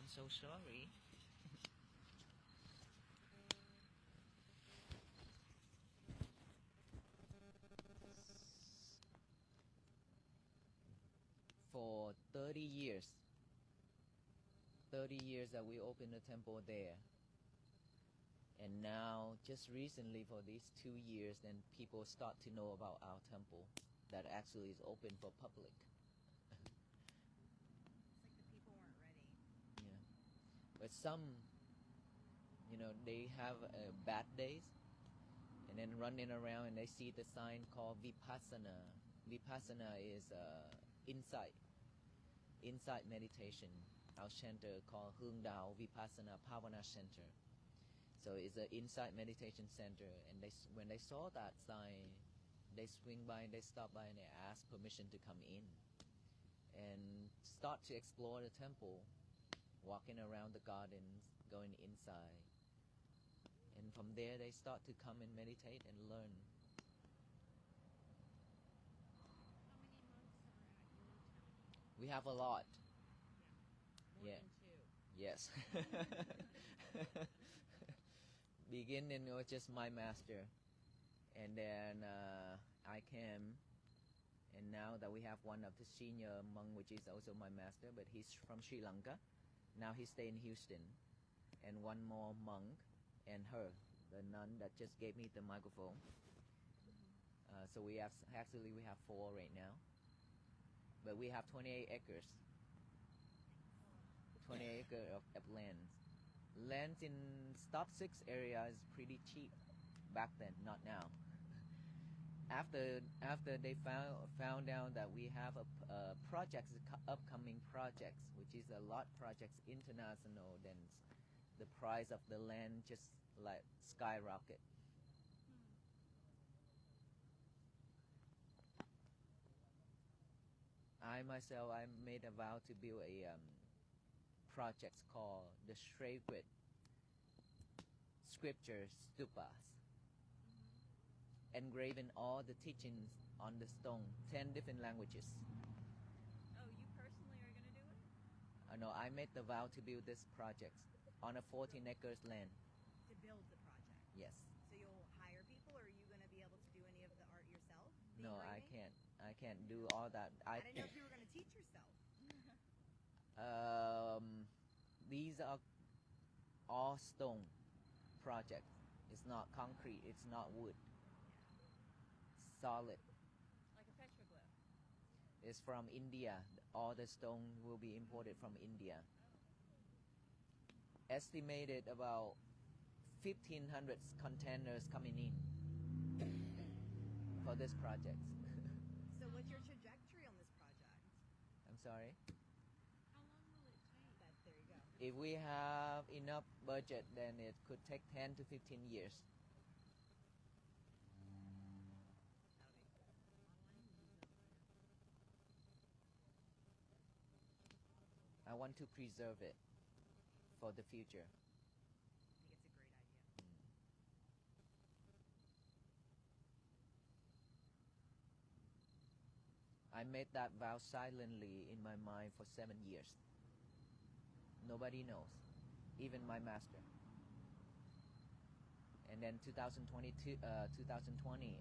I'm so sorry. For 30 years that we opened a temple there, and now just recently for these 2 years then people start to know about our temple that actually is open for public. It's like the people weren't ready. Yeah, but some, they have bad days and then running around and they see the sign called Vipassana is inside meditation. Our center called Hương Dao Vipassana Pavana Center. So it's an inside meditation center, and when they saw that sign, they swing by, they stop by, and they ask permission to come in and start to explore the temple, walking around the gardens, going inside. And from there, they start to come and meditate and learn. How many monks are at your temple? We have a lot. More Yeah. than 2. Yes. Beginning was just my master, and then I came, and now that we have one of the senior monk, which is also my master, but he's from Sri Lanka. Now he stay in Houston, and one more monk, and her, the nun that just gave me the microphone. So we have 4 right now, but we have 28 acres. 28 acres of land. Land in Stop 6 area is pretty cheap back then, not now. After they found out that we have a upcoming projects, which is a lot projects international, then the price of the land just like skyrocket. I myself, I made a vow to build a project called the Sacred Scripture Stupas, engraving all the teachings on the stone, 10 different languages. Oh, you personally are going to do it? No, I made the vow to build this project on a 14 acres land. To build the project? Yes. So you'll hire people, or are you going to be able to do any of the art yourself? No, I can't. I can't do all that. I didn't know if you were going to teach yourself. These are all stone projects. It's not concrete. It's not wood. Solid. Like a petroglyph. It's from India. All the stone will be imported from India. Estimated about 1,500 containers coming in for this project. So what's your trajectory on this project? I'm sorry? How long will it take? There you go. If we have enough budget, then it could take 10 to 15 years. I want to preserve it for the future. I think it's a great idea. I made that vow silently in my mind for 7 years. Nobody knows, even my master. And then 2020,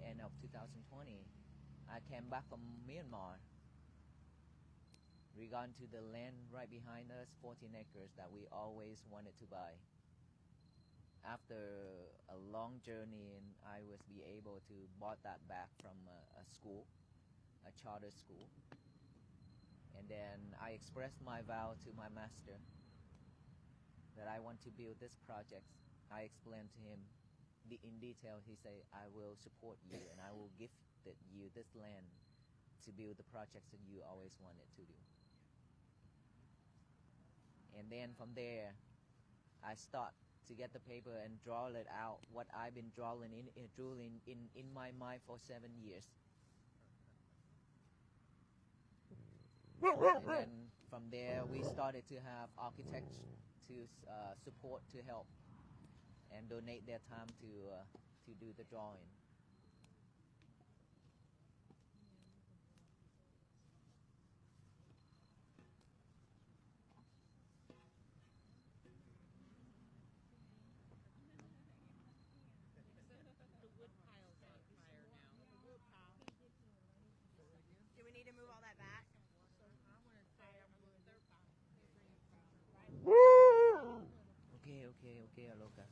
end of 2020, I came back from Myanmar, regarding to the land right behind us, 14 acres that we always wanted to buy. After a long journey, and I was be able to bought that back from a school, a charter school. And then I expressed my vow to my master that I want to build this project. I explained to him in detail. He said, I will support you and I will give you this land to build the projects that you always wanted to do. And then from there, I start to get the paper and draw it out, what I've been drawing in my mind for 7 years. And then from there, we started to have architects to support, to help, and donate their time to do the drawing. Okay, Aloka.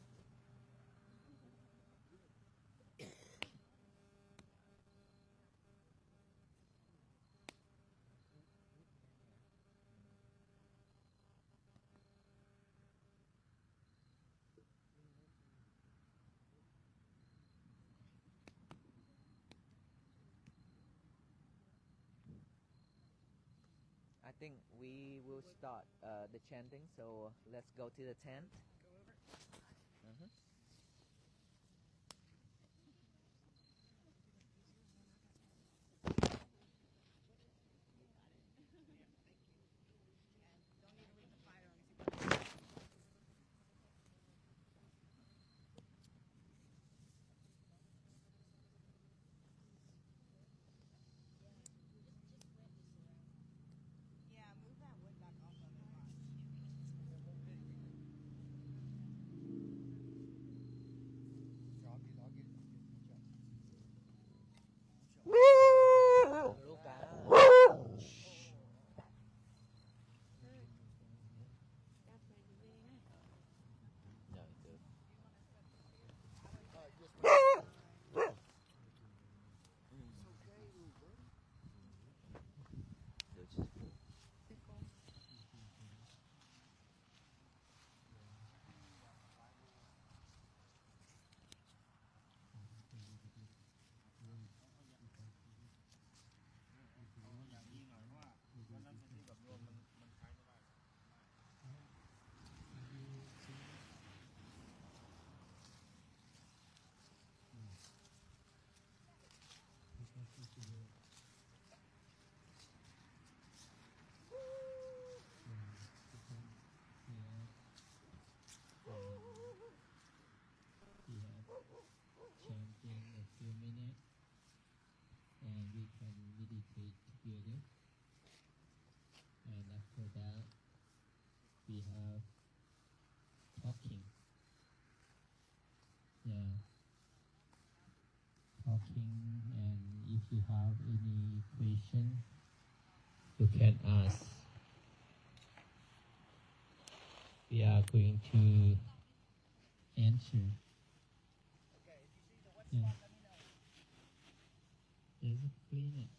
I think we will start the chanting, so let's go to the tent. Mhm. Aloka. No, good. Good. We have chanting a few minutes and we can meditate together. And after that, we have talking. Yeah, talking. And if you have any question, you can ask. We are going to answer. Yeah. There's a cleaner.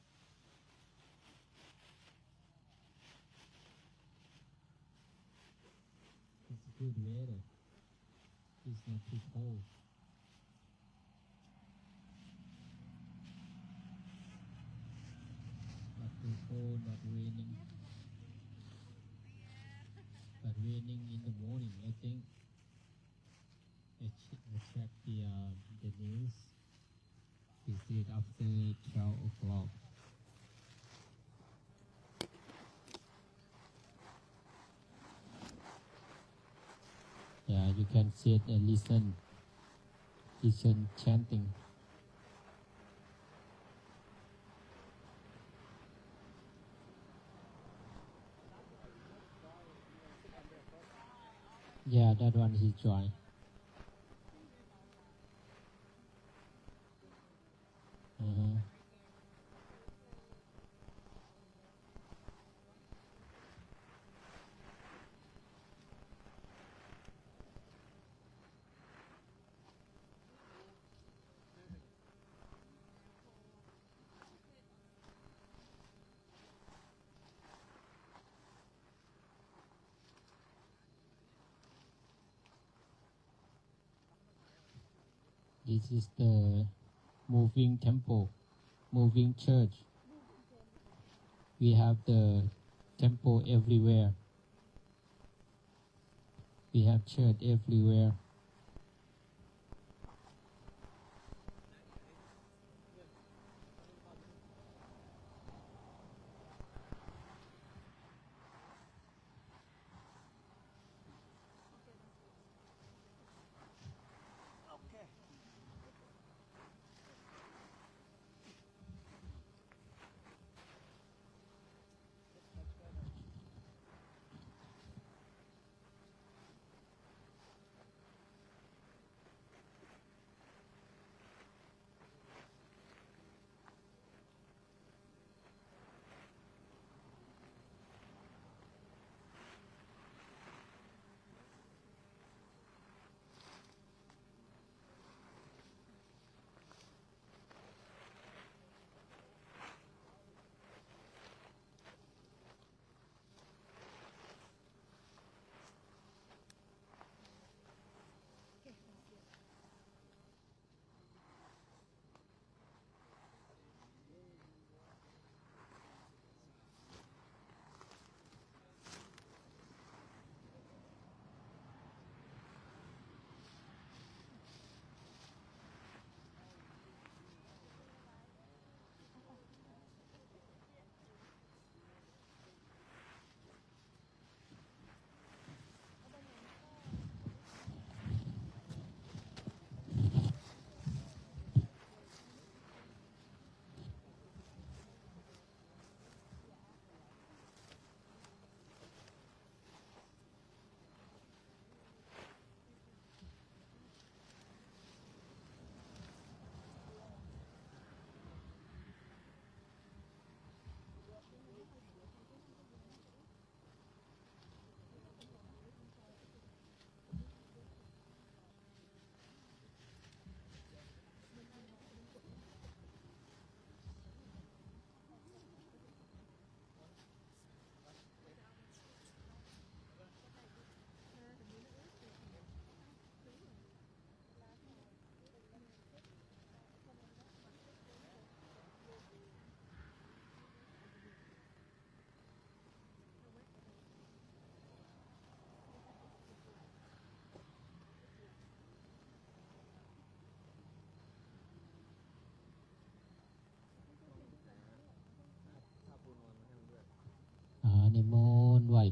It's good weather. It's not too cold. Not too cold, not raining. But raining in the morning, I think. I check the news. Is it after 12 o'clock? Yeah, you can sit and listen chanting. Yeah, that one he joined. This is the moving temple, moving church. We have the temple everywhere. We have church everywhere.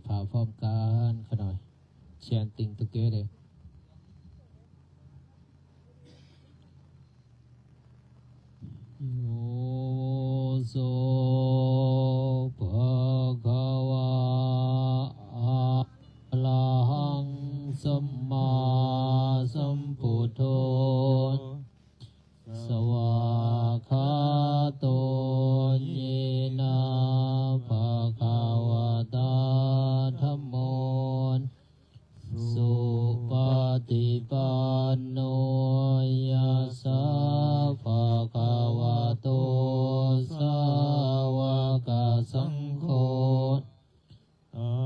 พระพร้อมกันขน่อย Chanting togetherโยโสภะคะวะอะระหังสัมมาสัมพุทโธสวากขาโตเยนะภะคะวะตาธัมโมสุปฏิปันโนยัสสะภะคะวะโตสาวกสังโฆธั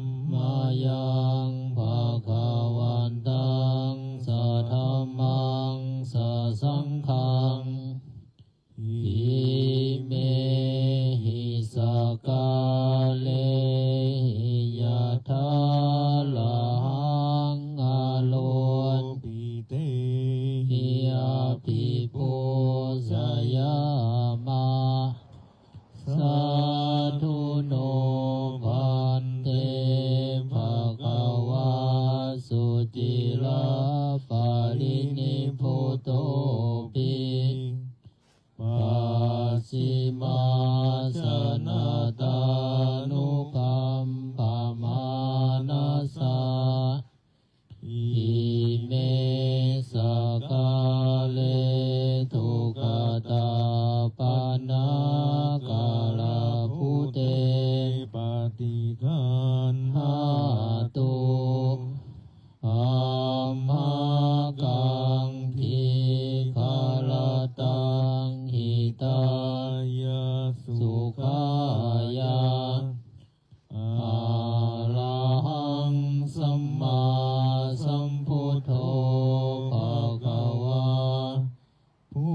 มมายังภะคะวันตังสัทธัมมังสัสสังฆังอิเมหิสกาเลยะถาลังอาโลนปิเตหิอาภิปุสยามาสาธุโนพันเตภะคะวะสุจิราปารินิพุตโตปิปัสสิมาสนาตานุกัมปะมานัสสะอิเมสกาเลทุกขตาปันนากาลาภูเตปฏิคันหาตุอัมหากังทิคารตังหิตายะสุขายะอะระหังสัมมาสัมพุทโธภะคะวะพุ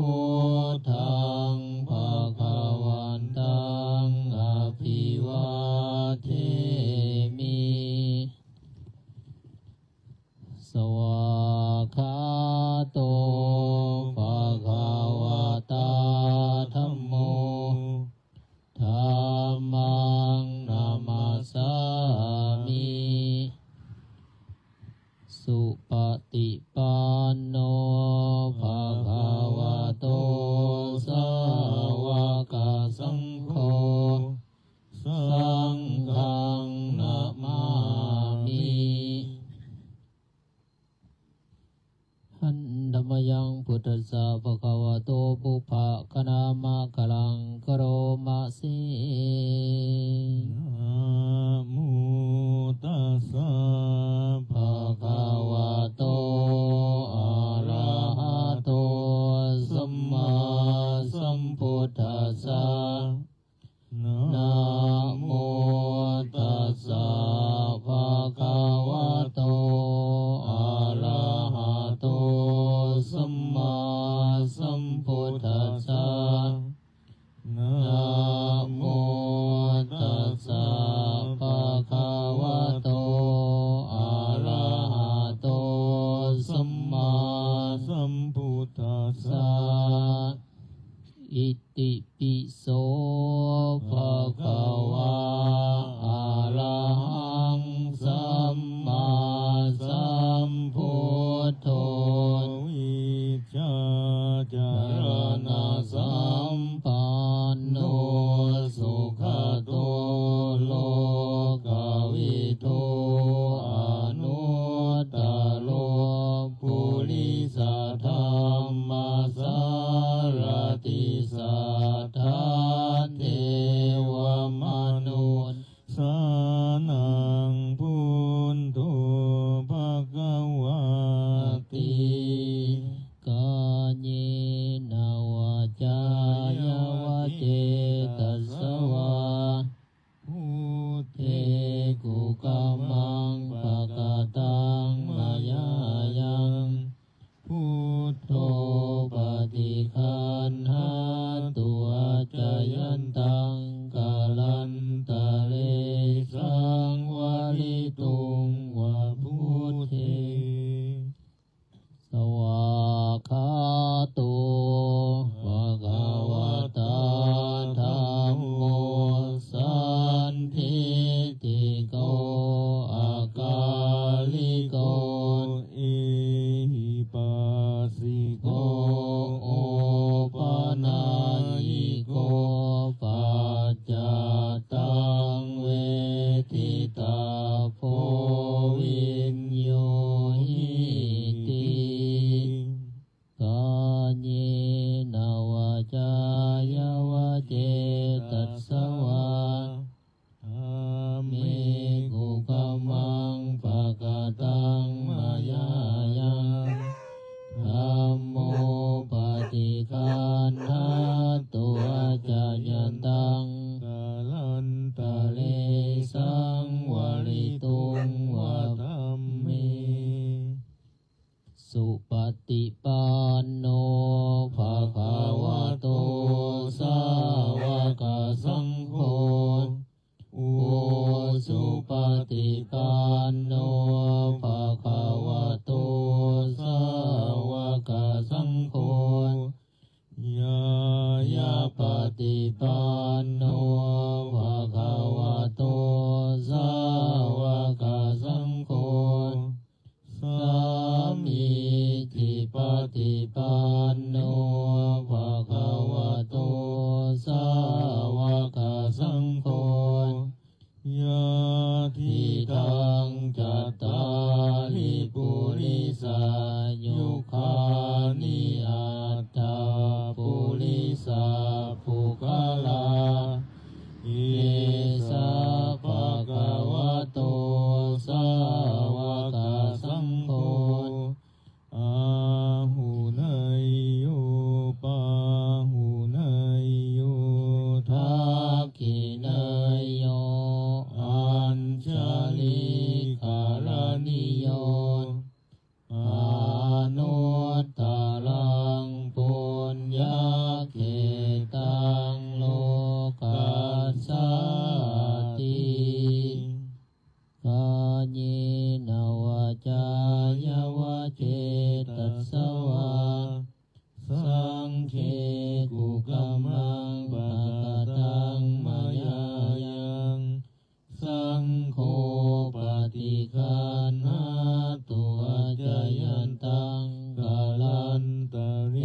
ทธังภะคะวันตังอภิวาเทมิสวากขาโตภะคะวะตาธัมโมธัมมังนามัสสามิสุปฏิปันโนภะคะวะโตสาวกสังโฆสังฆังนะมามิหันธัมมยังพุทธัสสะภะคะวะโตปุพพะคณามะกะลังกโรมะเสนะโมตัสสะภะคะวะโตอะระหะโตสัมมาสัมพุทธัสสะนะโมตัสสะภะคะวะโตอะระหะโตสัมมาสัมพุทธัสสะนะโมตัสสะภะคะวะโตอะระหะโตสัมมาสัมพุทธัสสะอิติปิโสภะคะวะอะระหังสัมมาสัมพุทโธวิชาจารณะสัมปันโนสุขโตโลกวิทูอนุตตโลปุริสธรรมสารติสัทธาเทวมนุ ยปฏิปันโนภะคะวะโตสาวกสังโฆสามีจิปฏิปันโนภะคะวะโตสาวกสังโฆยะทิทังจัตตาริปุริสายุคานิอัตถาปุริสาภุคลาเอสะภะคะวะโตสาวกสังโฆอาหุเนยโยปาหุเนยโยทักขิเนยโยอัญชลิกาลนิโยอานุตตรังปุญญเขตังโลกัสสติกาเยนวาจายาวะเจตัสสวาสังเคกุกัมมังปะกตังมายายังสังโฆปฏิคันหาตุอาจายันตังกาลันตะเร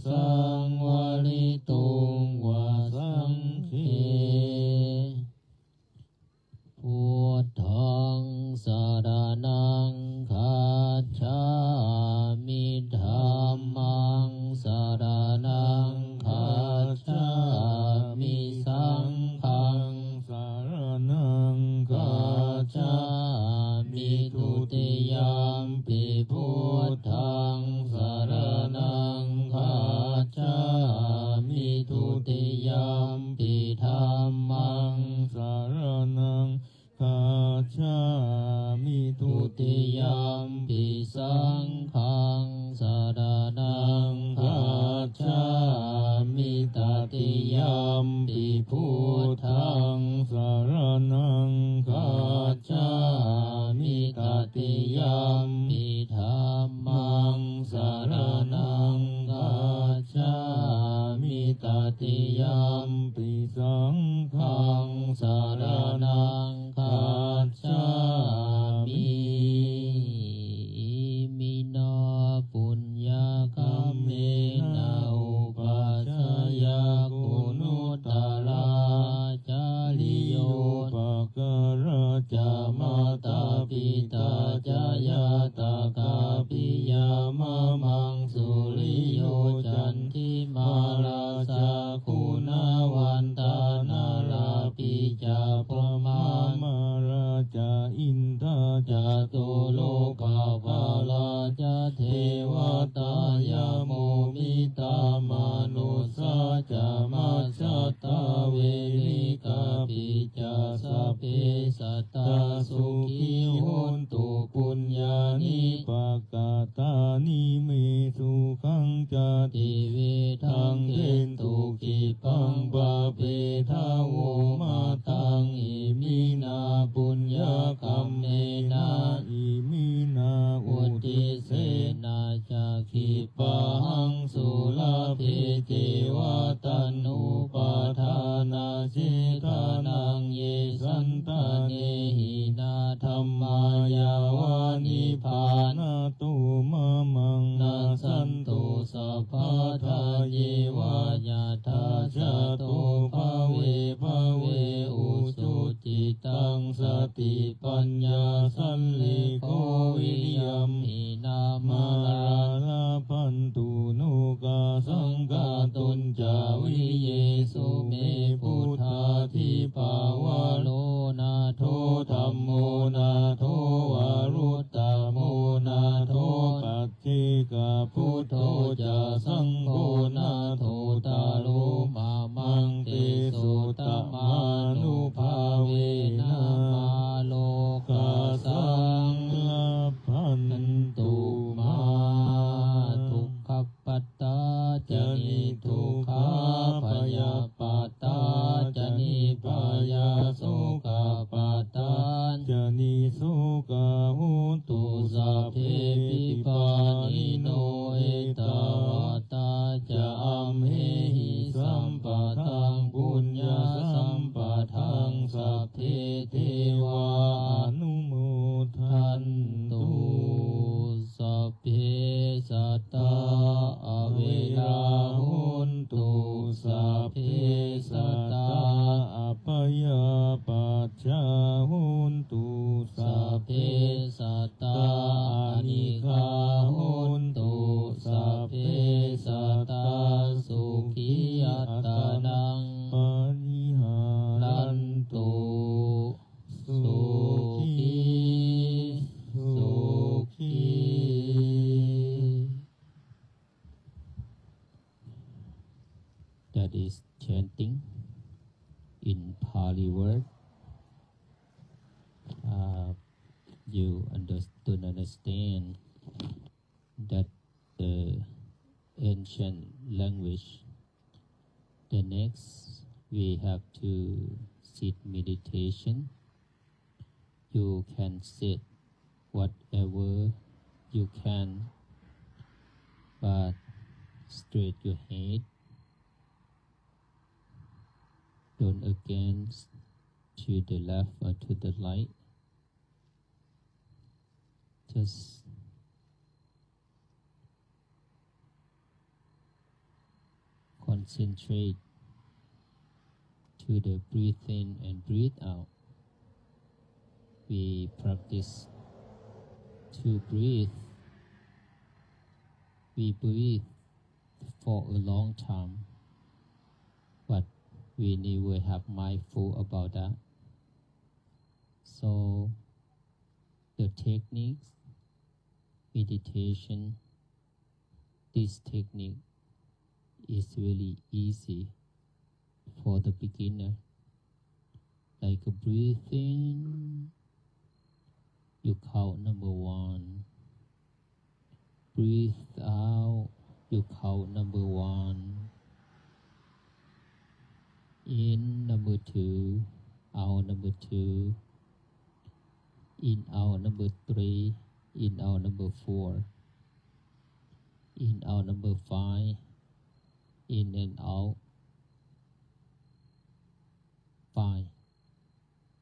สังวริตุงวาสังเคพุทธังสรณังคัจฉามิธัมมังสรณังคัจฉามิสังฆังสรณังคัจฉามิทุติยมปิพุทธังสรณังคัจฉามิทุติยมปิธัมมังสรณังคัจฉามิทุติยมปิสังฆังสรณังคัจฉามิตติยมปิพุทธังสรณังคัจฉามิตติยมปิธัมมังสรณังคัจฉามิตติยมปิสังฆังสรณังคัจฉามิอิมินาปุญญคัมเมนะอุปัชฌายาคุณุตตราจาริโยปะกะจามตาปิตาจายาตากาปิยามะมังสุริโยจันทิมาราสาคุณาวันตานาลาปิจาปมามาราจาอินทาจาตุโลกาภาลาจาเทวตายาโมมิตามานุสาจามาสัตตาเวริกาปิจาสัพเพสัตตาสุขีโหนตุปุญญานิปกาตานิเมสุขังจติเวทังเทนตุกิปังบาเปทาโวมาตังอิมินาปุญญาคัมเมนะอิมินาอุติเสนาจาคิปังสุลาเพเจวะตันอุปาทานาเจตานังเยสันตาเนหินาธัมมายาวานิพานาตุมะมังนาสันตุสัพพะทาเยวายาทาชะโตภะเวอุสุจิตังสติปัญญาสันเลโควิริยมหินามาราลาพันตุนุกาสังฆาตุนจาวิเยสุเมพุทธาทิภาวะโลนาโทธัมโมนาโทวารุตตโมนาโทปัจเจกพุทโธจาสังโฆนาโทตาโลมามังเตสุตมานุภาเวนะมาโลกา พเพสัตตาอัปยาปัจจาโหนตุสัพเพสัตตาอานิฆาโหนตุสัพเพสัตตาสุขีอัตตานังปานิหารันตุสุขีสุขี That is chanting in Pali word. You understand that the ancient language. The next, we have to sit meditation. You can sit whatever you can, but straight your head. Don't against to the left or to the right. Just concentrate to the breathe in and breathe out. We practice to breathe. We breathe for a long time, but we never have mindful about that. So the techniques, meditation, this technique is really easy for the beginner. Like breathe in, you count number 1. Breathe out, you count number 1. In number 2, out number 2. In out number 3, in out number 4. In out number 5, in and out 5.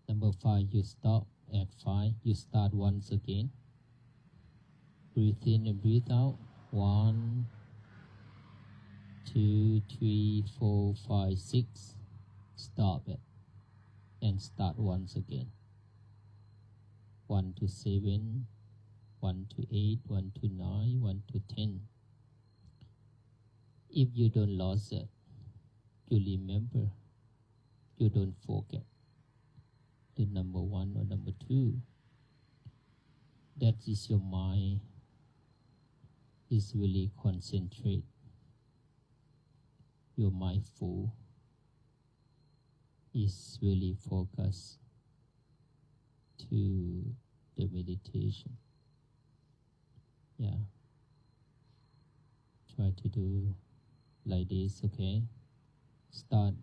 Number 5, you stop at 5. You start once again. Breathe in and breathe out. 1, 2, 3, 4, 5, 6. Stop it and start once again. 1 to 7, 1 to 8, 1 to 9, 1 to 10. If you don't lose it, you remember. You don't forget the number 1 or number 2. That is your mind is really concentrate. Your mindful is really focused to the meditation. Yeah. Try to do like this, okay? Start.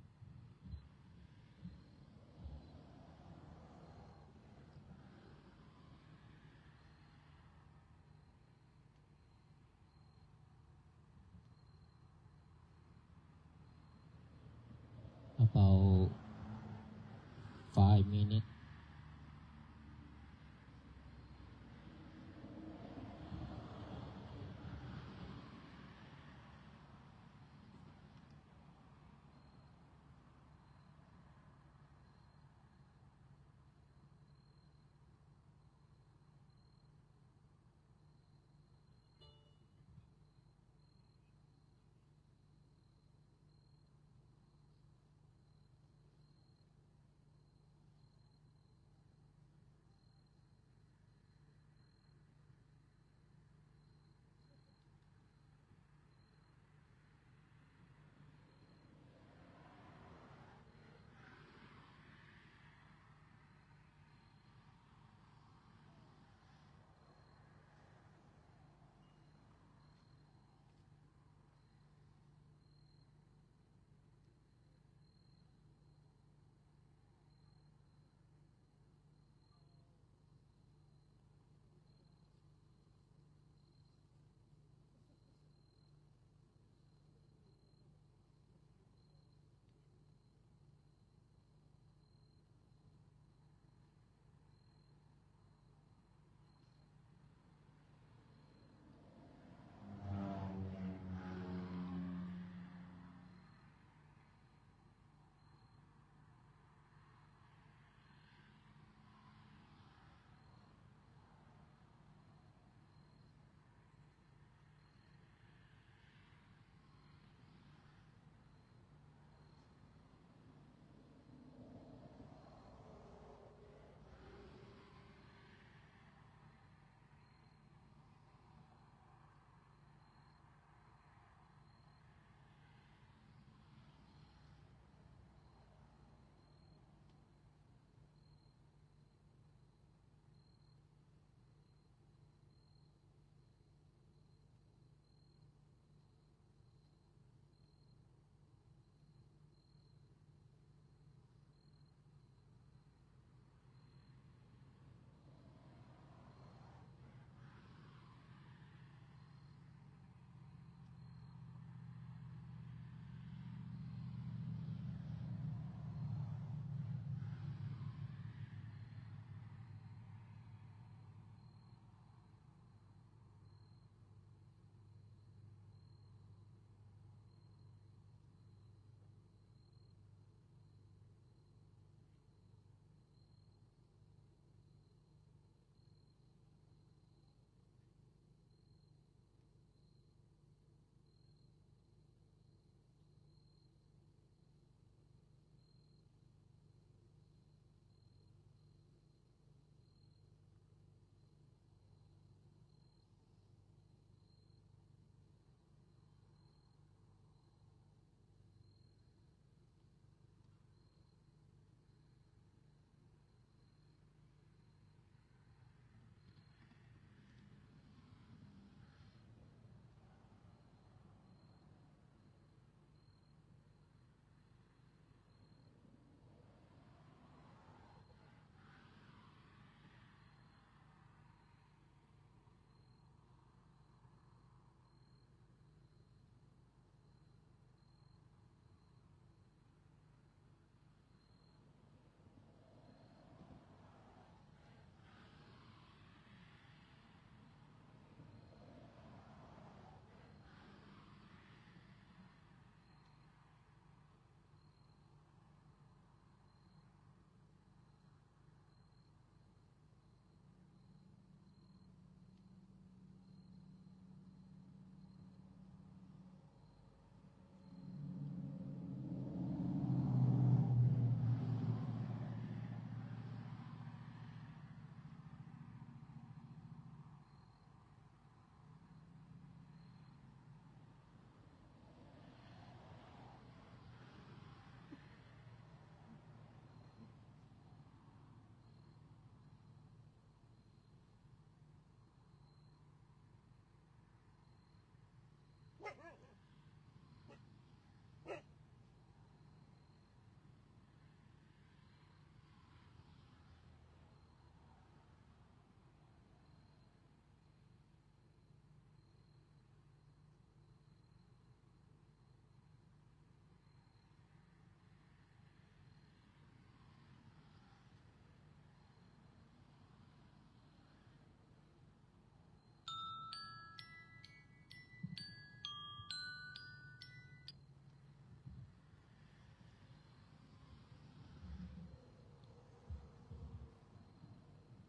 About 5 minutes.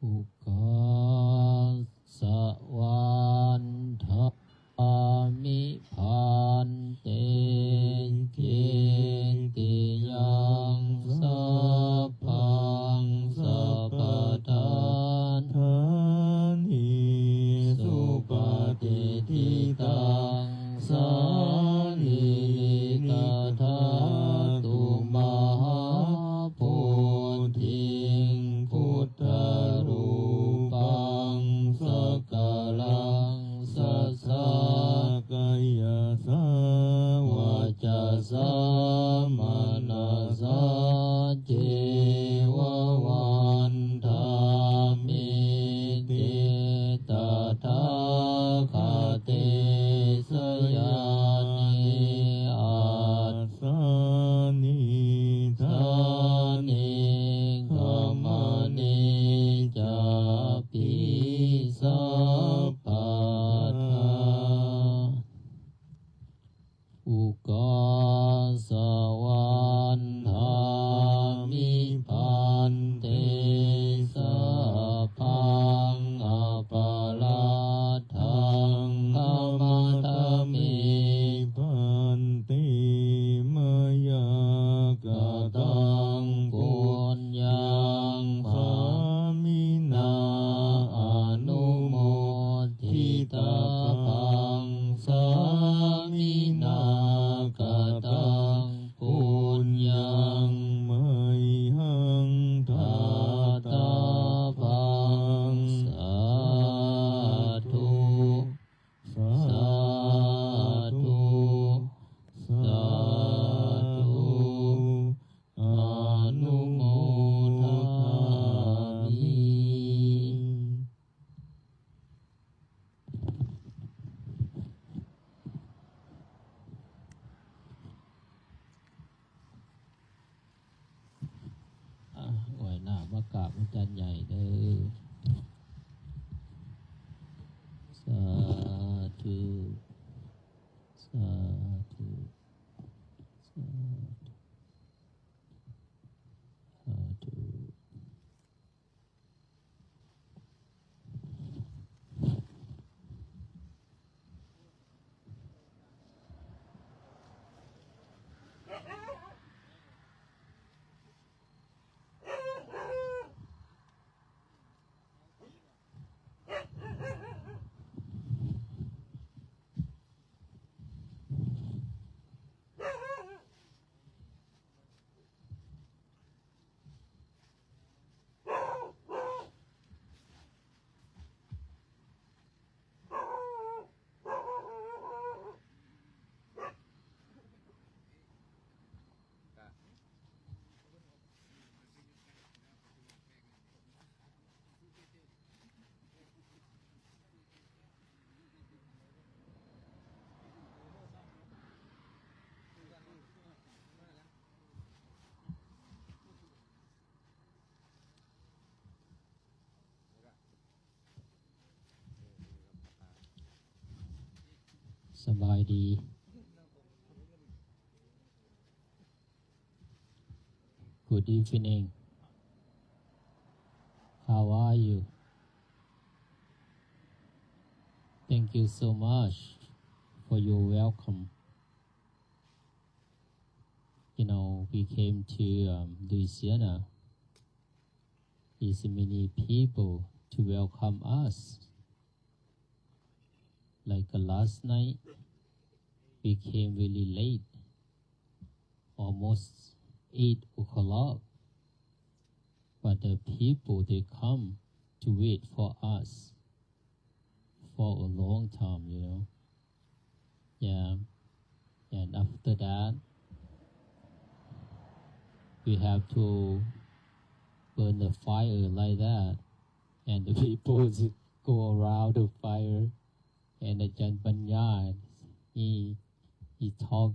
อุกาสวันทามิพันเตกิติยังสัพพังสัพพทานทานิสุปฏิทิตังสาลิกถาตุมหาโพธิพุทธรูปังสักการังสัสสะกายสาวาจาสามนาสาเจววันธามิเตตถาคเตสยานิอัสสานิธานิกามนิจาปิสัพพะทาอุกาสวันธามิพันเตสัพพังอปาราทังขมาตมิพันเตมยากตังปุญญังภามินาอนุโมทิตาพังสามินากตังปุญญังมหังทาตาพังสาธุสาธุสาธุอนุโมทามิไหวหน้ามากราบอาจารย์ใหญ่เด้อสาธุสาธุสาธุ สบายดี Good evening. How are you? Thank you so much for your welcome. You know, we came to Louisiana. There's many people to welcome us. Like last night, we came really late, almost 8 o'clock. But the people, they come to wait for us for a long time, you know. Yeah. And after that, we have to burn the fire like that. And the people go around the fire. And Ajahn Panya, he talking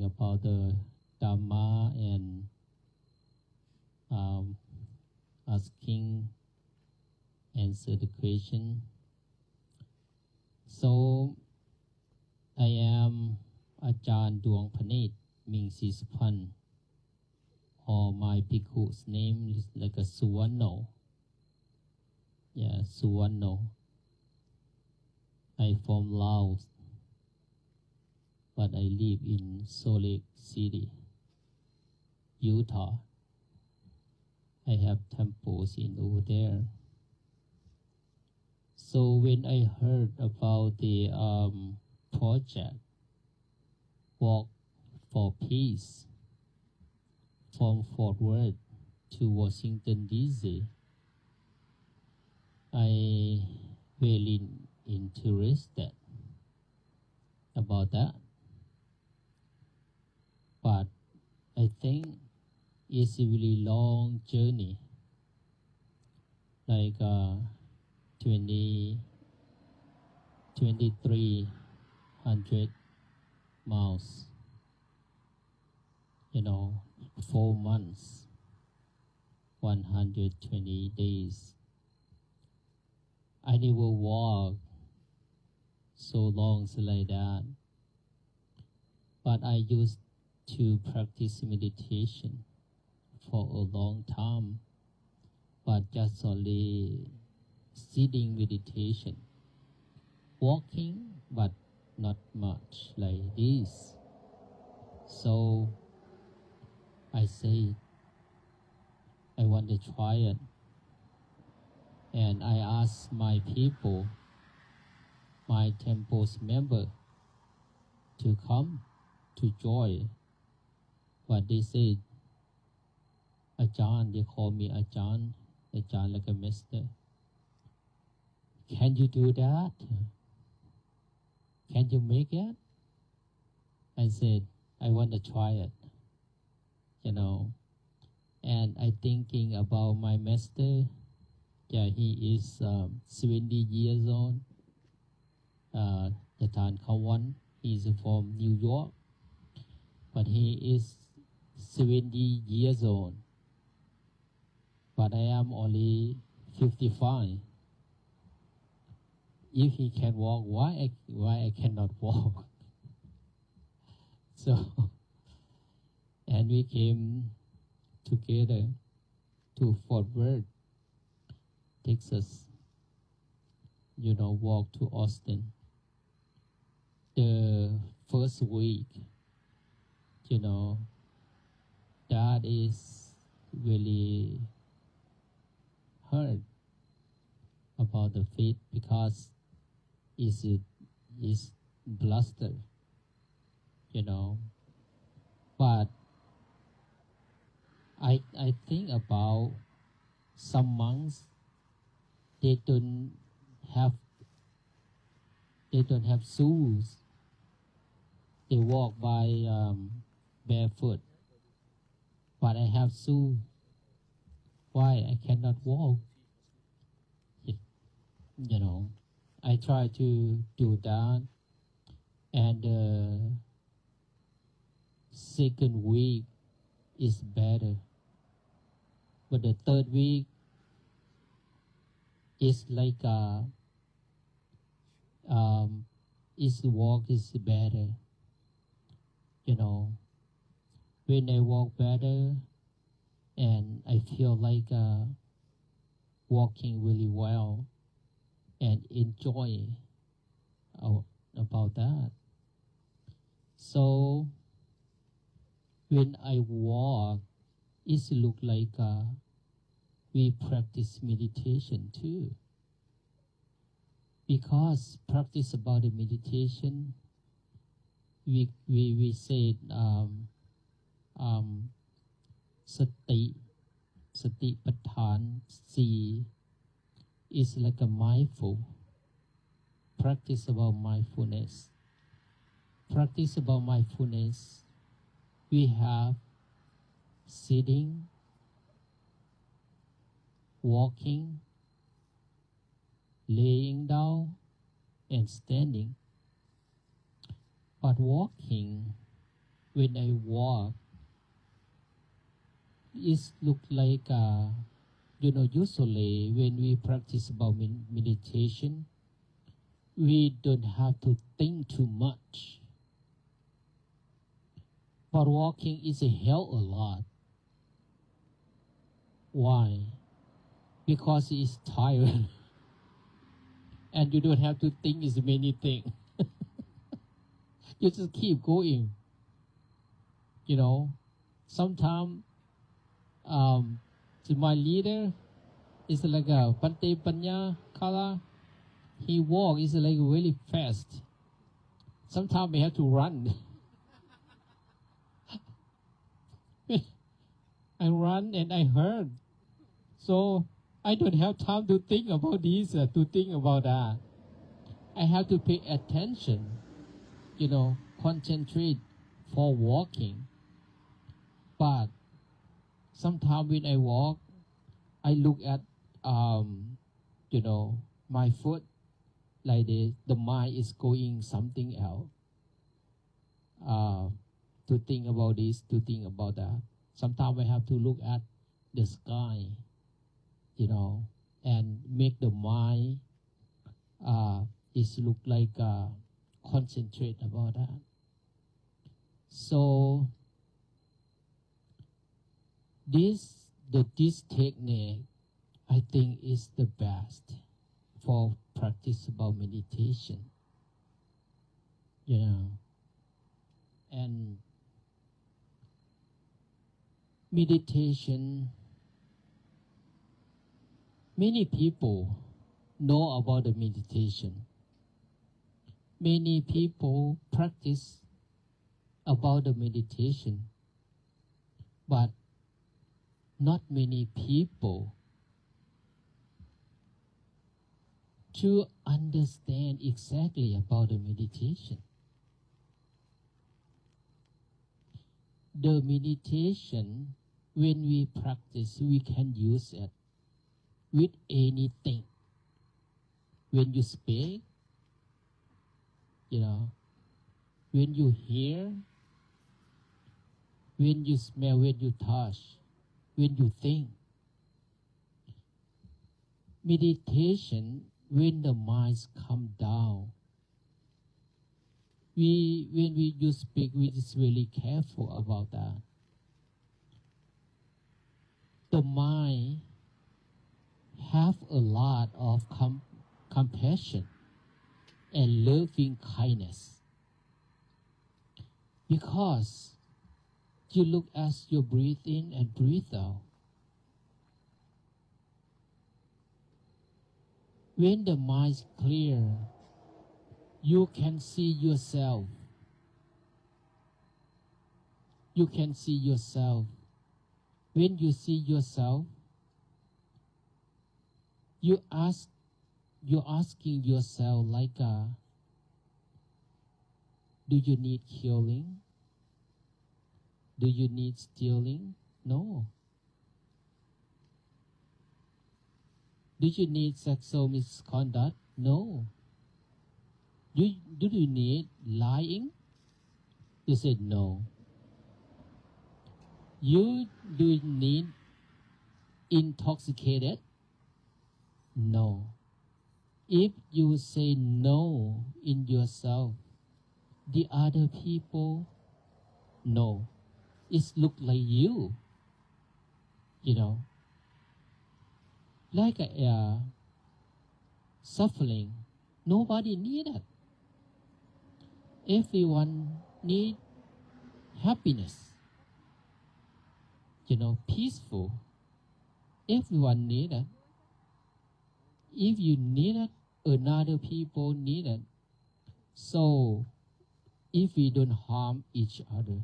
about the Dhamma and asking, answer the question. So I am Ajahn Duang Panet Ming Sisupan, or my bhikkhu's name is like a Suwano. Yeah, Suwano. I from Laos, but I live in Salt Lake City, Utah. I have temples in over there. So when I heard about the project Walk for Peace from Fort Worth to Washington D.C., I really interested about that. But I think it's a really long journey, like 2,300 miles, 4 months, 120 days. I never walked so long like that, but I used to practice meditation for a long time, but just only sitting meditation, walking, but not much like this. So I say I want to try it, and I asked my people, my temple's member, to come to join. But they said, Ajahn, they call me Ajahn like a master. Can you do that? Can you make it? I said, I want to try it, And I thinking about my master. Yeah, he is 70 years old. Jatan Kawan, he's from New York, but he is 70 years old. But I am only 55. If he can walk, why I cannot walk? So, and we came together to Fort Worth, Texas, walk to Austin. The first week, that is really hard about the feet because it's bluster, But I think about some monks, they don't have shoes. They walk by barefoot. But I have shoes. Why I cannot walk? I try to do that, and second week is better, but the third week is like is walk is better, when I walk better, and I feel like walking really well and enjoy about that. So when I walk, it look like we practice meditation too. Because practice about the meditation, we said sati pathan si is like a mindful practice about mindfulness. Practice about mindfulness, we have sitting, walking, laying down, and standing. But walking, when I walk, it look like usually when we practice about meditation, we don't have to think too much. But walking is a help a lot. Why? Because it's tired. and you don't have to think is many things. You just keep going. You know, sometimes my leader is like a Pante Panya Kala. He walk is like really fast. Sometimes we have to run. I run and I hurt. So I don't have time to think about this, to think about that. I have to pay attention, concentrate for walking. But sometimes when I walk, I look at, my foot like this. The mind is going something else. To think about this, to think about that. Sometimes I have to look at the sky, and make the mind is look like concentrate about that. So this technique, I think, is the best for practice about meditation. And meditation, many people know about the meditation. Many people practice about the meditation, but not many people to understand exactly about the meditation. The meditation, when we practice, we can use it with anything. When you speak, when you hear, when you smell, when you touch, when you think. Meditation, when the minds come down, when you speak, we just really careful about that. The mind have a lot of compassion and loving kindness, because you look as you breathe in and breathe out. When the mind is clear, you can see yourself. You can see yourself. When you see yourself, you're asking yourself like, do you need healing? Do you need stealing? No. Do you need sexual misconduct? No. Do you need lying? You said no. Do you need intoxicated? No. If you say no in yourself, the other people know. It look like you, like a suffering. Nobody need it. Everyone need happiness, peaceful. Everyone need it. If you need it, another people need it. So if we don't harm each other,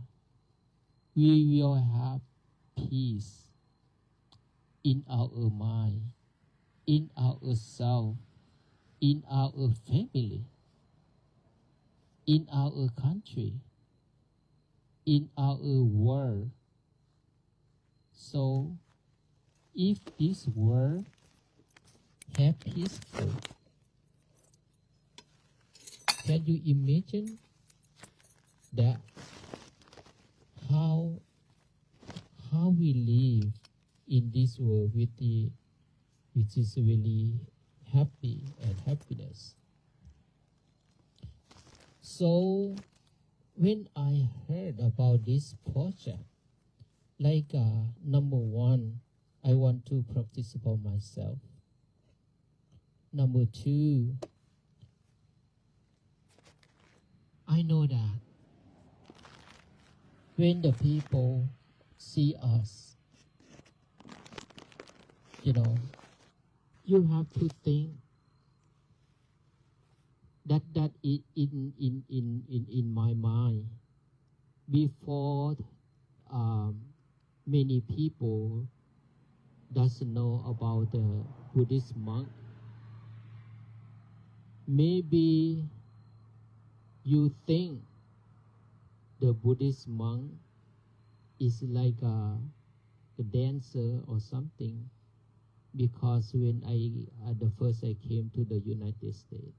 we will have peace in our mind, in our self, in our family, in our country, in our world. So if this world have peaceful, can you imagine that how we live in this world which is really happy and happiness? So when I heard about this project, like number one, I want to practice about myself. Number two, I know that when the people see us, you have to think that in my mind before many people doesn't know about the Buddhist monk. Maybe you think the Buddhist monk is like a dancer or something, because when the first I came to the United States,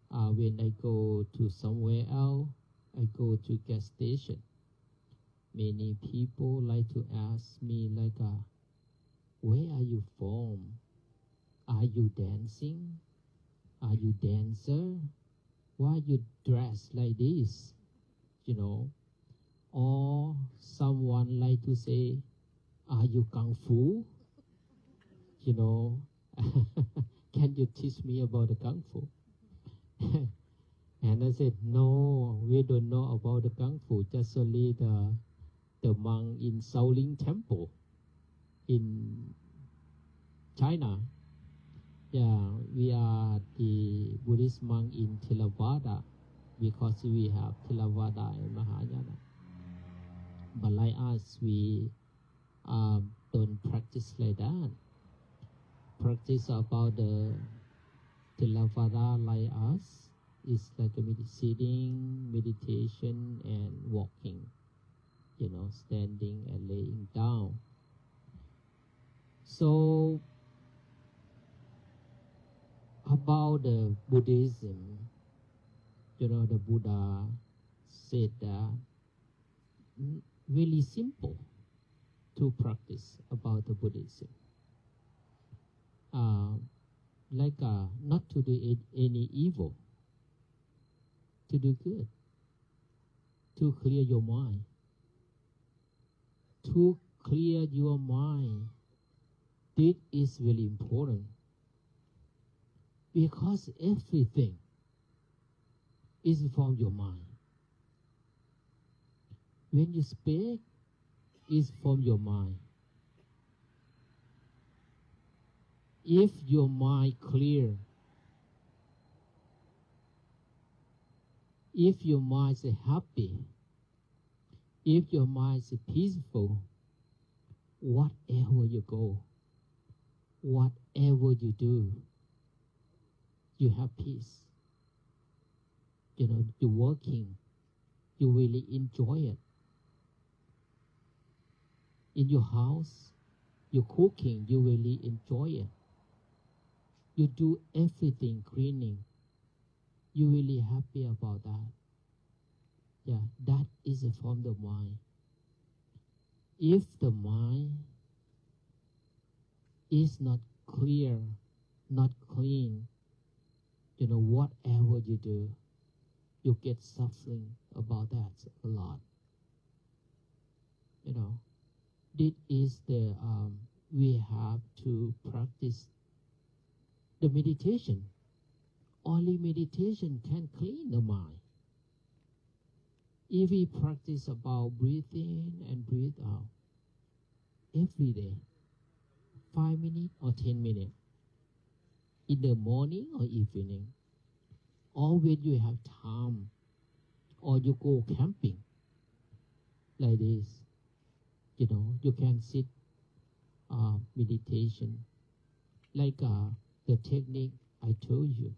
when I go to somewhere else, I go to gas station. Many people like to ask me like, where are you from? Are you dancing? Are you dancer? Why you dress like this? Or someone like to say, are you kung fu? Can you teach me about the kung fu? And I said, no, we don't know about the kung fu, just only the monk in Shaolin Temple in China. Yeah, we are the Buddhist monk in Theravada, because we have Theravada and Mahayana. But like us, we don't practice like that. Practice about the Theravada like us is like sitting, meditation, and walking. Standing and laying down. So about the Buddhism, the Buddha said that really simple to practice about the Buddhism. Not to do any evil, to do good, to clear your mind. To clear your mind, this is really important, because everything is from your mind. When you speak, it's from your mind. If your mind clear, if your mind is happy, if your mind is peaceful, whatever you go, whatever you do, you have peace. You're working, you really enjoy it. In your house, you're cooking, you really enjoy it. You do everything, cleaning, you're really happy about that. Yeah, that is from the mind. If the mind is not clear, not clean, whatever you do, you get suffering about that a lot. This is the we have to practice the meditation. Only meditation can clean the mind. If we practice about breathe in and breathe out every day, 5 minutes or 10 minutes, in the morning or evening, or when you have time, or you go camping, like this, you can sit meditation, like the technique I told you.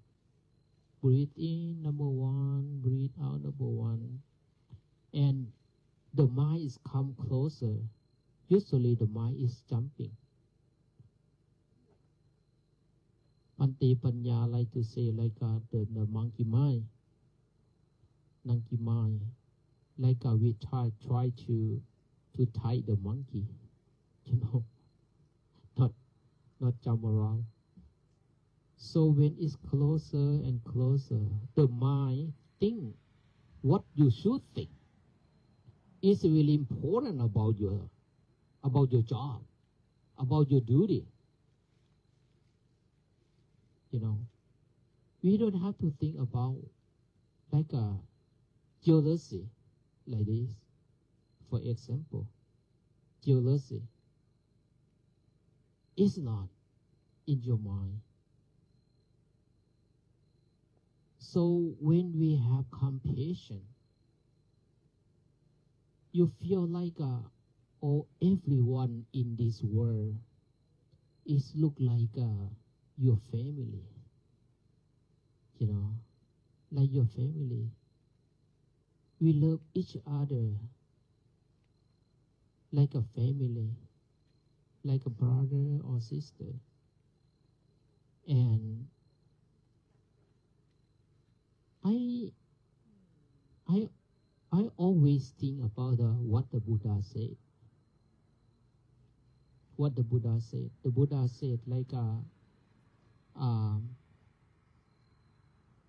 Breathe in, number one, breathe out, number one. And the mind is come closer. Usually the mind is jumping. Bhante Panya like to say like the monkey mind. Monkey mind. Like we try to tie the monkey. Not jump around. So when it's closer and closer, the mind think what you should think. It's really important about your job, about your duty. We don't have to think about like jealousy, like this. For example, jealousy is not in your mind. So when we have compassion, you feel like everyone in this world is look like your family, you know, like your family. We love each other like a family, like a brother or sister. And I always think about what the Buddha said. What the Buddha said. The Buddha said like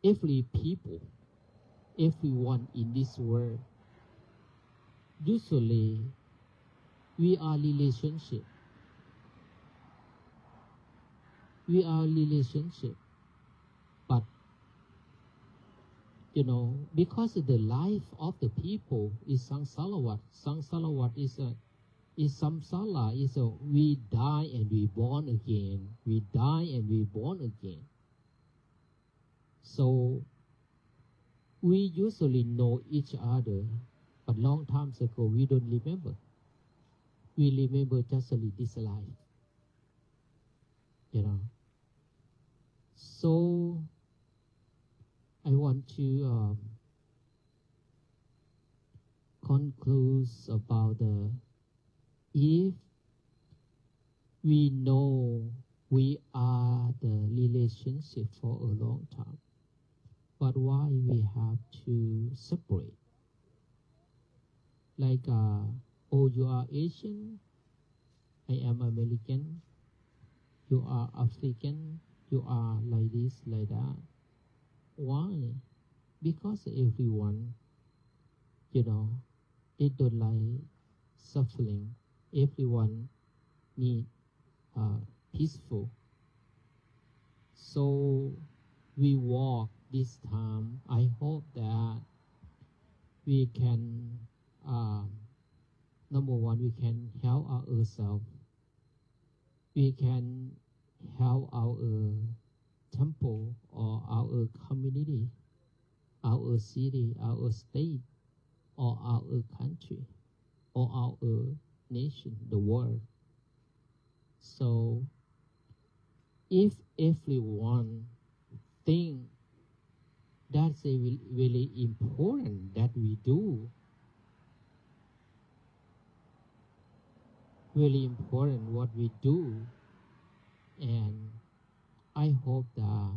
every people, everyone in this world, usually we are relationship. We are relationship. But you know, because the life of the people is samsara. Samsara is samsara. Is we die and we born again. We die and we born again. So we usually know each other, but long time ago we don't remember. We remember just only this life, you know. So I want to conclude about if we know we are the relationship for a long time, but why we have to separate? Like, oh, you are Asian, I am American, you are African, you are like this, like that. Why? Because everyone, you know, they don't like suffering. Everyone need peaceful. So we walk this time. I hope that we can, number one, we can help ourselves. We can help our temple or our community, our city, our state, or our country, or our nation, the world. So if everyone think that's really important that we do, really important what we do, and I hope that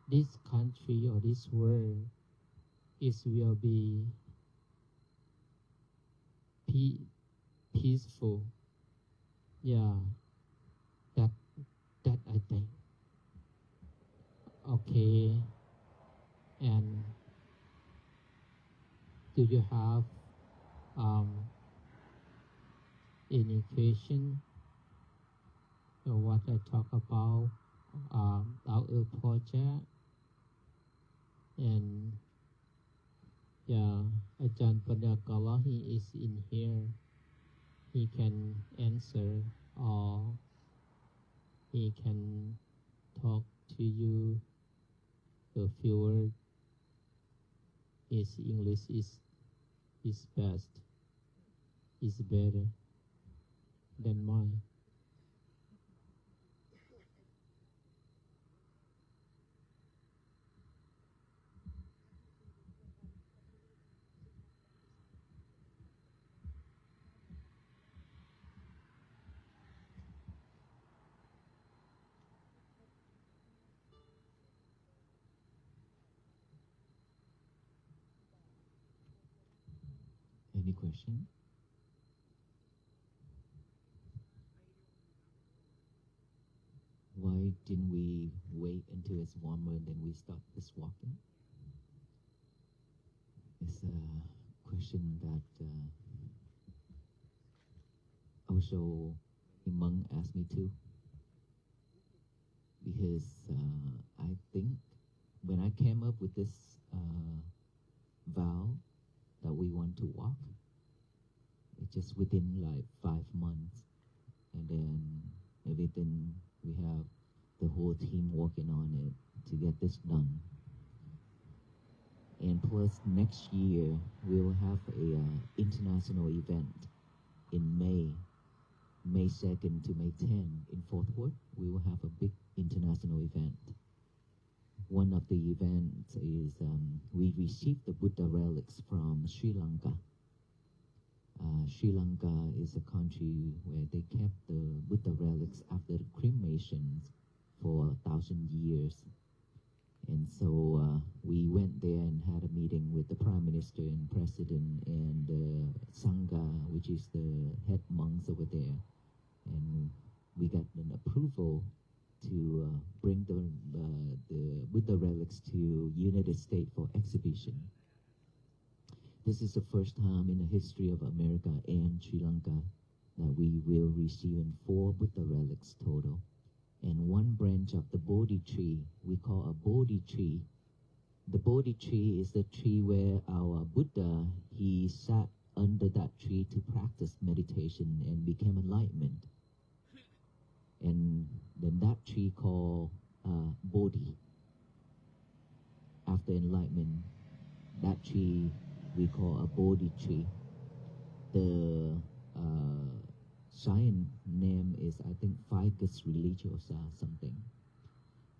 this country or this world will be peaceful. Yeah, that I think. Okay, and do you have any question or what I talk about our project? And yeah, Ajahn Padakala, he is in here. He can answer or he can talk to you a few words. His English is best, is better than mine. Any question? Why didn't we wait until it's warmer and then we start this walking? It's a question that also a monk asked me too. Because I think when I came up with this vow that we want to walk. It's just within like 5 months, and then everything, we have the whole team working on it to get this done. And plus next year we will have a international event in May 2nd to May 10 in Fort Worth. We will have a big international event. One of the events is we received the Buddha relics from Sri Lanka. Sri Lanka is a country where they kept the Buddha relics after the cremations for 1,000 years. And so we went there and had a meeting with the Prime Minister and President and Sangha, which is the head monks over there. And we got an approval to bring the Buddha relics to United States for exhibition. This is the first time in the history of America and Sri Lanka that we will receive 4 Buddha relics total. And 1 branch of the Bodhi tree, we call a Bodhi tree. The Bodhi tree is the tree where our Buddha, he sat under that tree to practice meditation and became enlightenment. And then that tree called Bodhi. After enlightenment, that tree we call a Bodhi tree. The science name is, I think, Ficus religiosa something.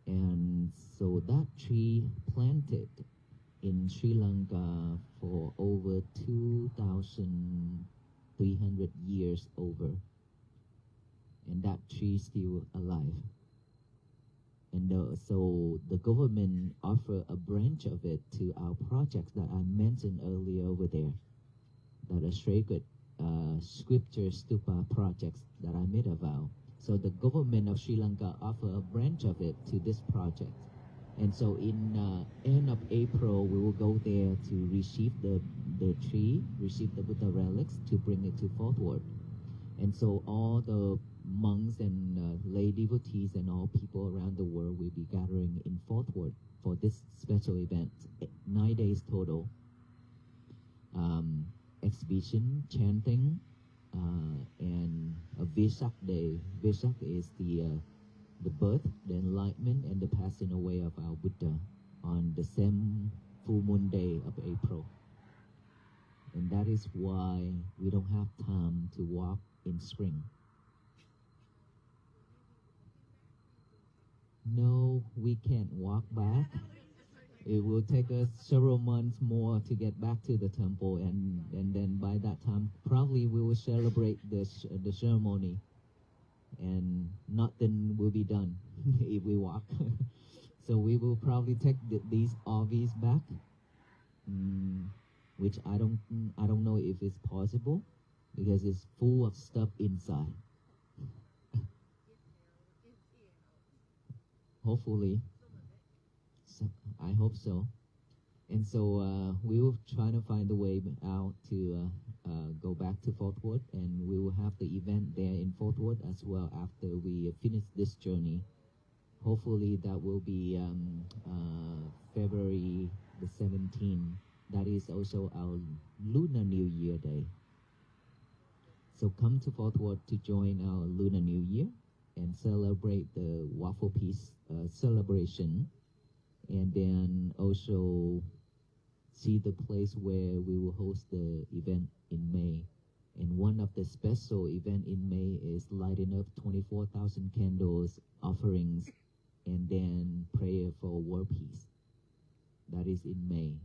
And so that tree planted in Sri Lanka for over 2,300 years over. And that tree is still alive. And so the government offer a branch of it to our projects that I mentioned earlier over there, that are sacred scripture stupa projects that I made about. So the government of Sri Lanka offer a branch of it to this project. And so in end of April, we will go there to receive the tree, receive the Buddha relics to bring it to Fort Worth. And so all the monks and lay devotees and all people around the world will be gathering in Fort Worth for this special event. 9 days total. Exhibition, chanting, and a Vesak day. Vesak is the birth, the enlightenment, and the passing away of our Buddha on the same full moon day of April. And that is why we don't have time to walk in spring. No, we can't walk back. It will take us several months more to get back to the temple, and then by that time, probably we will celebrate the ceremony, and nothing will be done if we walk. So we will probably take these RVs back, which I don't know if it's possible, because it's full of stuff inside. Hopefully. So, I hope so. And so we will try to find a way out to go back to Fort Worth, and we will have the event there in Fort Worth as well after we finish this journey. Hopefully that will be February the 17th. That is also our Lunar New Year day. So come to Fort Worth to join our Lunar New Year and celebrate the WalkForPeace celebration, and then also see the place where we will host the event in May. And one of the special event in May is lighting up 24,000 candles, offerings, and then prayer for world peace. That is in May,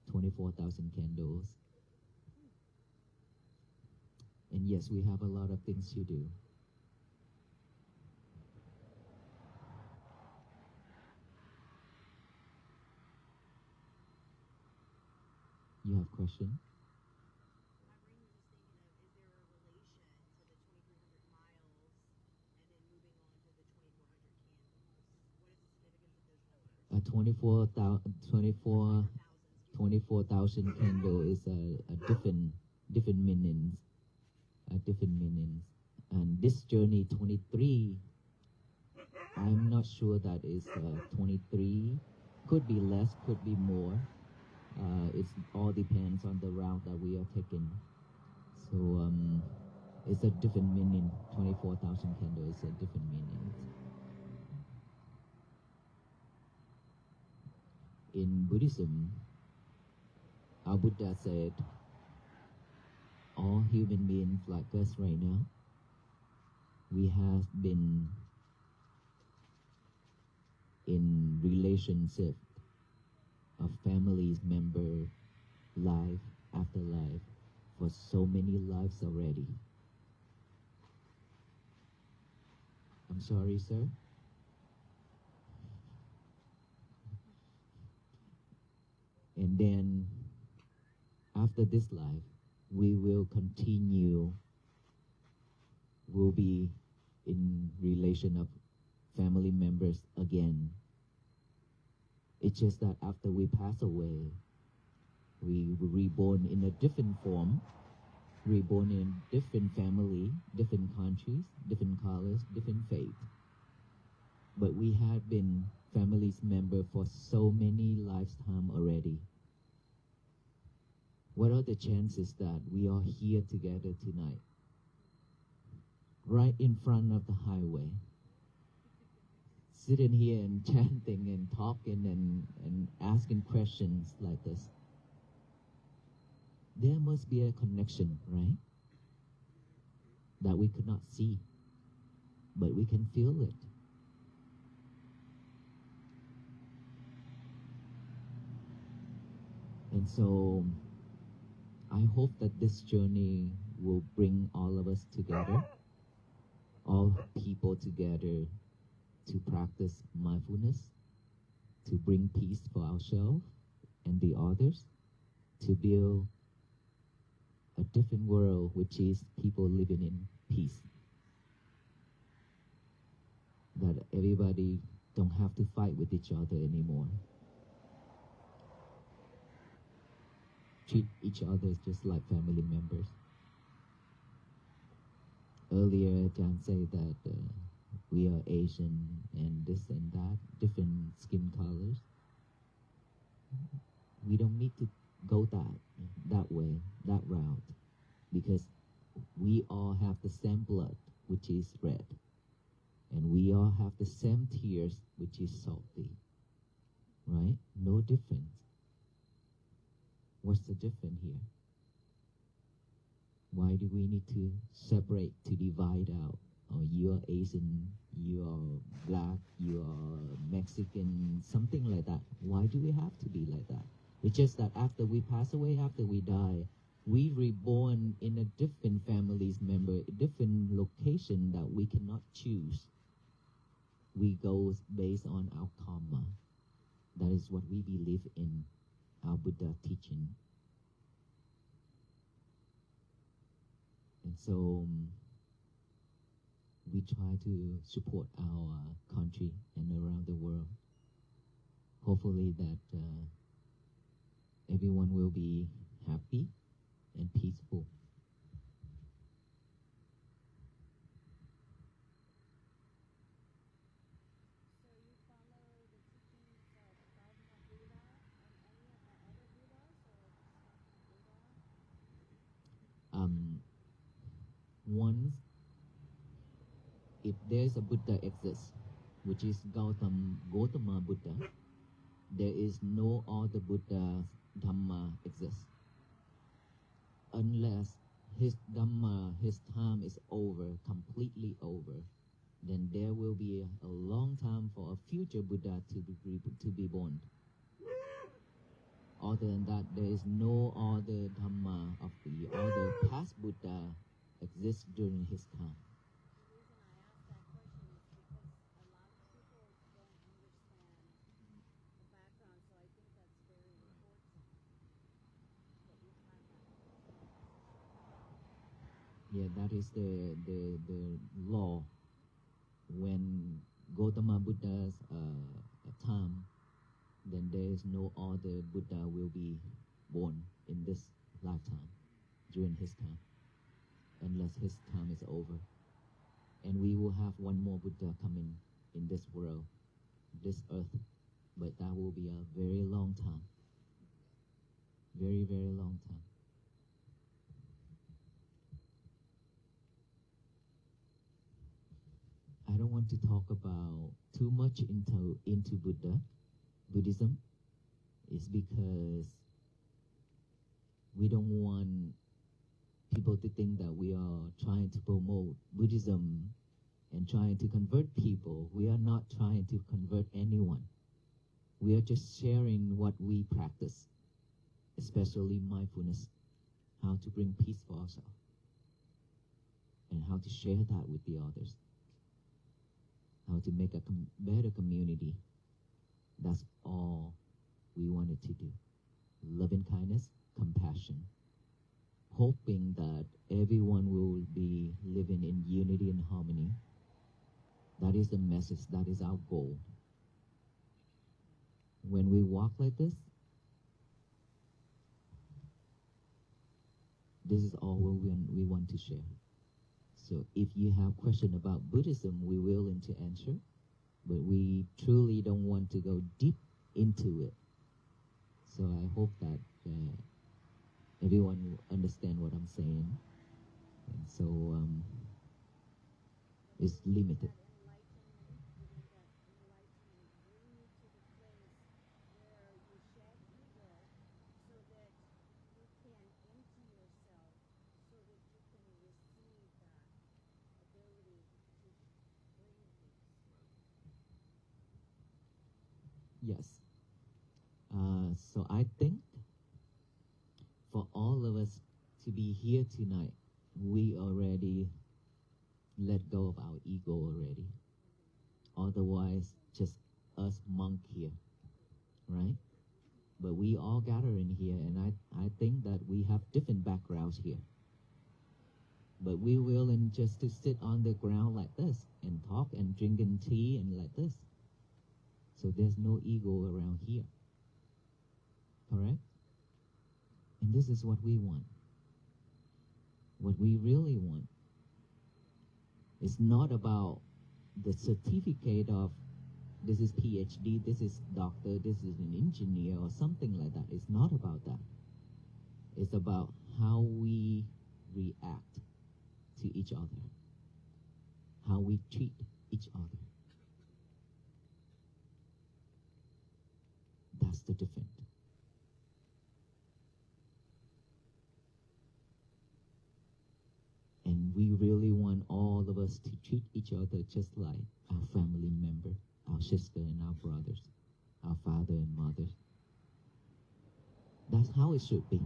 24,000 candles. And yes, we have a lot of things to do. You have question? My brain is just thinking of, is there a relation to the 2,300 miles and then moving on to the 24,000 candle is a different meanings. Different meanings. And this journey 23, I'm not sure that is 23. Could be less, could be more. It all depends on the route that we are taking. So it's a different meaning. 24,000 candles is a different meaning. In Buddhism, our Buddha said, all human beings like us right now, we have been in relationship of families member life after life for so many lives already. I'm sorry, sir. And then after this life, we will continue, will be in relation of family members again. It's just that after we pass away, we were reborn in a different form, reborn in different family, different countries, different colors, different faith. But we have been families member for so many lifetime already. What are the chances that we are here together tonight, right in front of the highway, sitting here and chanting and talking and asking questions like this? There must be a connection, right? That we could not see, but we can feel it. And so I hope that this journey will bring all of us together, all people together, to practice mindfulness, to bring peace for ourselves and the others, to build a different world which is people living in peace. That everybody don't have to fight with each other anymore. Treat each other just like family members. Earlier, Jan said that we are Asian and this and that, different skin colors. We don't need to go that way, that route, because we all have the same blood, which is red, and we all have the same tears, which is salty, right? No difference. What's the difference here? Why do we need to separate, to divide out? Oh, you are Asian, you are black, you are Mexican, something like that. Why do we have to be like that? It's just that after we pass away, after we die, we reborn in a different family's member, a different location that we cannot choose. We go based on our karma. That is what we believe in our Buddha teaching. And so we try to support our country and around the world. Hopefully that everyone will be happy and peaceful. So you follow the teachings of Gautama Buddha and any of the other Buddhas, or just Gautama Buddha? Once, if there's a Buddha exists, which is Gautama Buddha, there is no other Buddha Dhamma exists. Unless his Dhamma, his time is over, completely over, then there will be a long time for a future Buddha to be born. Other than that, there is no other Dhamma of the other past Buddha exists during his time. The reason I ask that question is because a lot of people don't understand the background, so I think that's very important that you have that understanding. Yeah, that is the law. When Gautama Buddha's time, then there is no other Buddha will be born in this lifetime, during his time, unless his time is over. And we will have one more Buddha coming in this world, this earth, but that will be a very long time. Very, very long time. I don't want to talk about too much into Buddhism. It's because we don't want people to think that we are trying to promote Buddhism and trying to convert people. We are not trying to convert anyone. We are just sharing what we practice, especially mindfulness, how to bring peace for ourselves, and how to share that with the others, how to make a better community. That's all we wanted to do. Loving kindness, compassion, hoping that everyone will be living in unity and harmony. That is the message, that is our goal. When we walk like this is all we want to share. So if you have question about Buddhism, we will to answer, but we truly don't want to go deep into it. So I hope that everyone will understand what I'm saying. And so it's limited. Yes. So I think for all of us to be here tonight, we already let go of our ego already. Otherwise, just us monk here, right? But we all gather in here, and I think that we have different backgrounds here. But we willing just to sit on the ground like this and talk and drinking tea and like this. So there's no ego around here. Correct? And this is what we want. What we really want. It's not about the certificate of this is PhD, this is doctor, this is an engineer or something like that. It's not about that. It's about how we react to each other. How we treat each other. That's the difference. And we really want all of us to treat each other just like our family member, our sister and our brothers, our father and mothers. That's how it should be.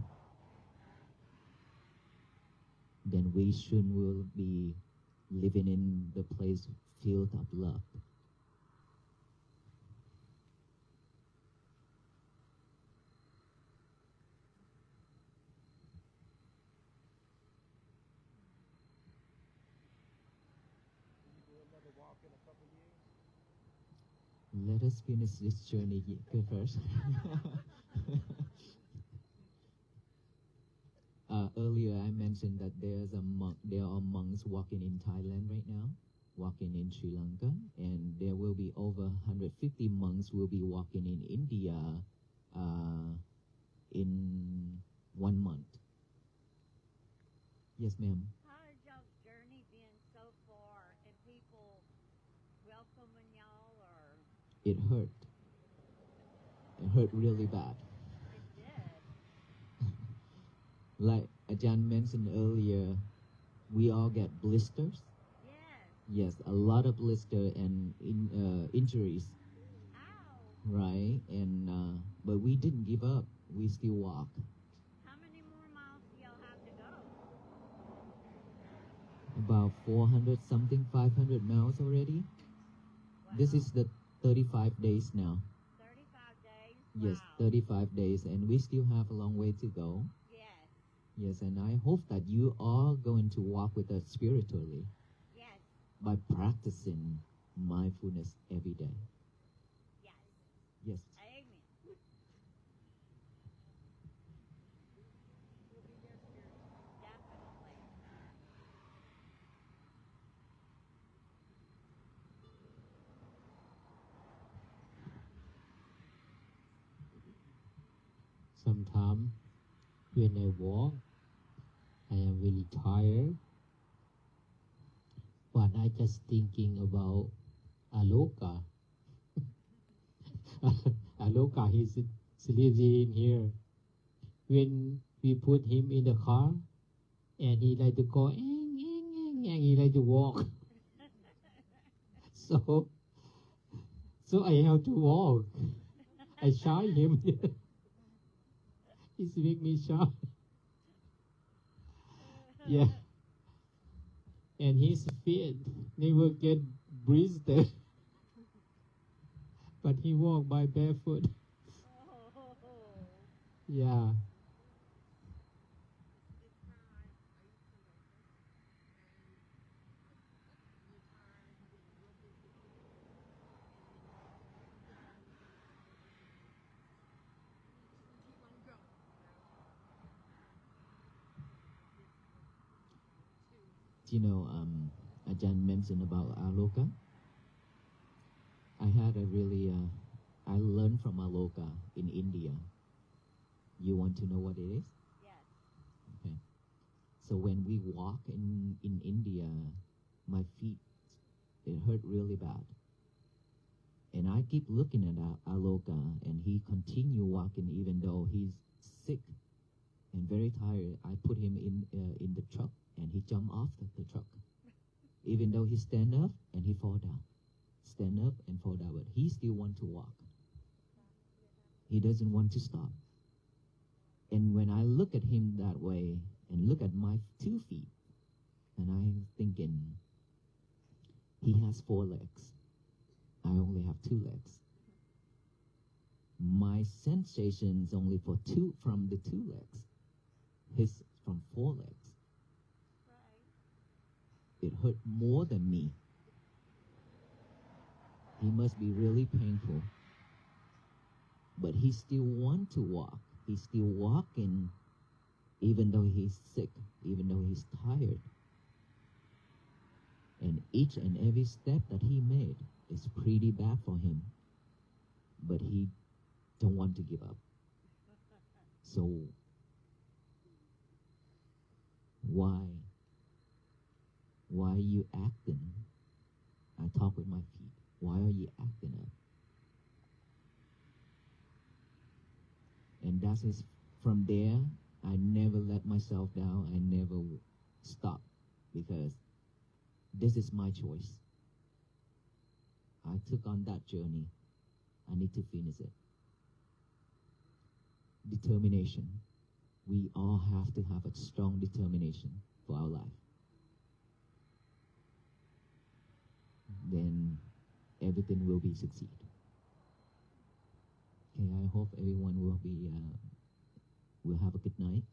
Then we soon will be living in the place filled of love. Let us finish this journey first. Earlier I mentioned that there are monks walking in Thailand right now, walking in Sri Lanka, and there will be over 150 monks will be walking in India in 1 month. Yes, ma'am. How has y'all's journey been so far, and people welcoming y'all, or? It hurt. It hurt really bad. It did. Like Ajahn mentioned earlier, we all get blisters. Yes. Yes, a lot of blister and injuries. Ow. Right, and but we didn't give up. We still walk. How many more miles do y'all have to go? About 400 something, 500 miles already. Wow. This is the 35 days now. 35 days? Yes, Wow. 35 days, and we still have a long way to go. Yes. Yes, and I hope that you are going to walk with us spiritually. Yes. By practicing mindfulness every day. Yes. Yes. Amen. We'll be there spiritually. Definitely. Sometimes when I walk, I am really tired, but I just thinking about Aloka. Aloka, he's sleeping in here. When we put him in the car, and he like to go, and he like to walk. So I have to walk. I shy him. It's make me shy. Yeah. And his feet never get blistered. But he walk by barefoot. Yeah. You know, Ajahn mentioned about Aloka. I had a really, I learned from Aloka in India. You want to know what it is? Yes. Okay. So when we walk in India, my feet, it hurt really bad. And I keep looking at Aloka, and he continue walking even though he's sick and very tired. I put him in the truck, and he jump off the truck. Even though he stand up and he fall down. Stand up and fall down, but he still want to walk. He doesn't want to stop. And when I look at him that way and look at my 2 feet, and I'm thinking, he has 4 legs. I only have 2 legs. My sensations only from the 2 legs. His from 4 legs. Right. It hurt more than me. He must be really painful. But he still want to walk. He's still walking even though he's sick, even though he's tired. And each and every step that he made is pretty bad for him. But he don't want to give up. So why are you acting? I talk with my feet. Why are you acting up? And that is from there, I never let myself down. I never stop, because this is my choice. I took on that journey. I need to finish it. Determination. We all have to have a strong determination for our life. Then everything will be succeed. Okay, I hope everyone will have a good night.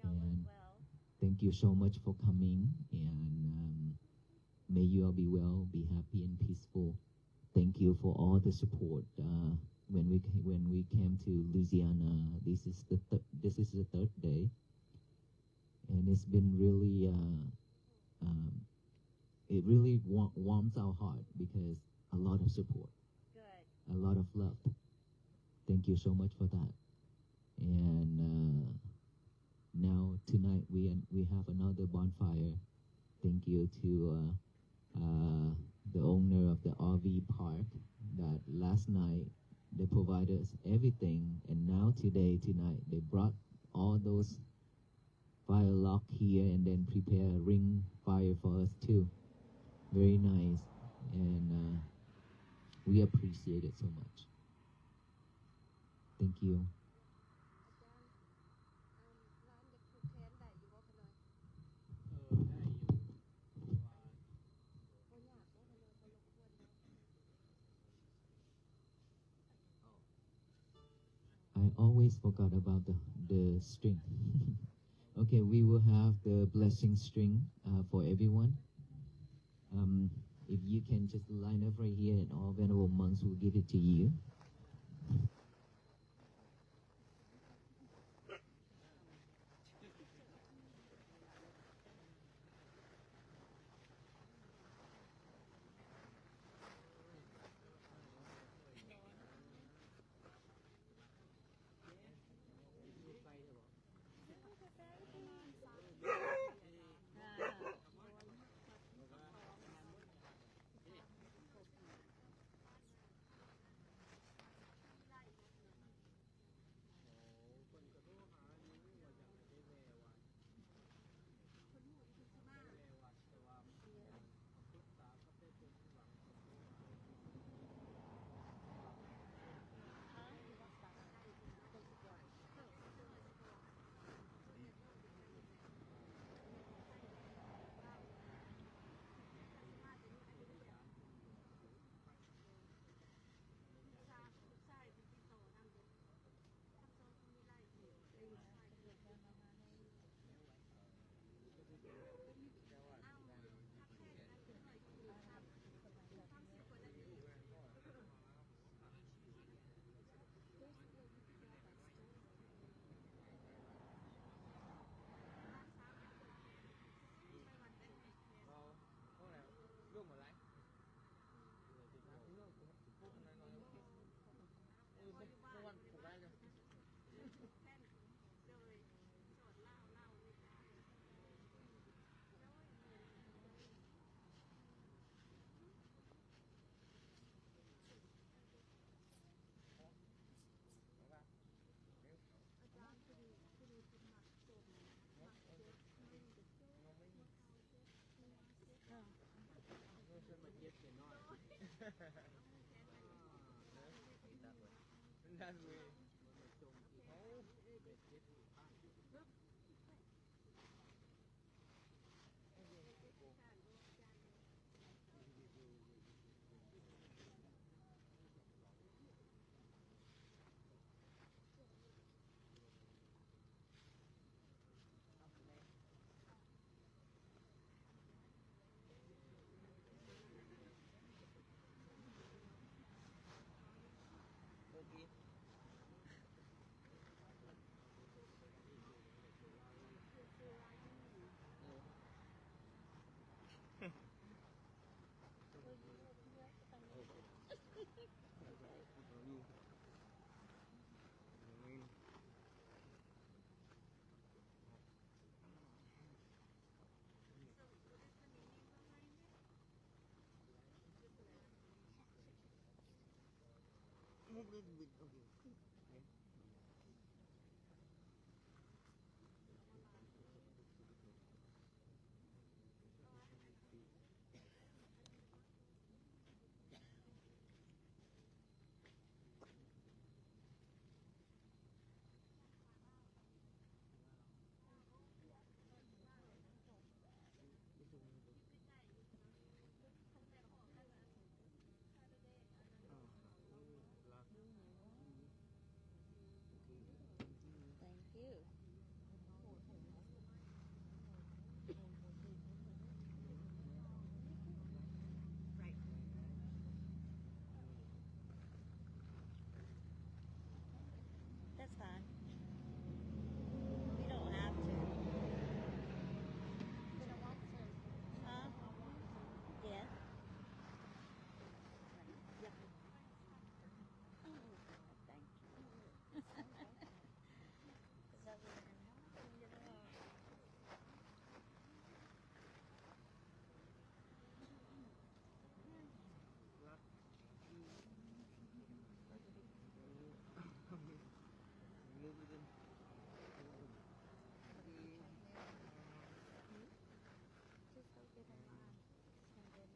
Y'all as And well. thank you so much for coming, and may you all be well, be happy and peaceful. Thank you for all the support. When we came to Louisiana, this is the 3rd day, and it's been really it really warms our heart, because a lot of support, Good. a lot of love. Thank you so much for that. And now tonight we have another bonfire. Thank you to the owner of the RV park, that last night they provided us everything, and now tonight they brought all those fire lock here and then prepare a ring fire for us too. Very nice, and we appreciate it so much. Thank you. ร้านเด็กผูกแขนได้อยู่ว่ากันหน่อย I always forgot about the string. Okay, we will have the blessing string for everyone. If you can just line up right here, and all venerable monks will give it to you. That way. Okay. Move a little bit. Okay. Thank you. Right. That's fine. We don't have to. Huh? Yeah. Yep. Oh, thank you. So we're gonna clean it up. Just go get in line. And then,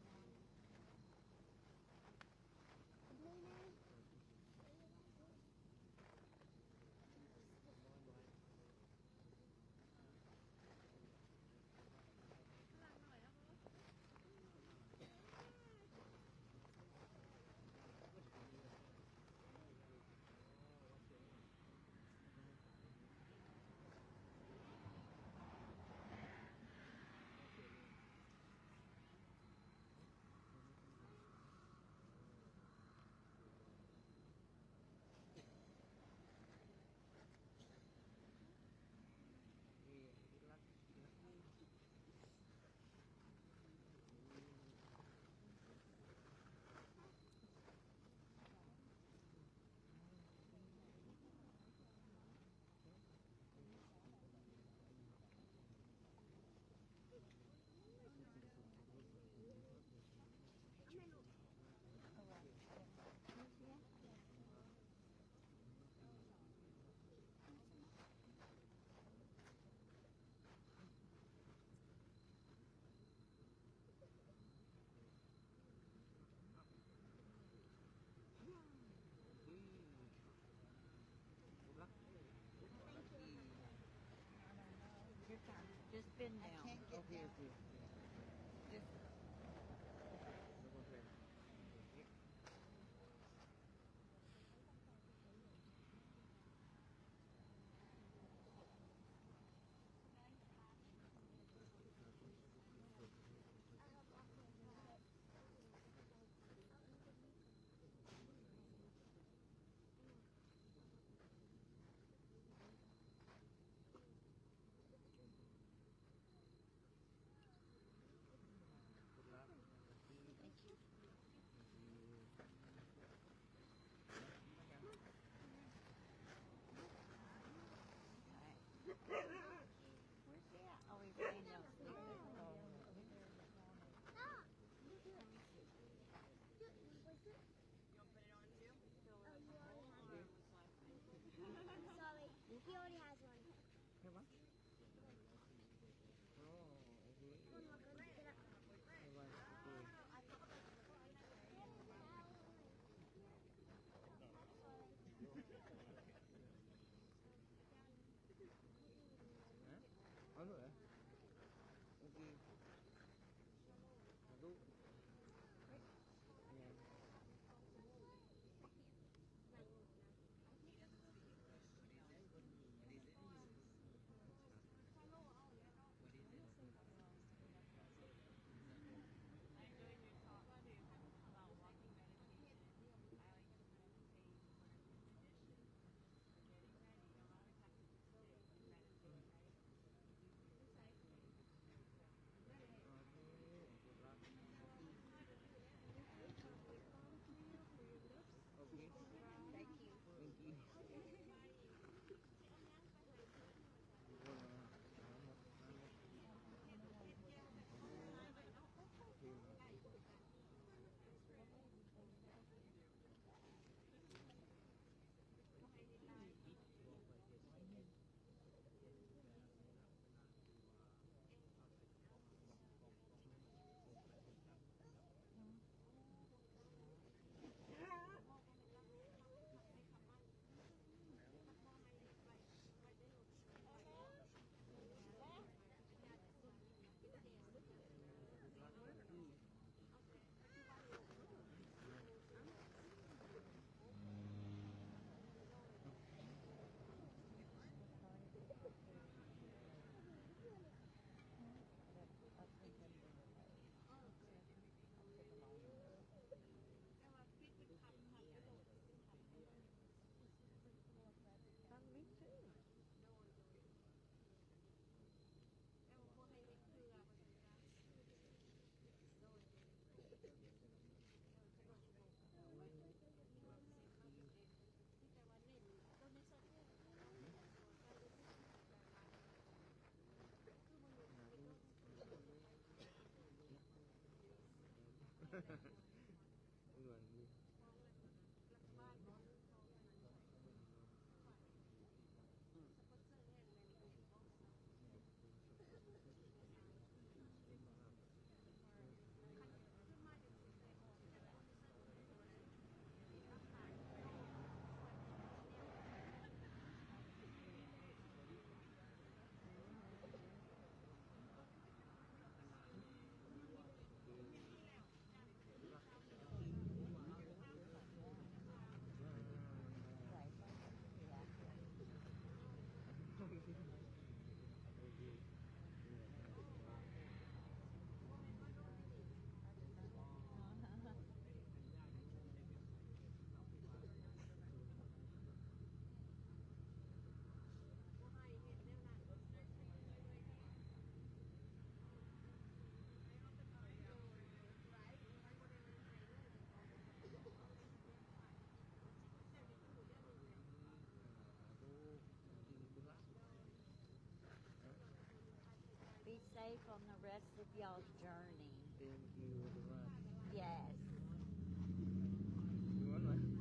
you're fine. Just bend down. I can't get down. Just where's he at? Oh, he's laying down sleeping. Sorry, he already has one. Be safe on the rest of y'all's journey. Thank you very much. Yes. You want one?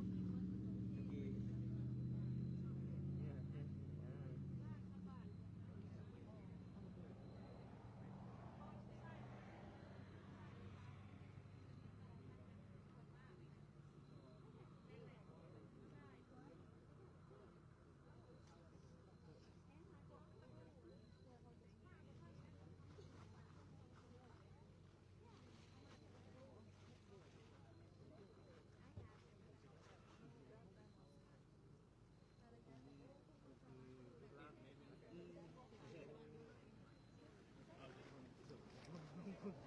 Okay.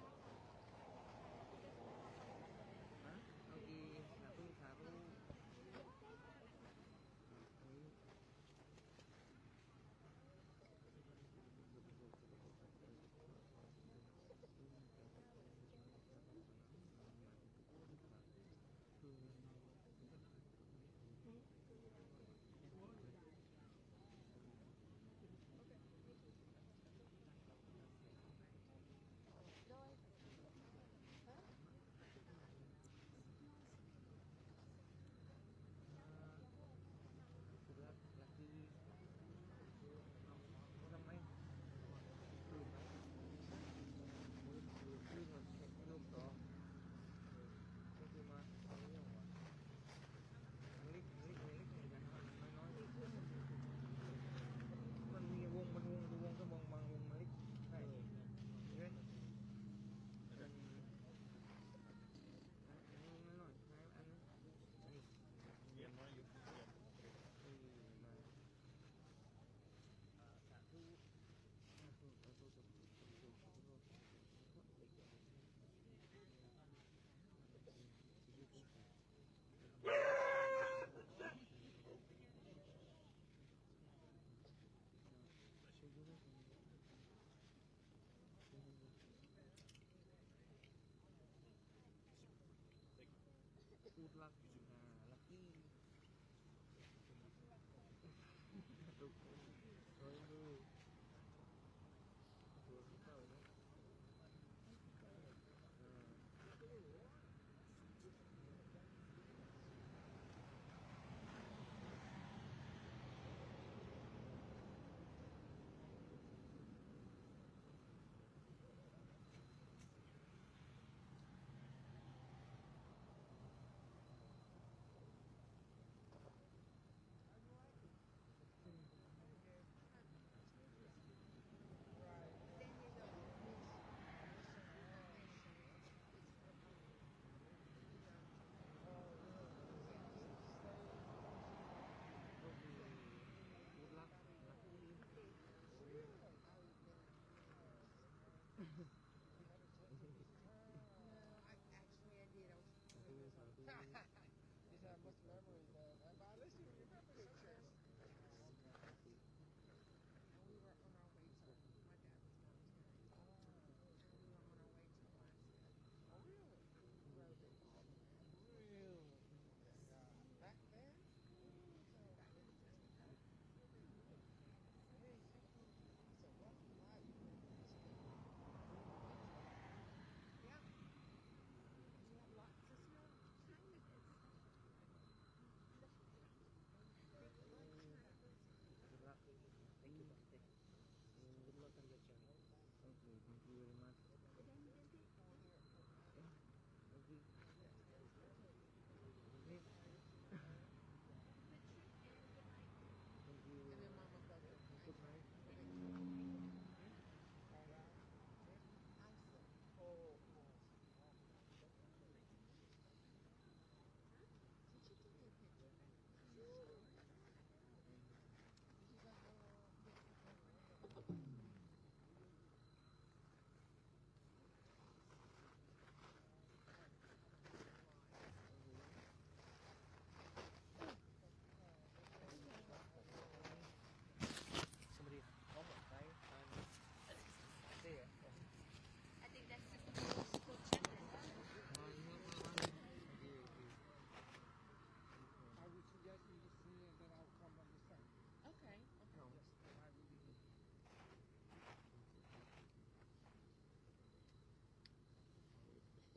Yeah. Good luck, lucky. Rồi mưa. Vừa cái tàu đó.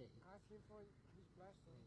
Ask him for his blessing.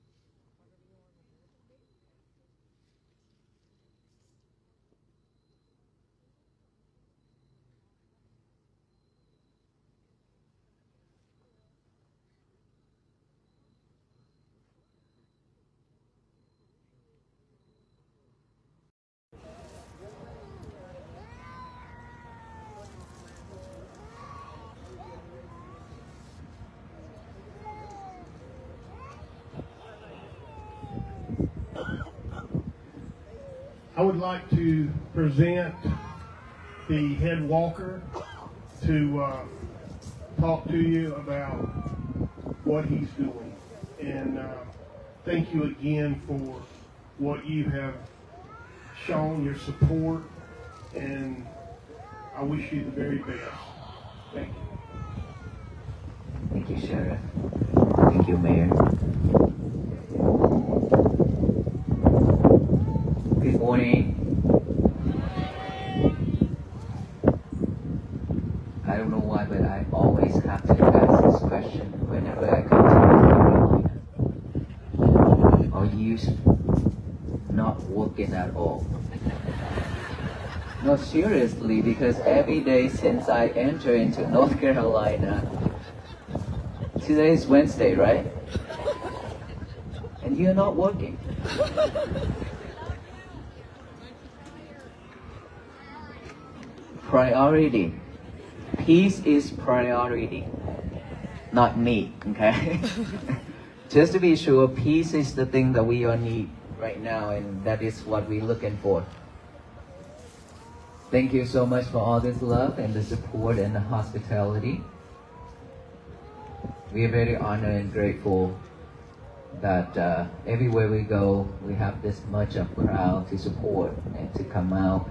I would like to present the head walker to talk to you about what he's doing. And thank you again for what you have shown, your support, and I wish you the very best. Thank you. Thank you, Sheriff. Thank you, Mayor. Good morning. I don't know why, but I always have to ask this question whenever I come to North Carolina. Are you not working at all? No, seriously, because every day since I enter into North Carolina, today is Wednesday, right? And you're not working. Priority. Peace is priority, not me, okay? Just to be sure, peace is the thing that we all need right now, and that is what we're looking for. Thank you so much for all this love and the support and the hospitality. We are very honored and grateful that everywhere we go, we have this much of crowd to support and to come out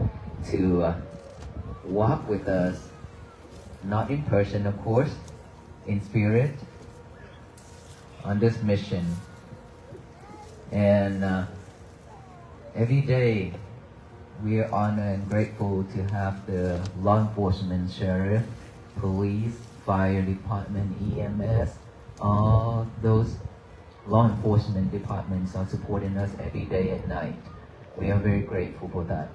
to walk with us, not in person, of course, in spirit, on this mission. And every day, we are honored and grateful to have the law enforcement, sheriff, police, fire department, EMS, all those law enforcement departments are supporting us every day and night. We are very grateful for that.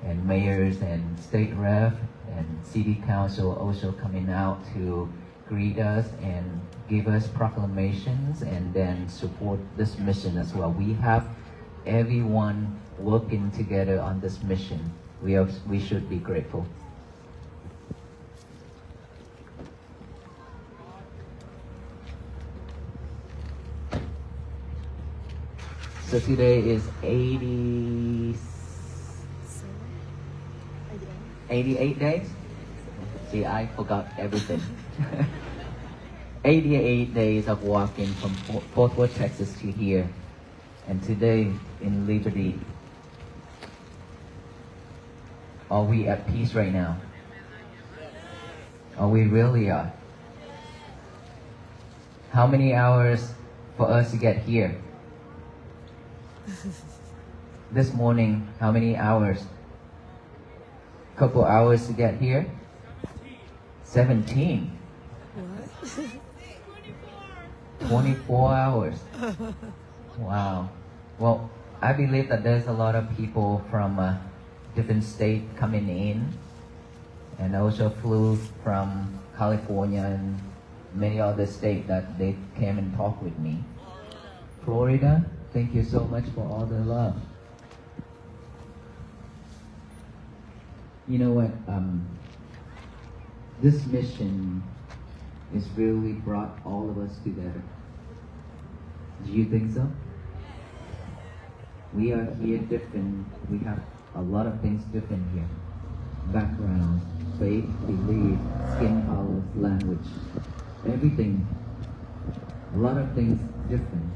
And mayors and state rep and city council also coming out to greet us and give us proclamations and then support this mission as well. We have everyone working together on this mission. We should be grateful. So today is 88 days? See, I forgot everything. 88 days of walking from Fort Worth, Texas to here. And today in Liberty. Are we at peace right now? Are we really are? How many hours for us to get here? This morning, how many hours? Couple hours to get here? 17. What? 24 hours. Wow. Well, I believe that there's a lot of people from different states coming in, and also flew from California and many other states that they came and talked with me. Florida, thank you so much for all the love. You know what? This mission has really brought all of us together. Do you think so? We are here different. We have a lot of things different here. Background, faith, belief, skin color, language, everything. A lot of things different.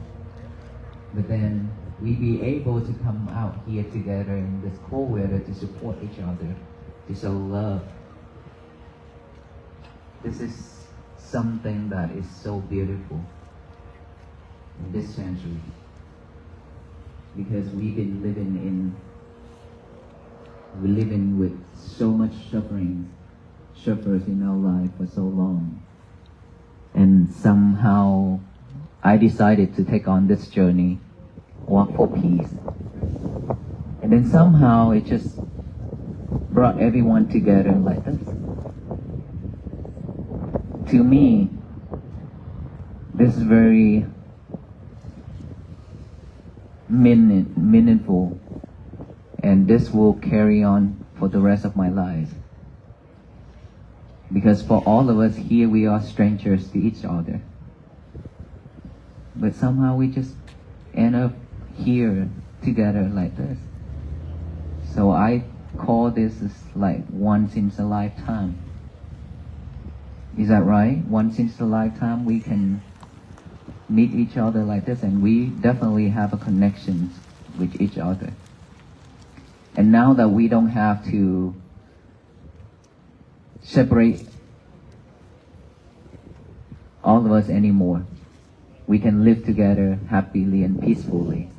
But then we be able to come out here together in this cold weather to support each other, to show love. This is something that is so beautiful in this century, because we've been living with so much suffers in our life for so long, and somehow I decided to take on this journey, Walk for Peace. And then somehow it just brought everyone together like this. To me, this is very meaningful, and this will carry on for the rest of my life. Because for all of us here, we are strangers to each other. But somehow we just end up here together like this. So I call this is like once in a lifetime. Is that right? Once in a lifetime we can meet each other like this, and we definitely have a connection with each other. And now that we don't have to separate all of us anymore, we can live together happily and peacefully.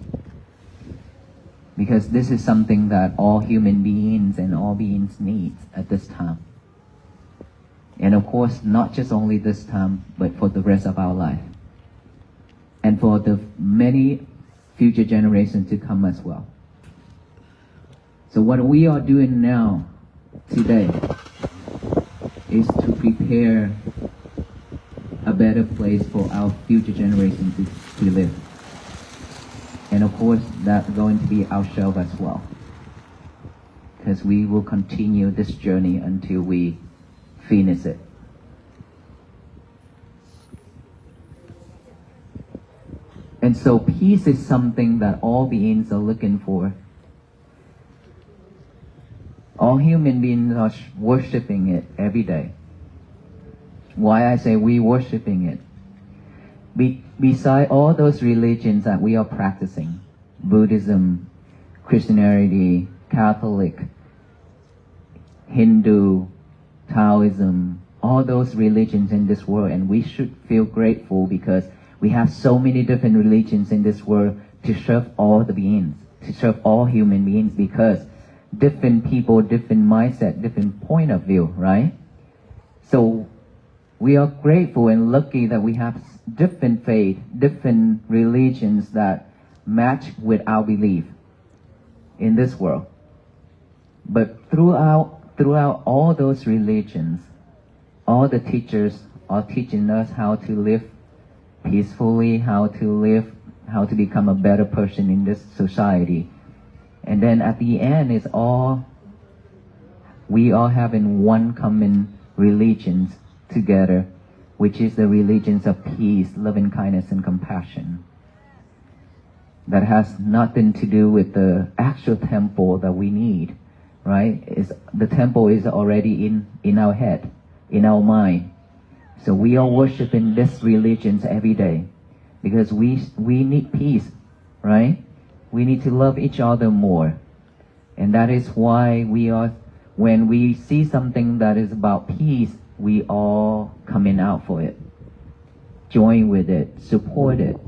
Because this is something that all human beings and all beings need at this time. And of course, not just only this time, but for the rest of our life. And for the many future generations to come as well. So what we are doing now, today, is to prepare a better place for our future generations to live. And of course, that's going to be ourselves as well. Because we will continue this journey until we finish it. And so peace is something that all beings are looking for. All human beings are worshipping it every day. Why I say we worshipping it? Beside all those religions that we are practicing, Buddhism, Christianity, Catholic, Hindu, Taoism, all those religions in this world, and we should feel grateful because we have so many different religions in this world to serve all the beings, to serve all human beings, because different people, different mindset, different point of view, right? So we are grateful and lucky that we have different faith, different religions that match with our belief in this world. But throughout all those religions, all the teachers are teaching us how to live peacefully, how to become a better person in this society. And then at the end is we all having one common religions together, which is the religions of peace, loving kindness, and compassion. That has nothing to do with the actual temple that we need, right? The temple is already in our head, in our mind. So we are worshiping these religions every day because we need peace, right? We need to love each other more. And that is why when we see something that is about peace, we all coming out for it, join with it, support it,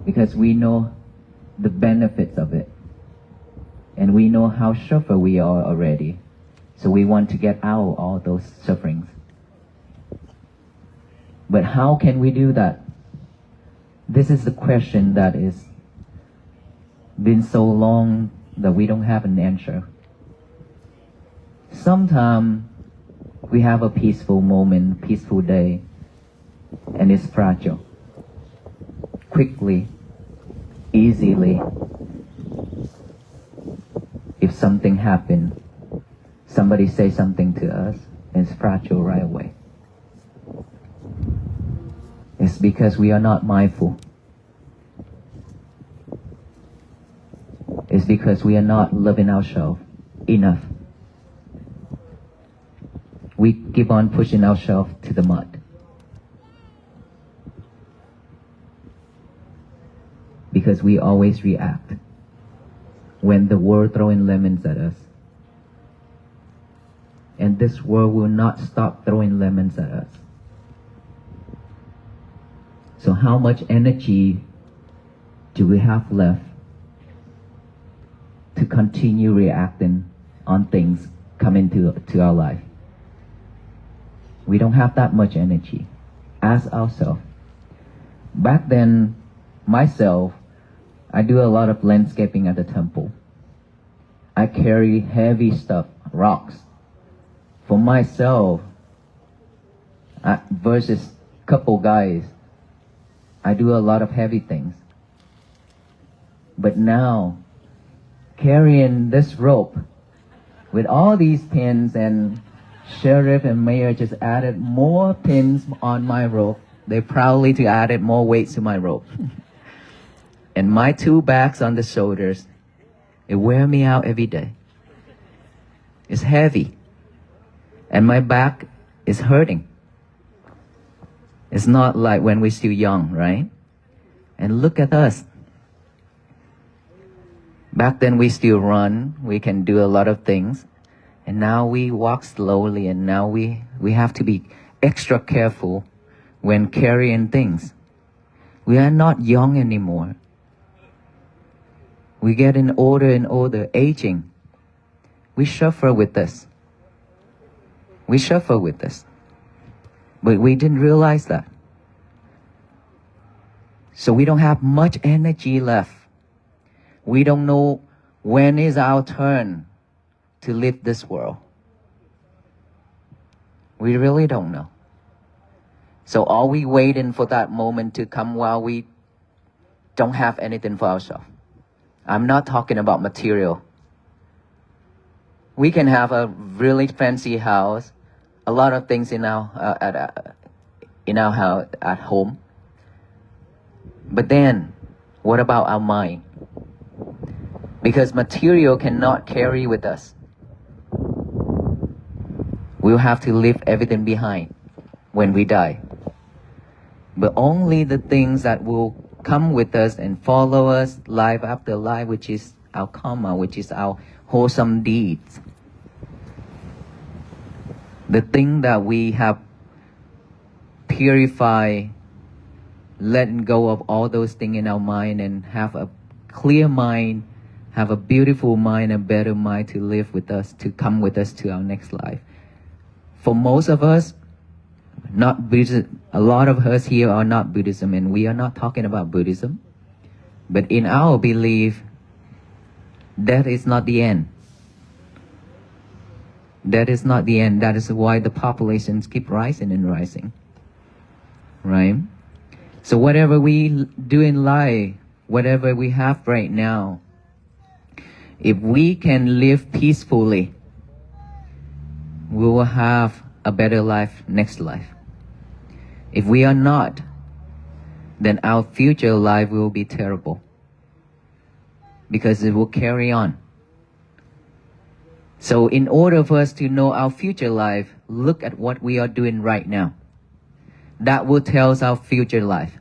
because we know the benefits of it. And we know how suffer we are already. So we want to get out all those sufferings. But how can we do that? This is the question that is been so long that we don't have an answer. Sometimes we have a peaceful moment, peaceful day, and it's fragile. Quickly, easily, if something happens, somebody say something to us, it's fragile right away. It's because we are not mindful. It's because we are not loving ourselves enough. We keep on pushing ourselves to the mud. Because we always react when the world throwing lemons at us. And this world will not stop throwing lemons at us. So how much energy do we have left to continue reacting on things coming to our life? We don't have that much energy. Ask ourselves, Back then, myself, I do a lot of landscaping at the temple. I carry heavy stuff, rocks. For myself, versus couple guys, I do a lot of heavy things. But now, carrying this rope with all these pins, and sheriff and mayor just added more pins on my rope. They proudly to added more weights to my rope. And my 2 bags on the shoulders, it wear me out every day. It's heavy. And my back is hurting. It's not like when we're still young, right? And look at us. Back then we still run, we can do a lot of things. And now we walk slowly, and now we have to be extra careful when carrying things. We are not young anymore. We getting older and older, aging. We suffer with this. We suffer with this. But we didn't realize that. So we don't have much energy left. We don't know when is our turn to leave this world. We really don't know. So are we waiting for that moment to come while we don't have anything for ourselves? I'm not talking about material. We can have a really fancy house, a lot of things in our house at home. But then, what about our mind? Because material cannot carry with us. We'll have to leave everything behind when we die. But only the things that will come with us and follow us life after life, which is our karma, which is our wholesome deeds. The thing that we have purified, letting go of all those things in our mind and have a clear mind, have a beautiful mind, a better mind to live with us, to come with us to our next life. For most of us, not Buddhism, a lot of us here are not Buddhism, and we are not talking about Buddhism. But in our belief, that is not the end. That is not the end. That is why the populations keep rising and rising. Right? So whatever we do in life, whatever we have right now, if we can live peacefully, we will have a better life next life. If we are not, then our future life will be terrible, because it will carry on. So in order for us to know our future life, look at what we are doing right now. That will tell us our future life.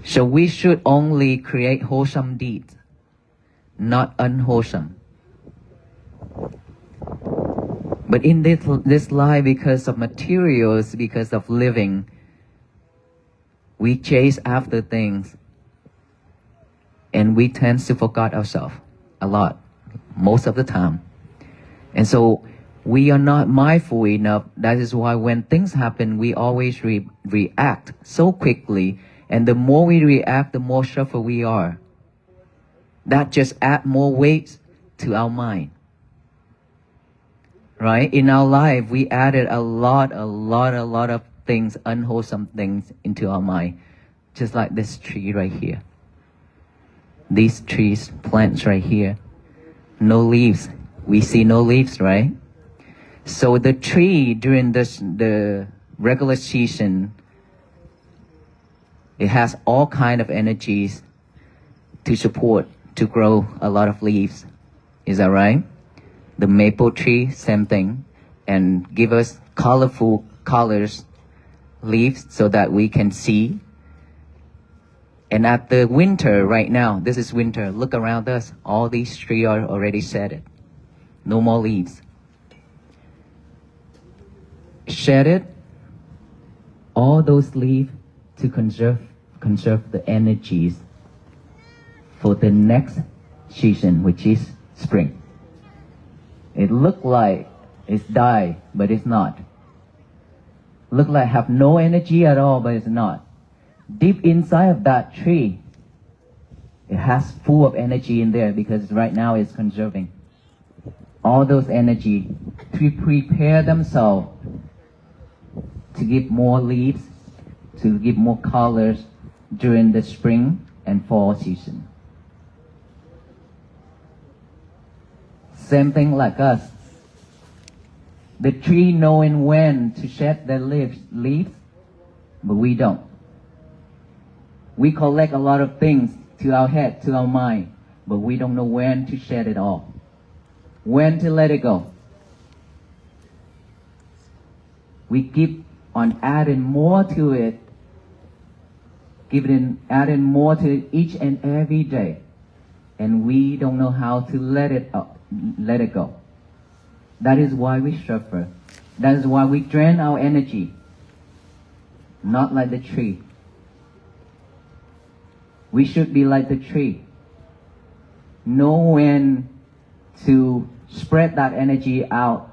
So we should only create wholesome deeds, not unwholesome. But in this life, because of materials, because of living, we chase after things, and we tend to forget ourselves a lot, most of the time. And so we are not mindful enough. That is why when things happen, we always react so quickly. And the more we react, the more suffer we are. That just adds more weight to our mind. Right? In our life, we added a lot of things, unwholesome things into our mind. Just like this tree right here. These trees, plants right here. No leaves. We see no leaves, right? So the tree during the regular season, it has all kind of energies to support, to grow a lot of leaves. Is that right? The maple tree, same thing, and give us colorful colors, leaves, so that we can see. And at the winter, right now, this is winter, look around us, all these trees are already shedded. No more leaves. Shedded, all those leaves to conserve the energies for the next season, which is spring. It looks like it's died, but it's not. Look like have no energy at all, but it's not. Deep inside of that tree, it has full of energy in there because right now it's conserving all those energy to prepare themselves to give more leaves, to give more colors during the spring and fall season. Same thing like us. The tree knowing when to shed their leaves, but we don't. We collect a lot of things to our head, to our mind, but we don't know when to shed it all. When to let it go. We keep on adding more to it, adding more to it each and every day, and we don't know how to let it go. That is why we suffer. That is why we drain our energy. Not like the tree. We should be like the tree. Know when to spread that energy out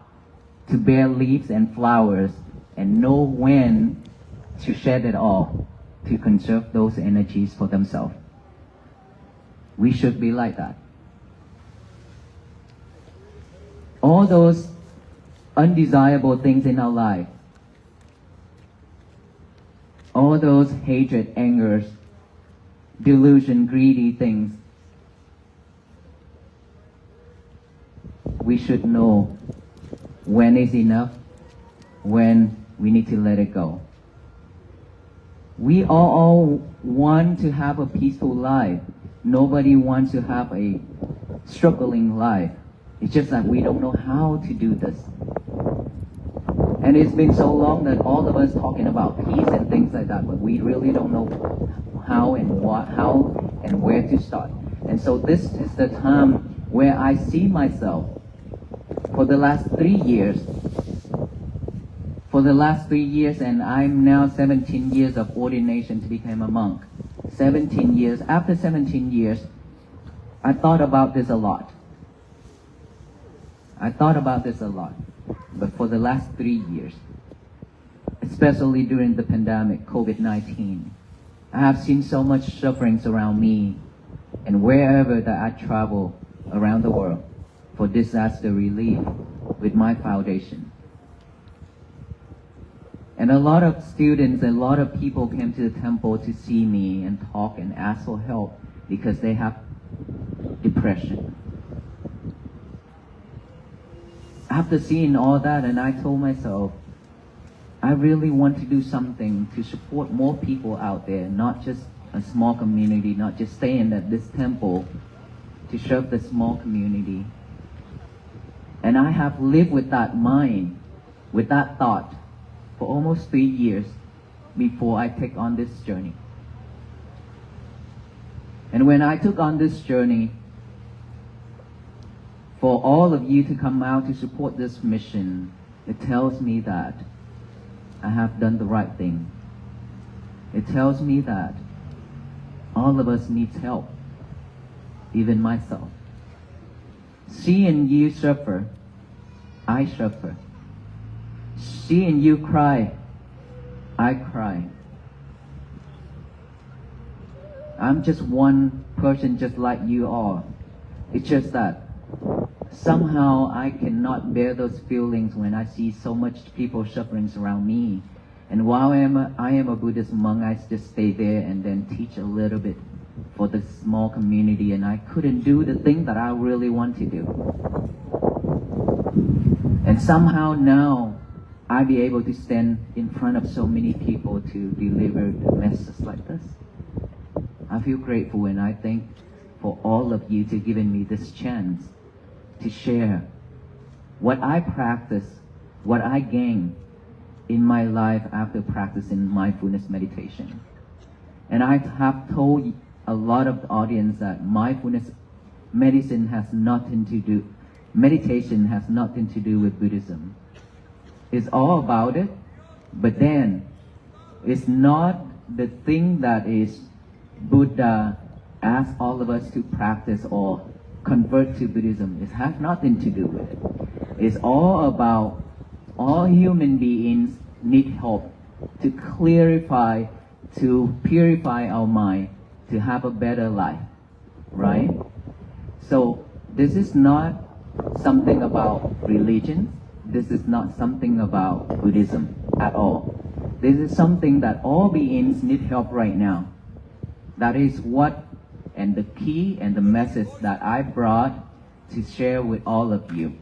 to bear leaves and flowers, and know when to shed it all to conserve those energies for themselves. We should be like that. All those undesirable things in our life, all those hatred, angers, delusion, greedy things, we should know when is enough, when we need to let it go. We all want to have a peaceful life. Nobody wants to have a struggling life. It's just that we don't know how to do this. And it's been so long that all of us talking about peace and things like that, but we really don't know how and where to start. And so this is the time where I see myself for the last 3 years. For the last 3 years, and I'm now 17 years of ordination to become a monk. 17 years. After 17 years, I thought about this a lot. But for the last 3 years, especially during the pandemic, COVID-19, I have seen so much sufferings around me and wherever that I travel around the world for disaster relief with my foundation. And a lot of students, a lot of people came to the temple to see me and talk and ask for help because they have depression. After seeing all that, and I told myself, I really want to do something to support more people out there, not just a small community, not just staying at this temple to serve the small community. And I have lived with that mind, with that thought, for almost 3 years before I take on this journey. And when I took on this journey, for all of you to come out to support this mission, it tells me that I have done the right thing. It tells me that all of us need help, even myself. Seeing you suffer, I suffer. Seeing you cry, I cry. I'm just one person just like you are. It's just that somehow I cannot bear those feelings when I see so much people suffering around me. And while I am a Buddhist monk, I just stay there and then teach a little bit for the small community, and I couldn't do the thing that I really want to do. And somehow now I be able to stand in front of so many people to deliver the message like this. I feel grateful, and I thank for all of you to giving me this chance to share what I practice, what I gain in my life after practicing mindfulness meditation. And I have told a lot of the audience that mindfulness meditation has nothing to do with Buddhism. It's all about it, but then it's not the thing that is Buddha asked all of us to practice or convert to Buddhism. It has nothing to do with it. It's all about all human beings need help to clarify, to purify our mind, to have a better life, right? So this is not something about religion. This is not something about Buddhism at all. This is something that all beings need help right now. That is what, and the key and the message that I brought to share with all of you.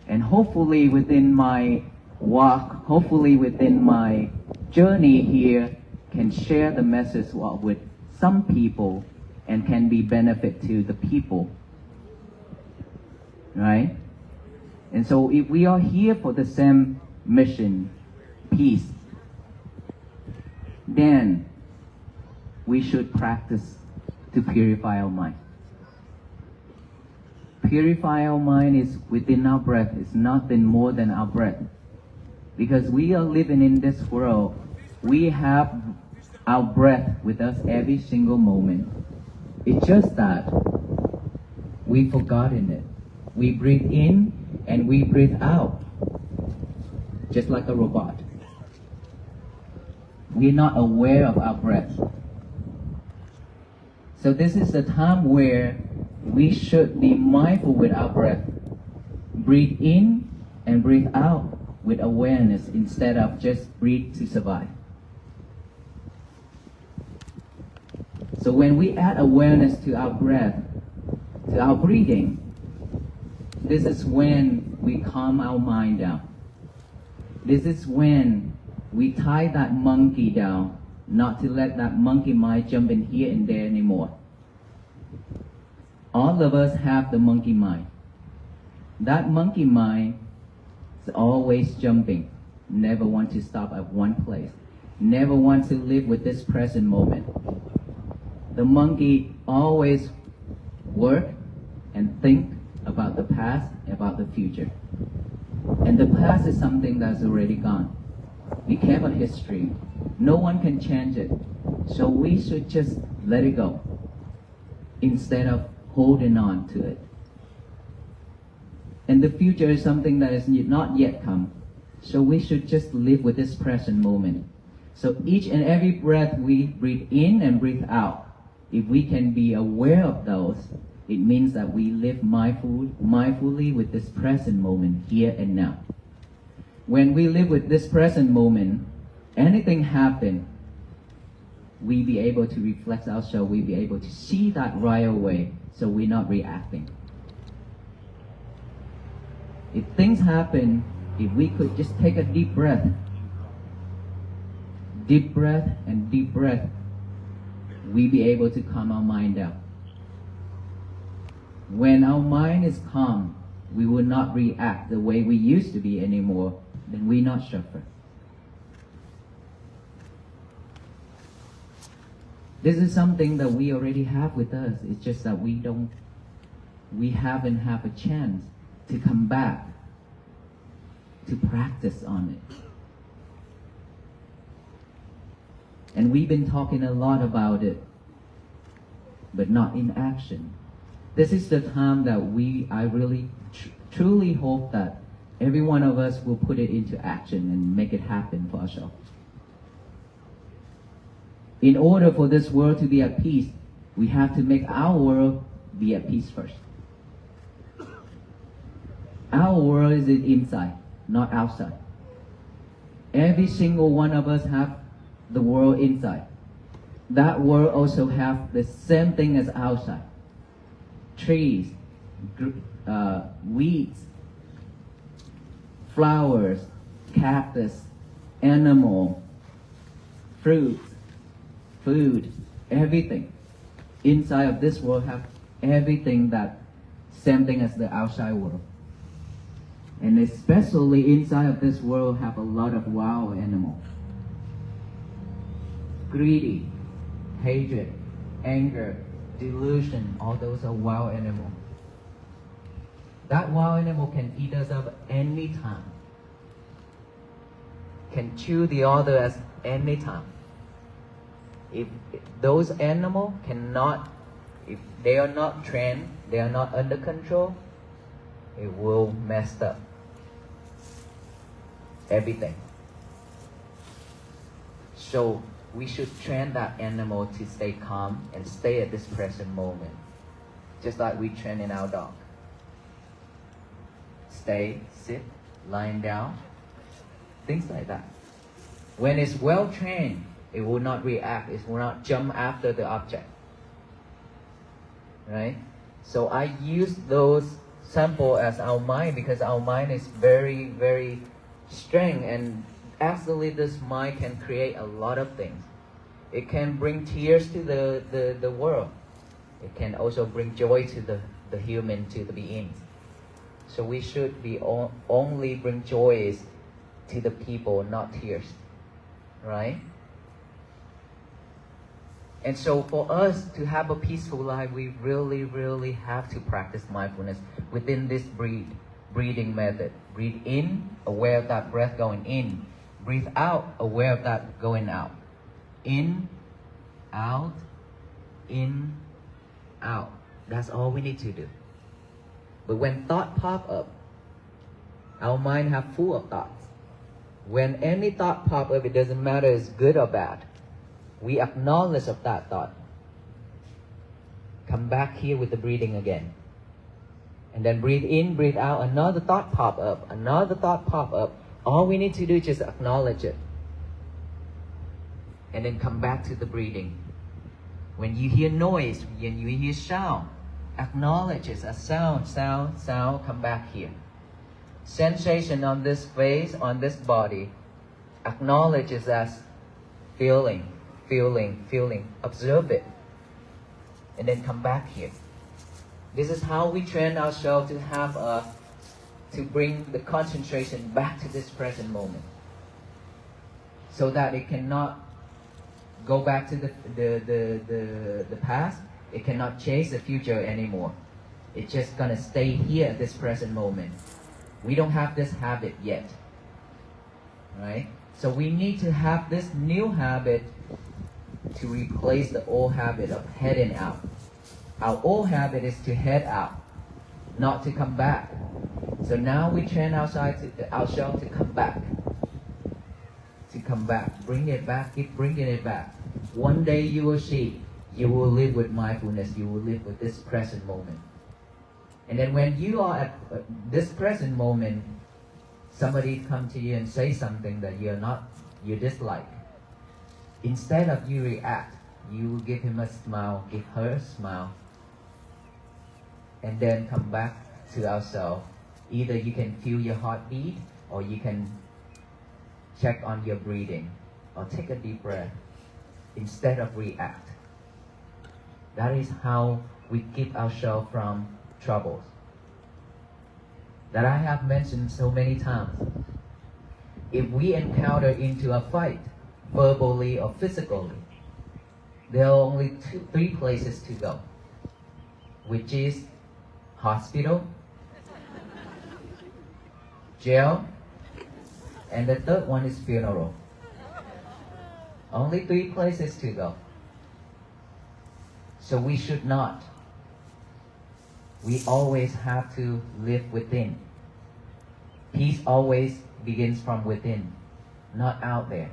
And hopefully within my walk, hopefully within my journey here, can share the message with some people and can be benefit to the people, right? And so if we are here for the same mission, peace, then we should practice to purify our mind. Purify our mind is within our breath. It's nothing more than our breath. Because we are living in this world, we have our breath with us every single moment. It's just that we've forgotten it. We breathe in and we breathe out, just like a robot. We're not aware of our breath. So this is the time where we should be mindful with our breath. Breathe in and breathe out with awareness instead of just breathe to survive. So when we add awareness to our breath, to our breathing, this is when we calm our mind down. This is when we tie that monkey down, not to let that monkey mind jump in here and there anymore. All of us have the monkey mind. That monkey mind is always jumping, never want to stop at one place, never want to live with this present moment. The monkey always work and think about the past, about the future. And the past is something that's already gone. We have a history. No one can change it. So we should just let it go instead of holding on to it. And the future is something that is not yet come. So we should just live with this present moment. So each and every breath we breathe in and breathe out, if we can be aware of those, it means that we live mindfully with this present moment, here and now. When we live with this present moment, anything happen, we be able to reflect ourselves, we be able to see that right away, so we're not reacting. If things happen, if we could just take a deep breath and deep breath, we be able to calm our mind down. When our mind is calm, we will not react the way we used to be anymore, then we not suffer. This is something that we already have with us. It's just that we haven't have a chance to come back to practice on it. And we've been talking a lot about it, but not in action. This is the time that I really truly hope that every one of us will put it into action and make it happen for ourselves. In order for this world to be at peace, we have to make our world be at peace first. Our world is inside, not outside. Every single one of us have the world inside. That world also have the same thing as outside. Trees, weeds, flowers, cactus, animal, fruits, food, everything. Inside of this world have everything that same thing as the outside world. And especially inside of this world have a lot of wild animals. Greedy, hatred, anger, delusion, all those are wild animals. That wild animal can eat us up any time. Can chew the other at any time. If those animals cannot, if they are not trained, they are not under control, it will mess up everything. So we should train that animal to stay calm and stay at this present moment. Just like we train in our dog. Stay, sit, lying down, things like that. When it's well trained, it will not react, it will not jump after the object. Right? So I use those sample as our mind because our mind is very, very strong, and actually this mind can create a lot of things. It can bring tears to the world. It can also bring joy to the human, to the beings. So we should be only bring joys to the people, not tears. Right? And so for us to have a peaceful life, we really, really have to practice mindfulness within this breathing method. Breathe in, aware of that breath going in. Breathe out, aware of that going out. In, out, in, out. That's all we need to do. But when thought pop up, our mind have full of thoughts. When any thought pop up, it doesn't matter if it's good or bad. We acknowledge of that thought. Come back here with the breathing again. And then breathe in, breathe out, another thought pop up, another thought pop up. All we need to do is just acknowledge it. And then come back to the breathing. When you hear noise, when you hear sound, acknowledge it as sound, sound, sound, come back here. Sensation on this face, on this body, acknowledge it as feeling, feeling, feeling. Observe it. And then come back here. This is how we train ourselves to have to bring the concentration back to this present moment. So that it cannot go back to the past. It cannot chase the future anymore. It's just gonna stay here at this present moment. We don't have this habit yet. Right? So we need to have this new habit to replace the old habit of heading out. Our old habit is to head out, not to come back. So now we train ourselves to come back. To come back. Bring it back, keep bringing it back. One day you will see, you will live with mindfulness, you will live with this present moment. And then when you are at this present moment, somebody come to you and say something that you dislike. Instead of you react, you give him a smile, give her a smile, and then come back to ourselves. Either you can feel your heartbeat, or you can check on your breathing, or take a deep breath, instead of react. That is how we keep ourselves from troubles. That I have mentioned so many times. If we encounter into a fight, verbally or physically, there are only three places to go, which is hospital, jail, and the third one is funeral. Only three places to go. So we should not. We always have to live within. Peace always begins from within, not out there.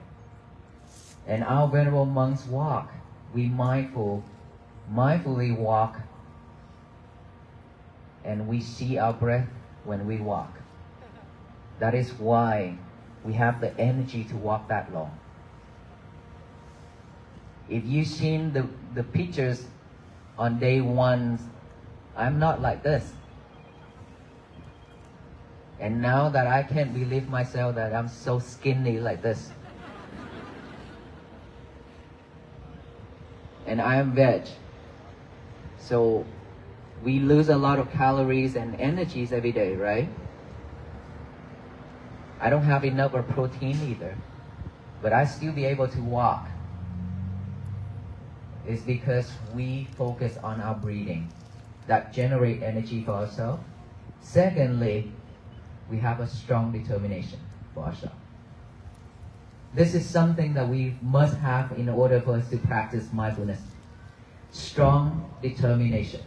And our venerable monks walk. We mindfully walk, and we see our breath when we walk. That is why we have the energy to walk that long. If you've seen the pictures on day one, I'm not like this. And now that I can't believe myself that I'm so skinny like this. And I am veg. So we lose a lot of calories and energies every day, right? I don't have enough of protein either, but I still be able to walk. It's because we focus on our breathing that generate energy for ourselves. Secondly, we have a strong determination for ourselves. This is something that we must have in order for us to practice mindfulness. Strong determination.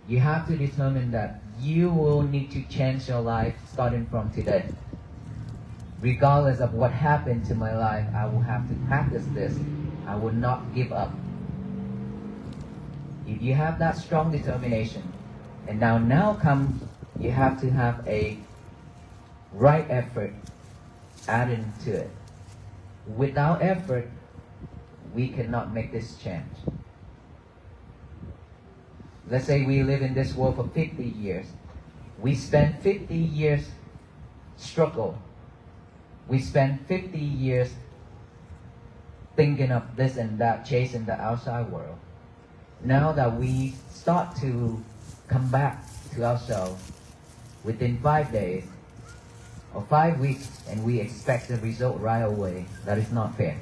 You have to determine that you will need to change your life starting from today. regardless of what happened to my life, I will have to practice this. I will not give up. If you have that strong determination, and now comes, you have to have a right effort added to it. Without effort, we cannot make this change. Let's say we live in this world for 50 years. We spend 50 years struggle. We spend 50 years thinking of this and that, chasing the outside world. Now that we start to come back to ourselves within 5 days or 5 weeks, and we expect the result right away, that is not fair.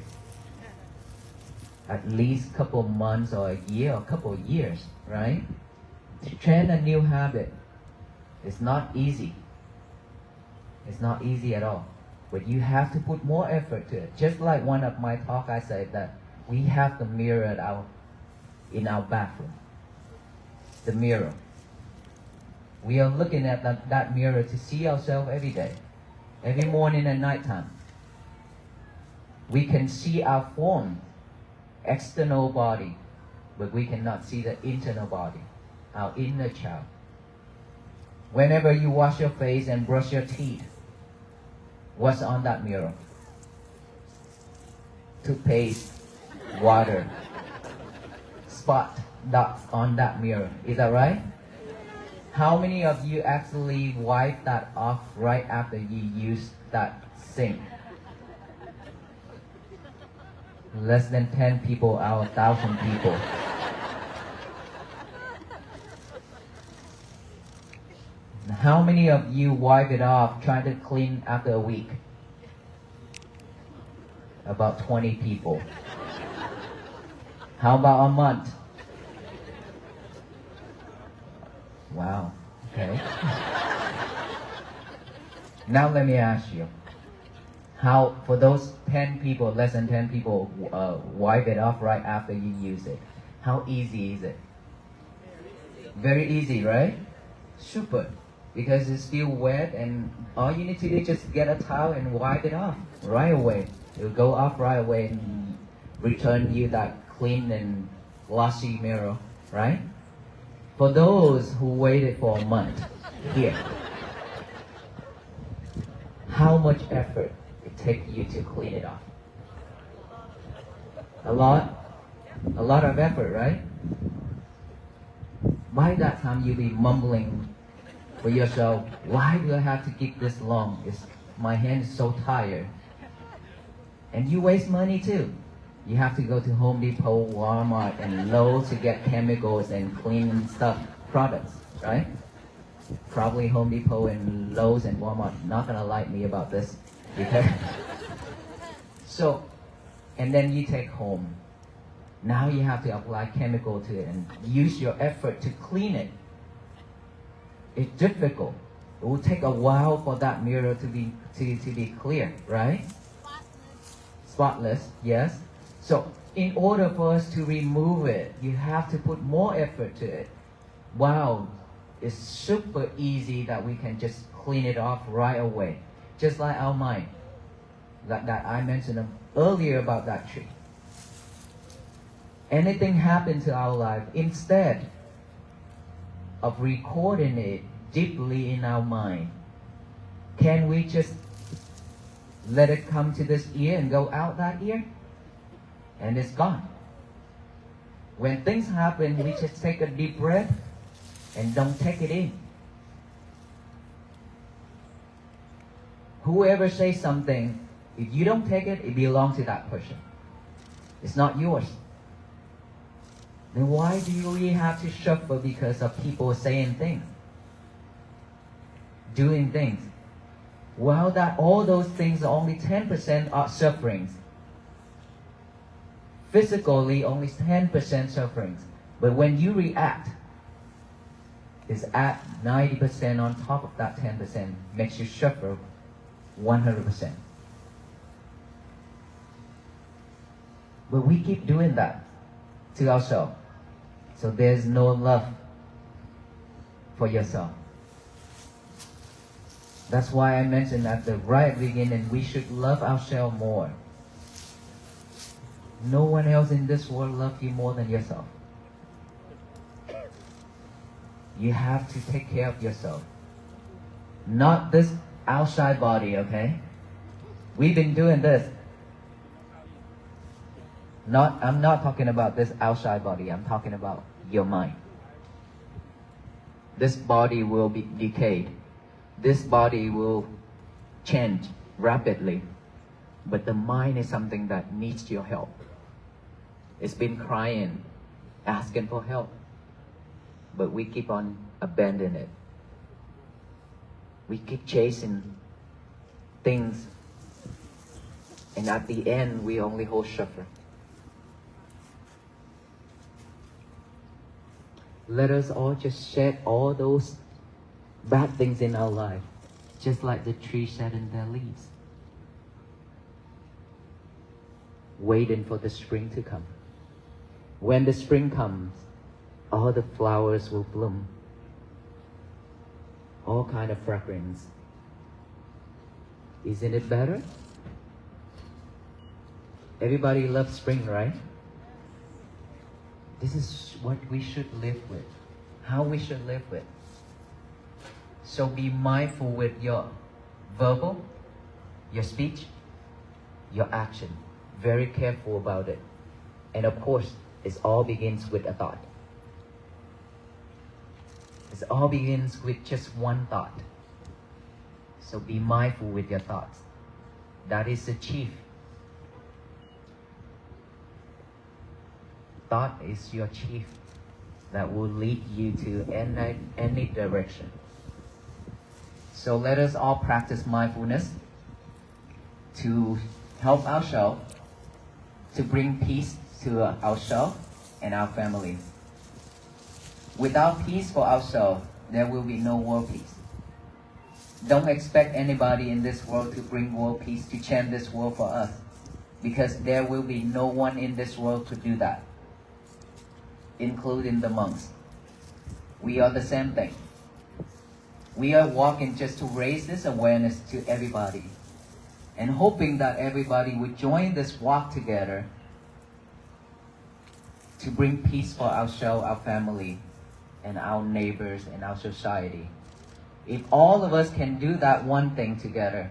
At least a couple months or a year or a couple of years, right? To train a new habit is not easy. It's not easy at all. But you have to put more effort to it. Just like one of my talk, I said that we have the mirror in our bathroom. The mirror. We are looking at that mirror to see ourselves every day. Every morning and nighttime. We can see our form, external body, but we cannot see the internal body, our inner child. Whenever you wash your face and brush your teeth, what's on that mirror? Toothpaste, water, spot, dots on that mirror. Is that right? How many of you actually wipe that off right after you use that sink? Less than 10 people out of 1,000 people. How many of you wipe it off, try to clean after a week? About 20 people. How about a month? Wow, okay. Now let me ask you, how, for those 10 people, less than 10 people, wipe it off right after you use it, how easy is it? Very easy, right? Super. Because it's still wet, and all you need to do is just get a towel and wipe it off right away. It'll go off right away and return you that clean and glossy mirror, right? For those who waited for a month, here, how much effort it takes you to clean it off? A lot of effort, right? By that time, you'll be mumbling for yourself, why do I have to keep this long? My hand is so tired. And you waste money too. You have to go to Home Depot, Walmart, and Lowe's to get chemicals and cleaning stuff, products, right? Probably Home Depot and Lowe's and Walmart not gonna like me about this. Because so, and then you take home. Now you have to apply chemical to it and use your effort to clean it. It's difficult. It will take a while for that mirror to be clear, right? Spotless, yes. So in order for us to remove it, you have to put more effort to it. Wow, it's super easy that we can just clean it off right away. Just like our mind. Like that I mentioned earlier about that tree. Anything happened to our life, instead of recording it deeply in our mind, can we just let it come to this ear and go out that ear? And it's gone. When things happen, we just take a deep breath and don't take it in. Whoever says something, if you don't take it, it belongs to that person. It's not yours. Then why do we have to suffer because of people saying things? Doing things? Well, that all those things are only 10% are sufferings. Physically, only 10% sufferings. But when you react, it's at 90% on top of that 10%, makes you suffer 100%. But we keep doing that to ourselves. So there's no love for yourself. That's why I mentioned at the right beginning, we should love ourselves more. No one else in this world loves you more than yourself. You have to take care of yourself. Not this outside body, okay? We've been doing this. I'm not talking about this outside body. I'm talking about your mind. This body will be decayed. This body will change rapidly. But the mind is something that needs your help. It's been crying, asking for help. But we keep on abandoning it. We keep chasing things. And at the end, we only hold suffer. Let us all just shed all those bad things in our life, just like the tree shedding their leaves, waiting for the spring to come. When the spring comes, all the flowers will bloom, all kind of fragrance. Isn't it better? Everybody loves spring, right? This is what we should live with, how we should live with. So be mindful with your verbal, your speech, your action. Very careful about it. And of course, it all begins with a thought. It all begins with just one thought. So be mindful with your thoughts. That is the chief. Thought is your chief that will lead you to any direction. So let us all practice mindfulness to help ourselves, to bring peace to ourselves and our family. Without peace for ourselves, there will be no world peace. Don't expect anybody in this world to bring world peace, to change this world for us, because there will be no one in this world to do that, including the monks. We are the same thing. We are walking just to raise this awareness to everybody, and hoping that everybody would join this walk together to bring peace for ourselves, our family, and our neighbors and our society. If all of us can do that one thing together,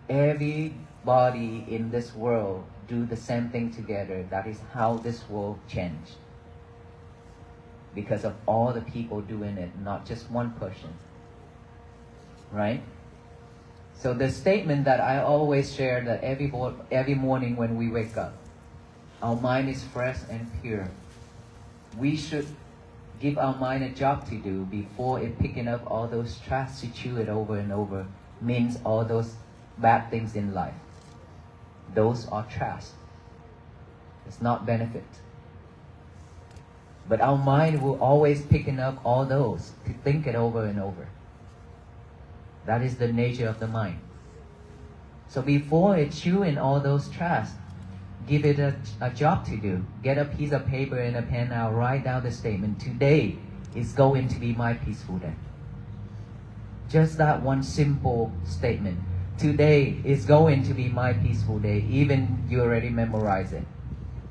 everybody in this world do the same thing together, that is how this world change. Because of all the people doing it, not just one person. Right? So the statement that I always share, that every morning when we wake up, our mind is fresh and pure. We should give our mind a job to do before it picking up all those trash to chew it over and over, means all those bad things in life. Those are trash. It's not benefit. But our mind will always picking up all those to think it over and over. That is the nature of the mind. So before it chewing all those trash, give it a job to do. Get a piece of paper and a pen now, write down the statement. Today is going to be my peaceful day. Just that one simple statement. Today is going to be my peaceful day. Even you already memorize it.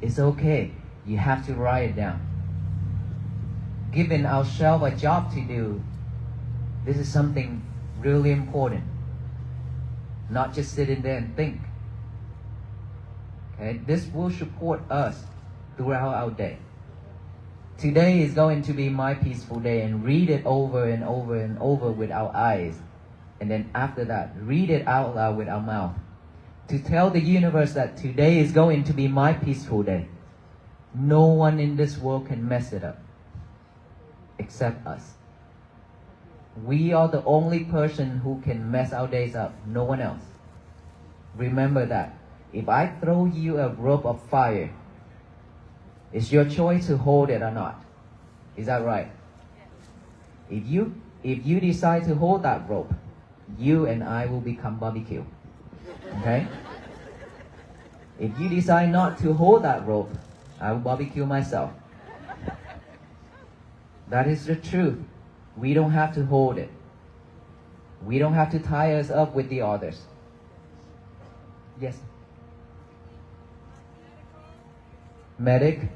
It's okay. You have to write it down. Giving ourselves a job to do. This is something really important. Not just sitting there and think. Okay? This will support us throughout our day. Today is going to be my peaceful day, and read it over and over and over with our eyes. And then after that, read it out loud with our mouth. To tell the universe that today is going to be my peaceful day. No one in this world can mess it up. Except us. We are the only person who can mess our days up. No one else. Remember that. If I throw you a rope of fire, it's your choice to hold it or not. Is that right? If you decide to hold that rope, you and I will become barbecue. Okay? If you decide not to hold that rope, I will barbecue myself. That is the truth. We don't have to hold it. We don't have to tie us up with the others. Yes. Medic.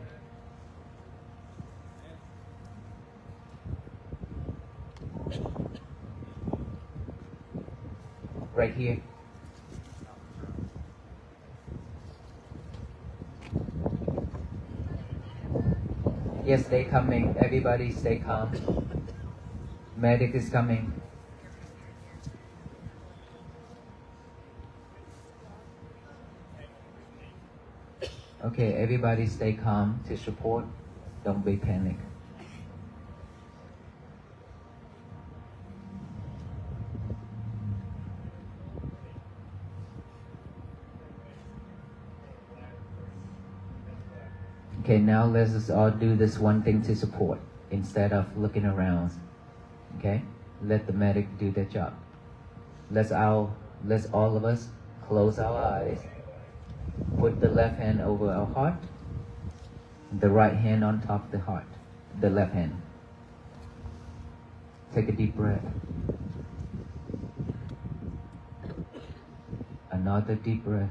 Right here. Yes, they coming. Everybody stay calm. Medic is coming. Okay, everybody stay calm to support. Don't be panic. Okay, now let's just all do this one thing to support instead of looking around. Okay? Let the medic do their job. Let's all of us close our eyes. Put the left hand over our heart. The right hand on top of the heart. The left hand. Take a deep breath. Another deep breath.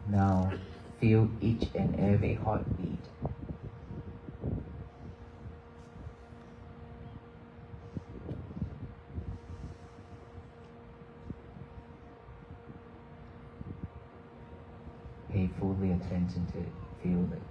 Now, feel each and every heartbeat. Pay fully attention to it. Feel it.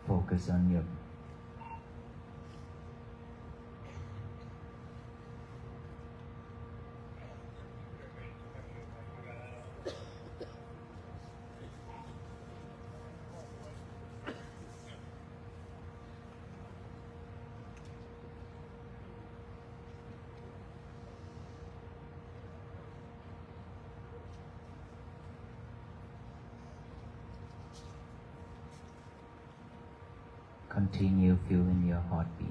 Focus on your continue feeling your heartbeat.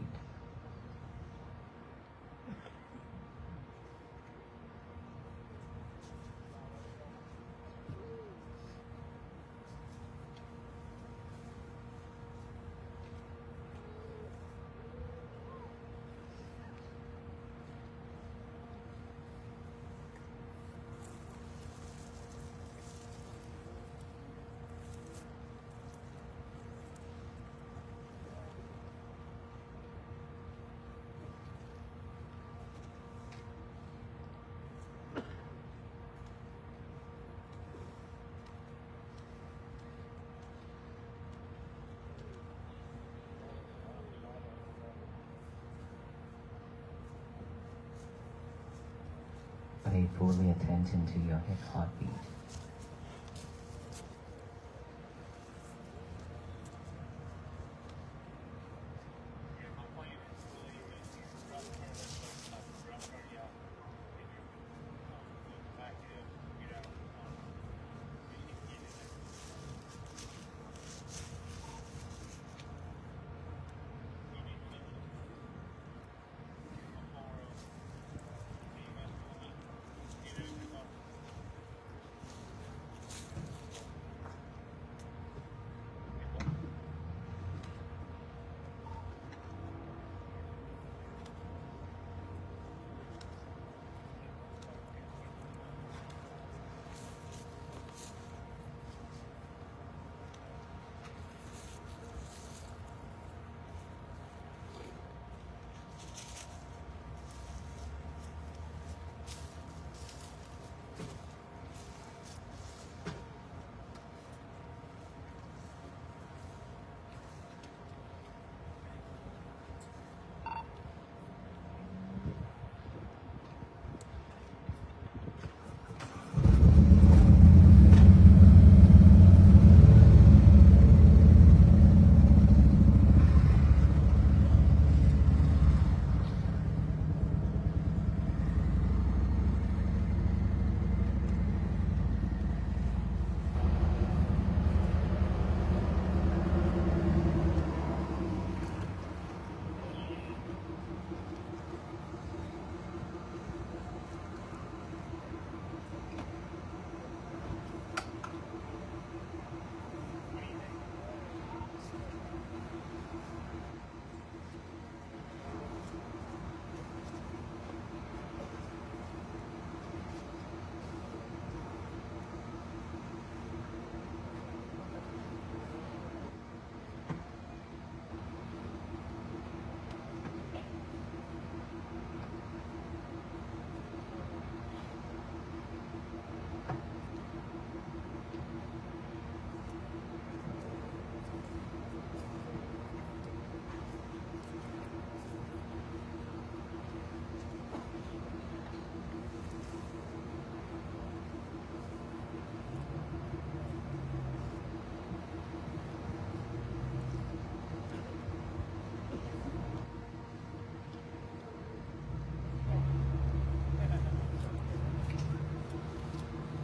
Pay fully attention to your head heartbeat.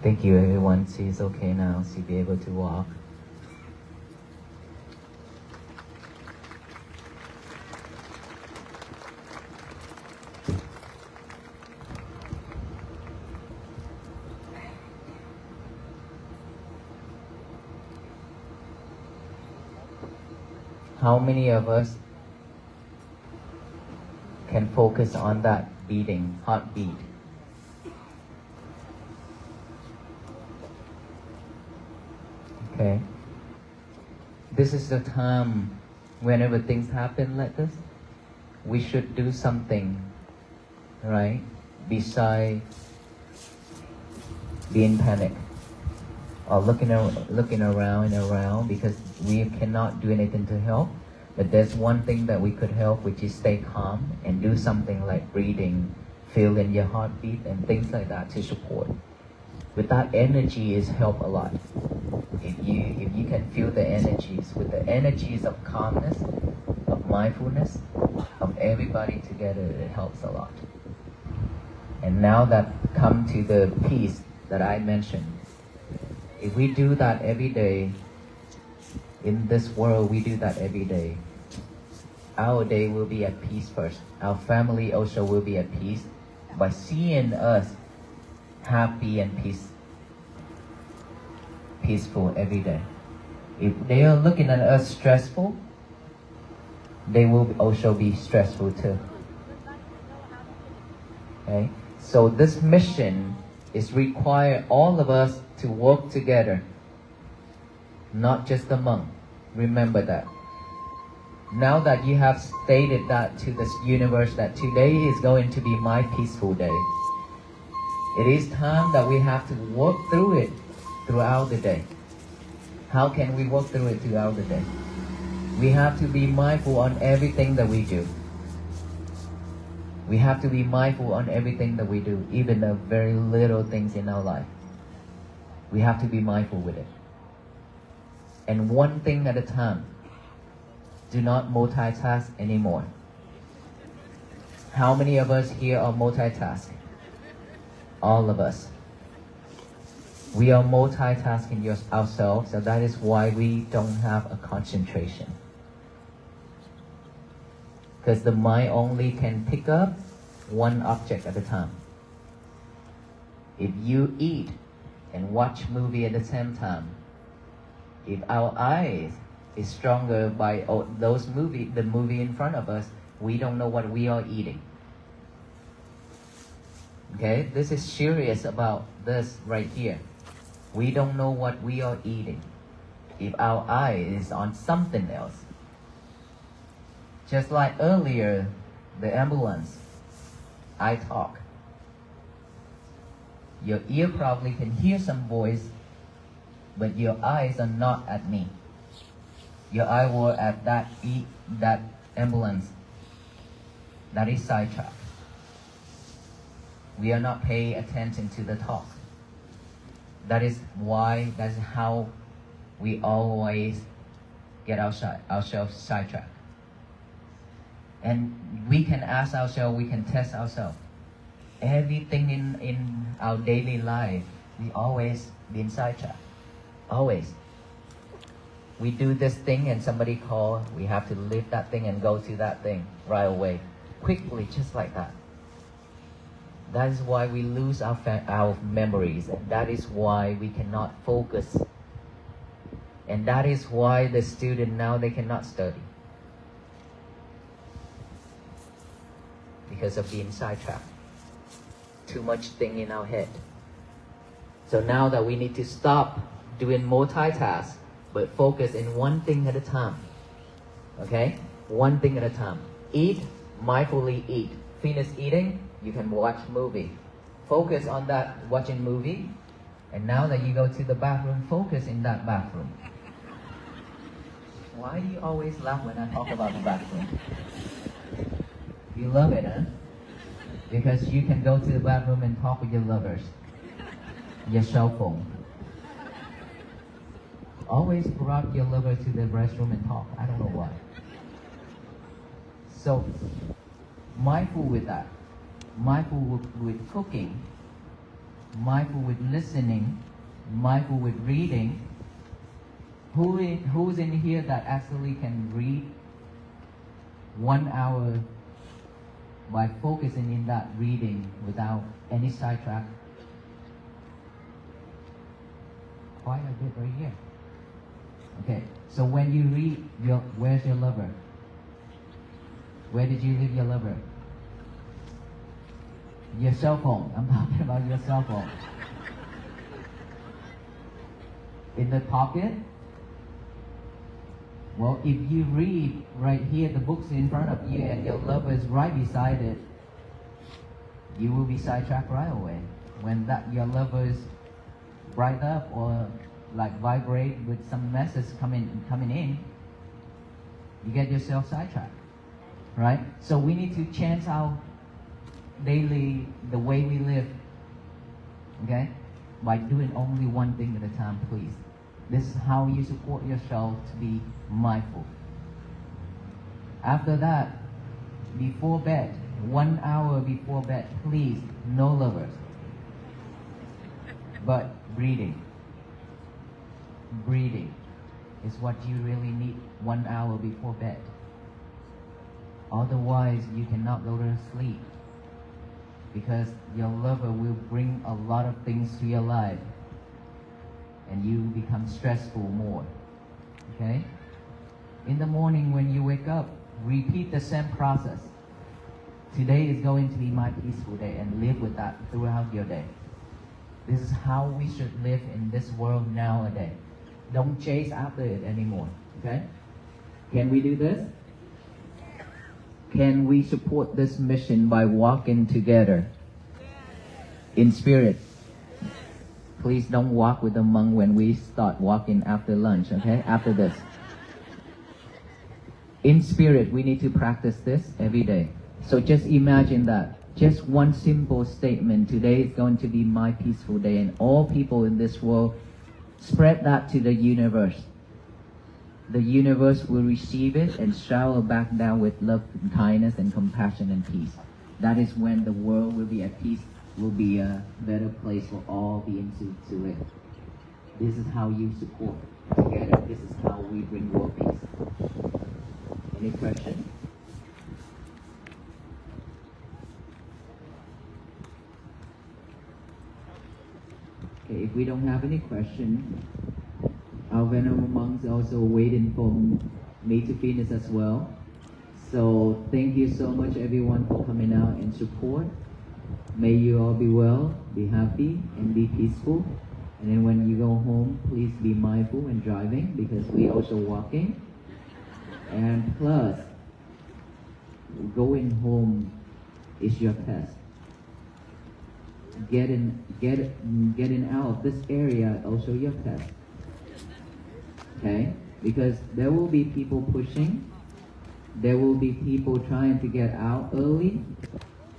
Thank you, everyone. She's okay now. She'll be able to walk. How many of us can focus on that beating, heartbeat? Okay. This is the time whenever things happen like this, we should do something, right? Beside being panic or looking around and around, because we cannot do anything to help. But there's one thing that we could help, which is stay calm and do something like breathing, feel in your heartbeat and things like that to support. With that energy is help a lot. If you can feel the energies, with the energies of calmness, of mindfulness, of everybody together, it helps a lot. And now that come to the peace that I mentioned, if we do that every day, in this world we do that every day, our day will be at peace first. Our family also will be at peace by seeing us happy and peaceful every day. If they are looking at us stressful, they will also be stressful too. Okay? So this mission is require all of us to work together, not just the monk. Remember that. Now that you have stated that to this universe that today is going to be my peaceful day, it is time that we have to work through it throughout the day. How can we work through it throughout the day? We have to be mindful on everything that we do. We have to be mindful on everything that we do, even the very little things in our life. We have to be mindful with it. And one thing at a time. Do not multitask anymore. How many of us here are multitasking? All of us. We are multitasking ourselves, so that is why we don't have a concentration. Because the mind only can pick up one object at a time. If you eat and watch movie at the same time, if our eyes is stronger by the movie in front of us, we don't know what we are eating. Okay, this is serious about this right here. We don't know what we are eating if our eye is on something else. Just like earlier, the ambulance, I talk. Your ear probably can hear some voice, but your eyes are not at me. Your eye were at that ambulance. That is sidetrack. We are not paying attention to the talk. That is how we always get ourselves sidetracked. And we can ask ourselves, we can test ourselves. Everything in our daily life, we always been sidetracked. Always. We do this thing and somebody call, we have to leave that thing and go to that thing right away. Quickly, just like that. That is why we lose our memories, and that is why we cannot focus. And that is why the student now, they cannot study. Because of being sidetracked. Too much thing in our head. So now that we need to stop doing multitask, but focus in one thing at a time. Okay? One thing at a time. Eat, mindfully eat. Finish eating, you can watch movie. Focus on that watching movie. And now that you go to the bathroom, focus in that bathroom. Why do you always laugh when I talk about the bathroom? You love it, huh? Because you can go to the bathroom and talk with your lovers. Your cell phone. Always brought your lover to the restroom and talk. I don't know why. So, mindful with that. Mindful with cooking. mindful with listening, mindful with reading. Who's in here that actually can read 1 hour by focusing in that reading without any sidetrack? Quite a bit right here. Okay, so when you read, where's your lover? Where did you leave your lover? Your cell phone. I'm talking about your cell phone. In the pocket? Well, if you read right here, the book's in front of you and your lover is right beside it, you will be sidetracked right away. When your lover is bright up or like vibrate with some message coming in, you get yourself sidetracked, right? So we need to change our daily, the way we live, okay? By doing only one thing at a time, please. This is how you support yourself to be mindful. After that, before bed, 1 hour before bed, please, no lovers, but breathing. Breathing is what you really need 1 hour before bed. Otherwise, you cannot go to sleep because your lover will bring a lot of things to your life and you become stressful more. Okay? In the morning when you wake up, repeat the same process. Today is going to be my peaceful day, and live with that throughout your day. This is how we should live in this world nowadays. Don't chase after it anymore. Okay? Can we do this? Can we support this mission by walking together in spirit? Please don't walk with the monk when we start walking after lunch, okay? After this. In spirit, we need to practice this every day. So just imagine that. Just one simple statement. Today is going to be my peaceful day, and all people in this world, spread that to the universe. The universe will receive it and shower back down with love and kindness and compassion and peace. That is when the world will be at peace, will be a better place for all beings to live. This is how you support together. This is how we bring world peace. Any question? Okay, if we don't have any question, our venerable monks are also waiting for me to finish as well. So thank you so much everyone for coming out and support. May you all be well, be happy, and be peaceful. And then when you go home, please be mindful when driving, because we also walking. And plus, going home is your test. Getting out of this area also your test. Okay? Because there will be people pushing. There will be people trying to get out early.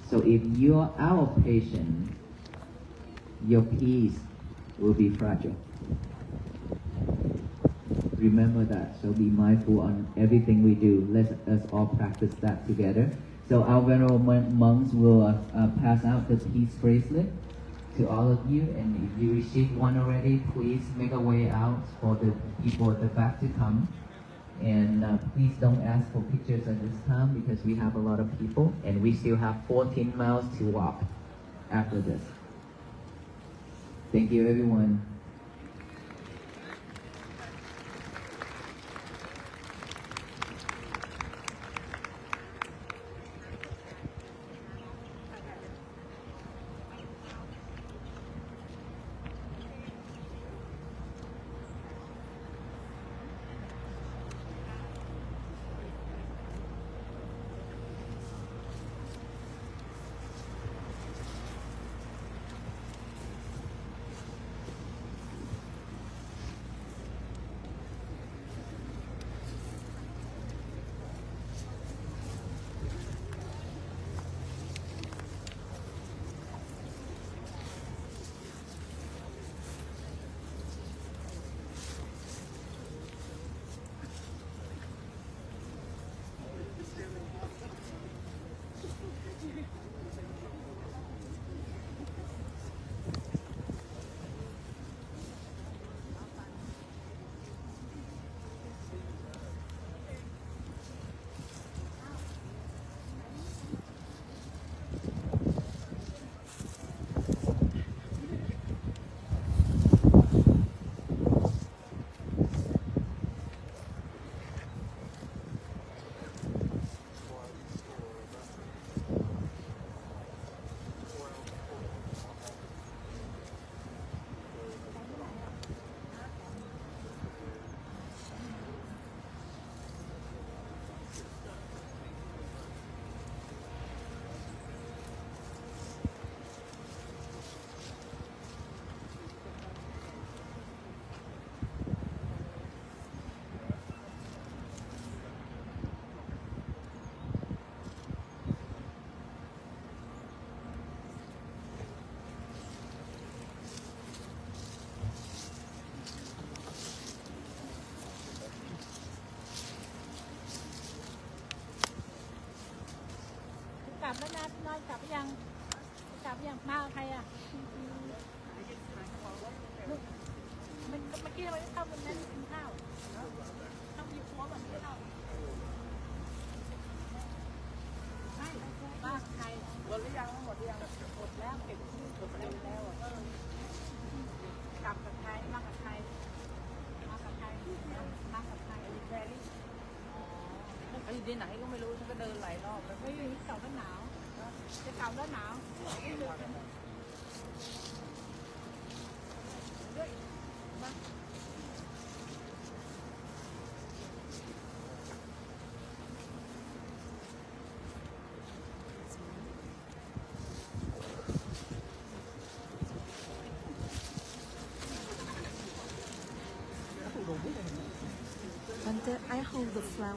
So if you're out of patience, your peace will be fragile. Remember that. So be mindful on everything we do. Let us all practice that together. So our venerable monks will pass out the peace bracelet to all of you. And if you received one already, please make a way out for the people at the back to come. And please don't ask for pictures at this time because we have a lot of people and we still have 14 miles to walk after this. Thank you everyone. บแล้วนะพี่น้อยกลับไปยังกลับไปยังมาใครอ่ะมันเมื่อกี้เราได้เข้ามันนั่นกินข้าวเข้าอยู่ครัวแบบนี้เราไม่บ้านใครหมดหรือยังหมดหรือยังหมดแล้วเก็บหมดแล้วกลับกับใครมากับใครมากับใครมากับใครแบรี่ไปอยู่ที่ไหนก็ไม่รู้ฉันก็เดินหลายรอบแล้วไม่อยู่ที่เก่าก็หนาวจะเก่าแล้วหนาวAnd then I hold the flower.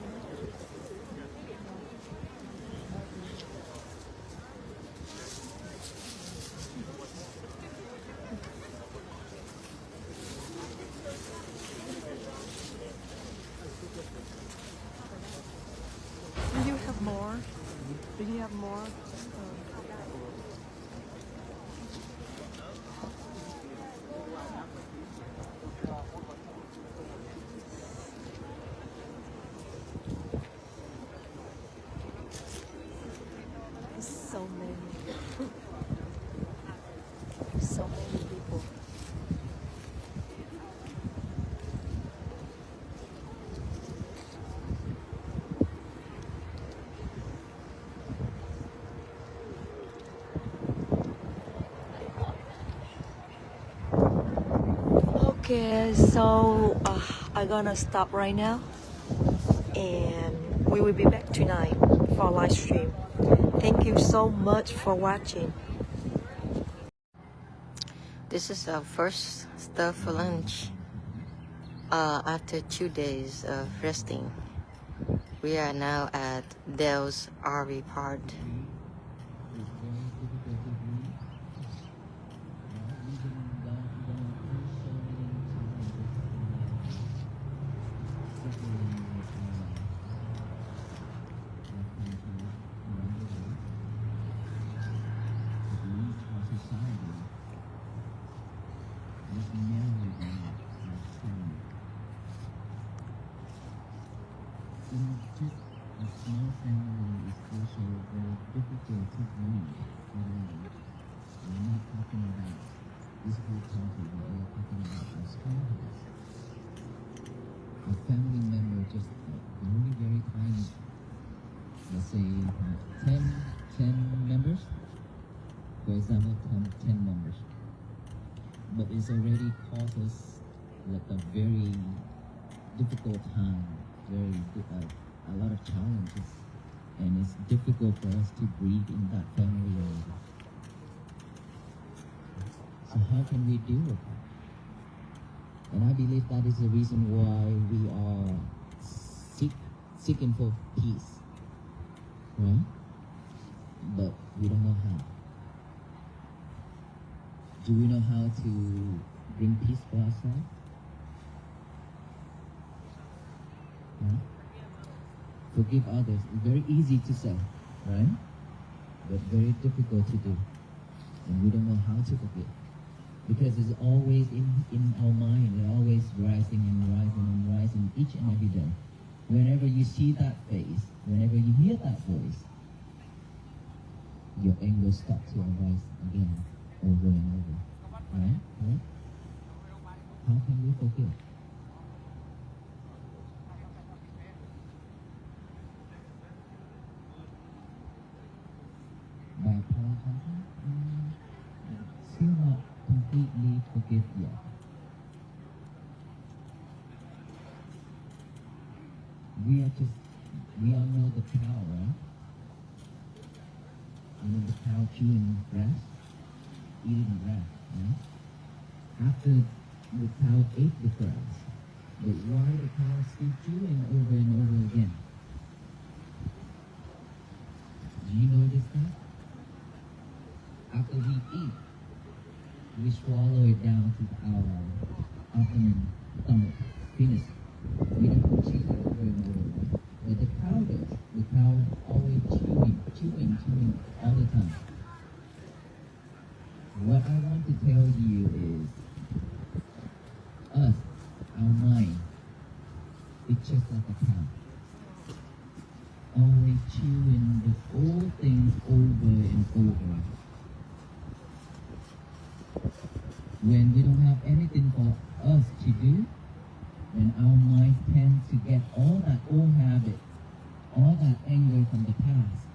Do you have more? Do you have more? So many people. Okay, so I'm gonna stop right now, and we will be back tonight for live stream. Thank you so much for watching. This is our first stop for lunch after 2 days of resting. We are now at Dell's RV Park. A small family is also very difficult to breathe. We're not talking about this whole country, but we're talking about a small house. A family member just only very tiny, let's say 10 members, for example, 10 members. But it's already caused us like a very difficult time, a lot of challenges, and it's difficult for us to breathe in that family already. So how can we deal with that? And I believe that is the reason why we are seeking for peace, right? But we don't know how. Do we know how to bring peace for ourselves? Right? Forgive others. Very easy to say, right? But very difficult to do. And we don't know how to forgive. Because it's always in our mind. It's always rising and rising and rising each and every day. Whenever you see that face, whenever you hear that voice, your anger starts to arise again, over and over. Right? Right? How can we forgive? By apologizing? Still not completely forgive yet. We all know the cow, right? You know the cow chewing grass? Eating grass, right? After the cow ate the grass, but why the cow still chewing over and over again? Do you notice that? After we eat, we swallow it down to our abdomen, stomach, penis. We don't chew it over and over. with the cow does. The cow always chewing all the time. What I want to tell you is, us, our mind, it's just like a cow. Always chewing the old things over and over. When we don't have anything for us to do, then our mind tends to get all that old habit, all that anger from the past,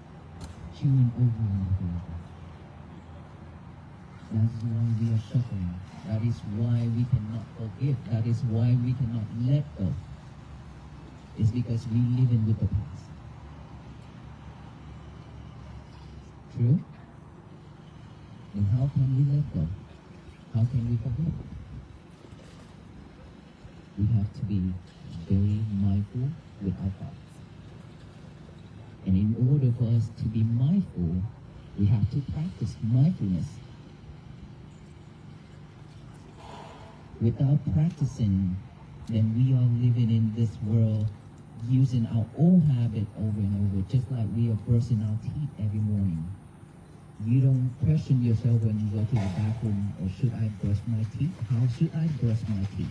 chewing over and over. That's why we are suffering. That is why we cannot forgive. That is why we cannot let go. It's because we live in with the past. True? Then how can we let go? How can we forgive? We have to be very mindful with our thoughts. And in order for us to be mindful, we have to practice mindfulness. Without practicing, then we are living in this world using our old habit over and over, just like we are brushing our teeth every morning. You don't question yourself when you go to the bathroom, or should I brush my teeth? How should I brush my teeth?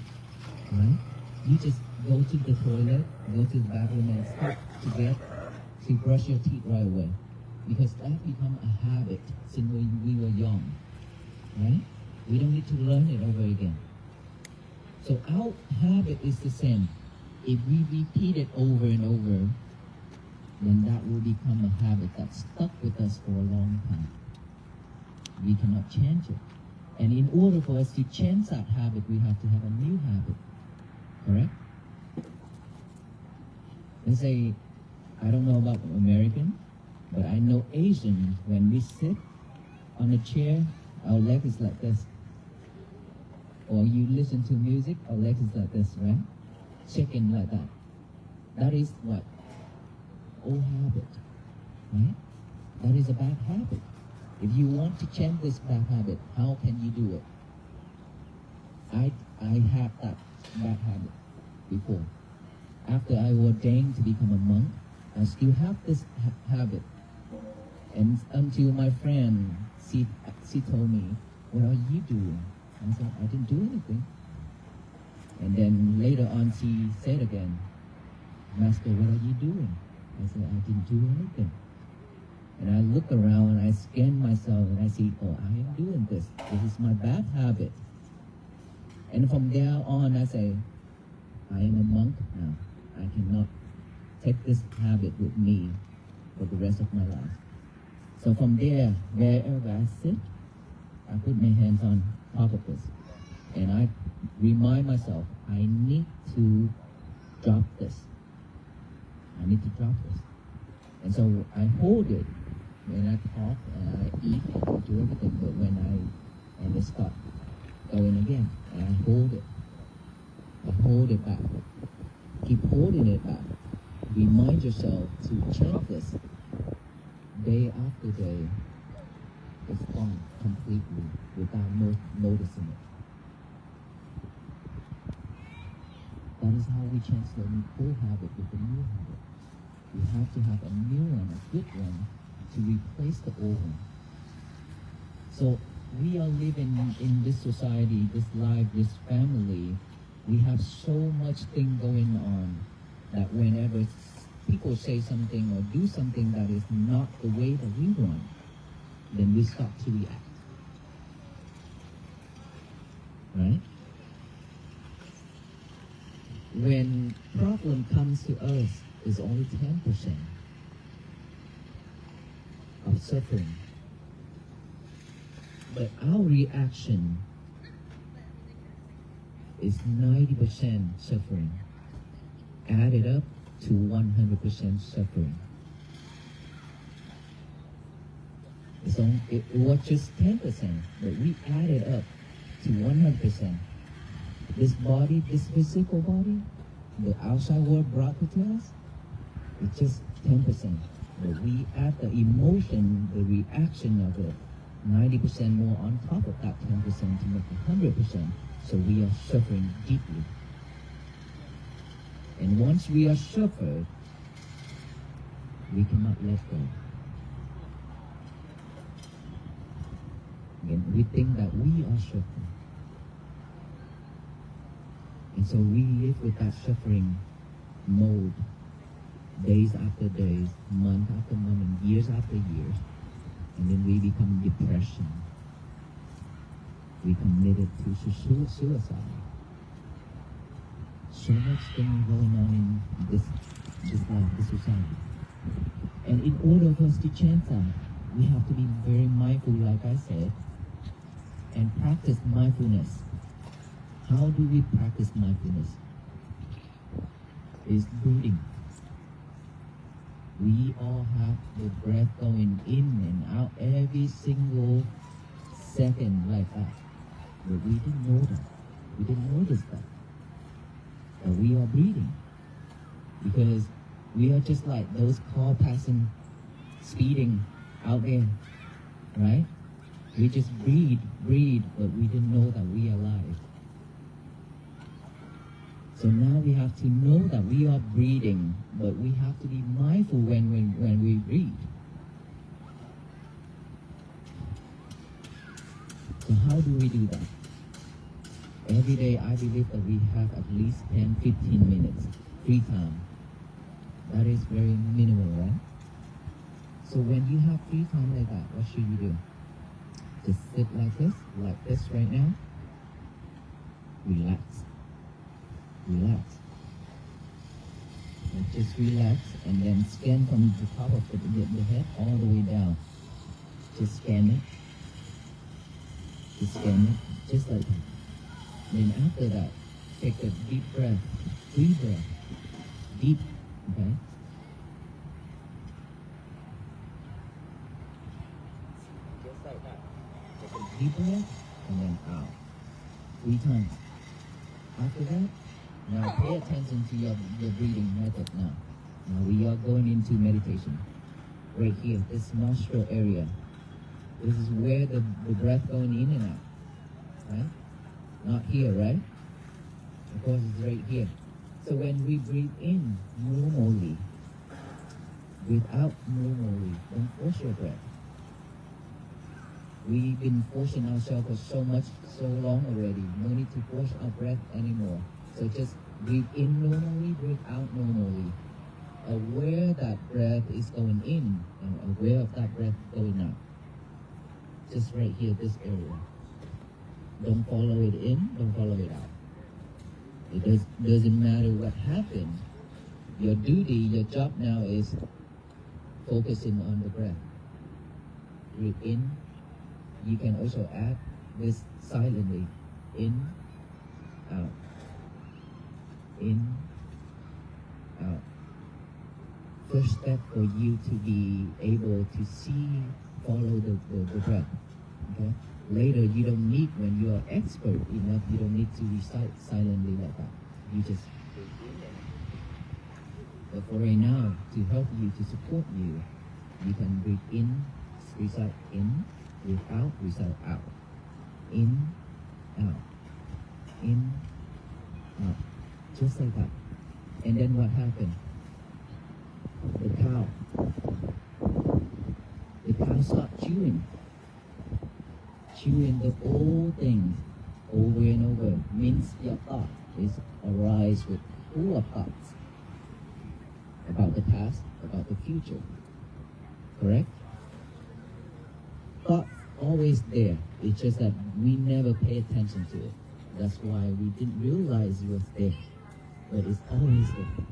Right? You just go to the toilet, go to the bathroom, and start to brush your teeth right away. Because that become a habit since we were young. Right? We don't need to learn it over again. So our habit is the same. If we repeat it over and over, then that will become a habit that's stuck with us for a long time. We cannot change it. And in order for us to change that habit, we have to have a new habit. Correct? Let's say, I don't know about American, but I know Asian, when we sit on a chair, our leg is like this. Or you listen to music, our leg is like this, right? Shaking like that. That is what? Old habit, right? That is a bad habit. If you want to change this bad habit, how can you do it? I had that bad habit before. After I ordained to become a monk, I still have this habit. And until my friend, she told me, "What are you doing?" I said, "I didn't do anything." And then later on she said again, "Master, what are you doing?" I said, "I didn't do anything." And I look around and I scan myself and I see, oh, I am doing this. This is my bad habit. And from there on I say, I am a monk now. I cannot take this habit with me for the rest of my life. So from there, wherever I sit, I put my hands on top of this. And I remind myself, I need to drop this. I need to drop this. And so I hold it when I talk and I eat and do everything, but when I start going again, and I hold it. I hold it back. Keep holding it back. Remind yourself to change this. Day after day, it's gone completely without noticing it. That is how we change the old habit with the new habit. We have to have a new one, a good one, to replace the old one. So we are living in this society, this life, this family. We have so much thing going on that whenever people say something or do something that is not the way that we want, then we start to react. Right? When problem comes to us, is only 10% of suffering. But our reaction is 90% suffering, added up to 100% suffering. It was just 10%, but we added up to 100%. This body, this physical body, the outside world brought to us, it's just 10%. But we add the emotion, the reaction of it, 90% more on top of that 10% to make it 100%. So we are suffering deeply. And once we are suffered, We cannot let go. Again, we think that we are suffering. And so we live with that suffering mode, days after days, month after month, and years after years. And then we become depression. We committed to suicide. So much thing going on in this life, this society. And in order for us to chant that, we have to be very mindful, like I said, and practice mindfulness. How do we practice mindfulness? It's breathing. We all have the breath going in and out every single second like that. But we didn't know that. We didn't notice that. That we are breathing. Because we are just like those car passing, speeding out there, right? We just breathe, but we didn't know that we are alive. So now we have to know that we are breathing, but we have to be mindful when we breathe. So how do we do that? Every day I believe that we have at least 10-15 minutes free time. That is very minimal, right? So when you have free time like that, what should you do? Just sit like this right now. Relax. Relax. And just relax and then scan from the top of the head all the way down. Just scan it. Just scan it. Just like that. Then after that, take a deep breath. Free breath. Deep. Okay? Just like that. Take a deep breath and then out. 3 times. After that, now pay attention to your breathing method now. Now we are going into meditation. Right here, this nostril area. This is where the breath going in and out. Right? Not here, right? Of course it's right here. So when we breathe in normally, without normally, don't force your breath. We've been forcing ourselves for so long already. No need to force our breath anymore. So just breathe in normally, breathe out normally. Aware that breath is going in and aware of that breath going out. Just right here, this area. Don't follow it in, don't follow it out. It doesn't matter what happened. Your duty, your job now is focusing on the breath. Breathe in. You can also add this silently. In, out. In, out. First step for you to be able to see, follow the breath. Okay? Later, you don't need, when you are expert enough, you don't need to recite silently like that. You just breathe in. But for right now, to help you, to support you, you can breathe in, recite in, breathe out, recite out. In, out. In, out. Just like that. And then what happened? The cow stopped chewing. Chewing the old things over and over. Means your thought is arise with full of thoughts about the past, about the future. Correct? Thought always there. It's just that we never pay attention to it. That's why we didn't realize it was there. But it's always there.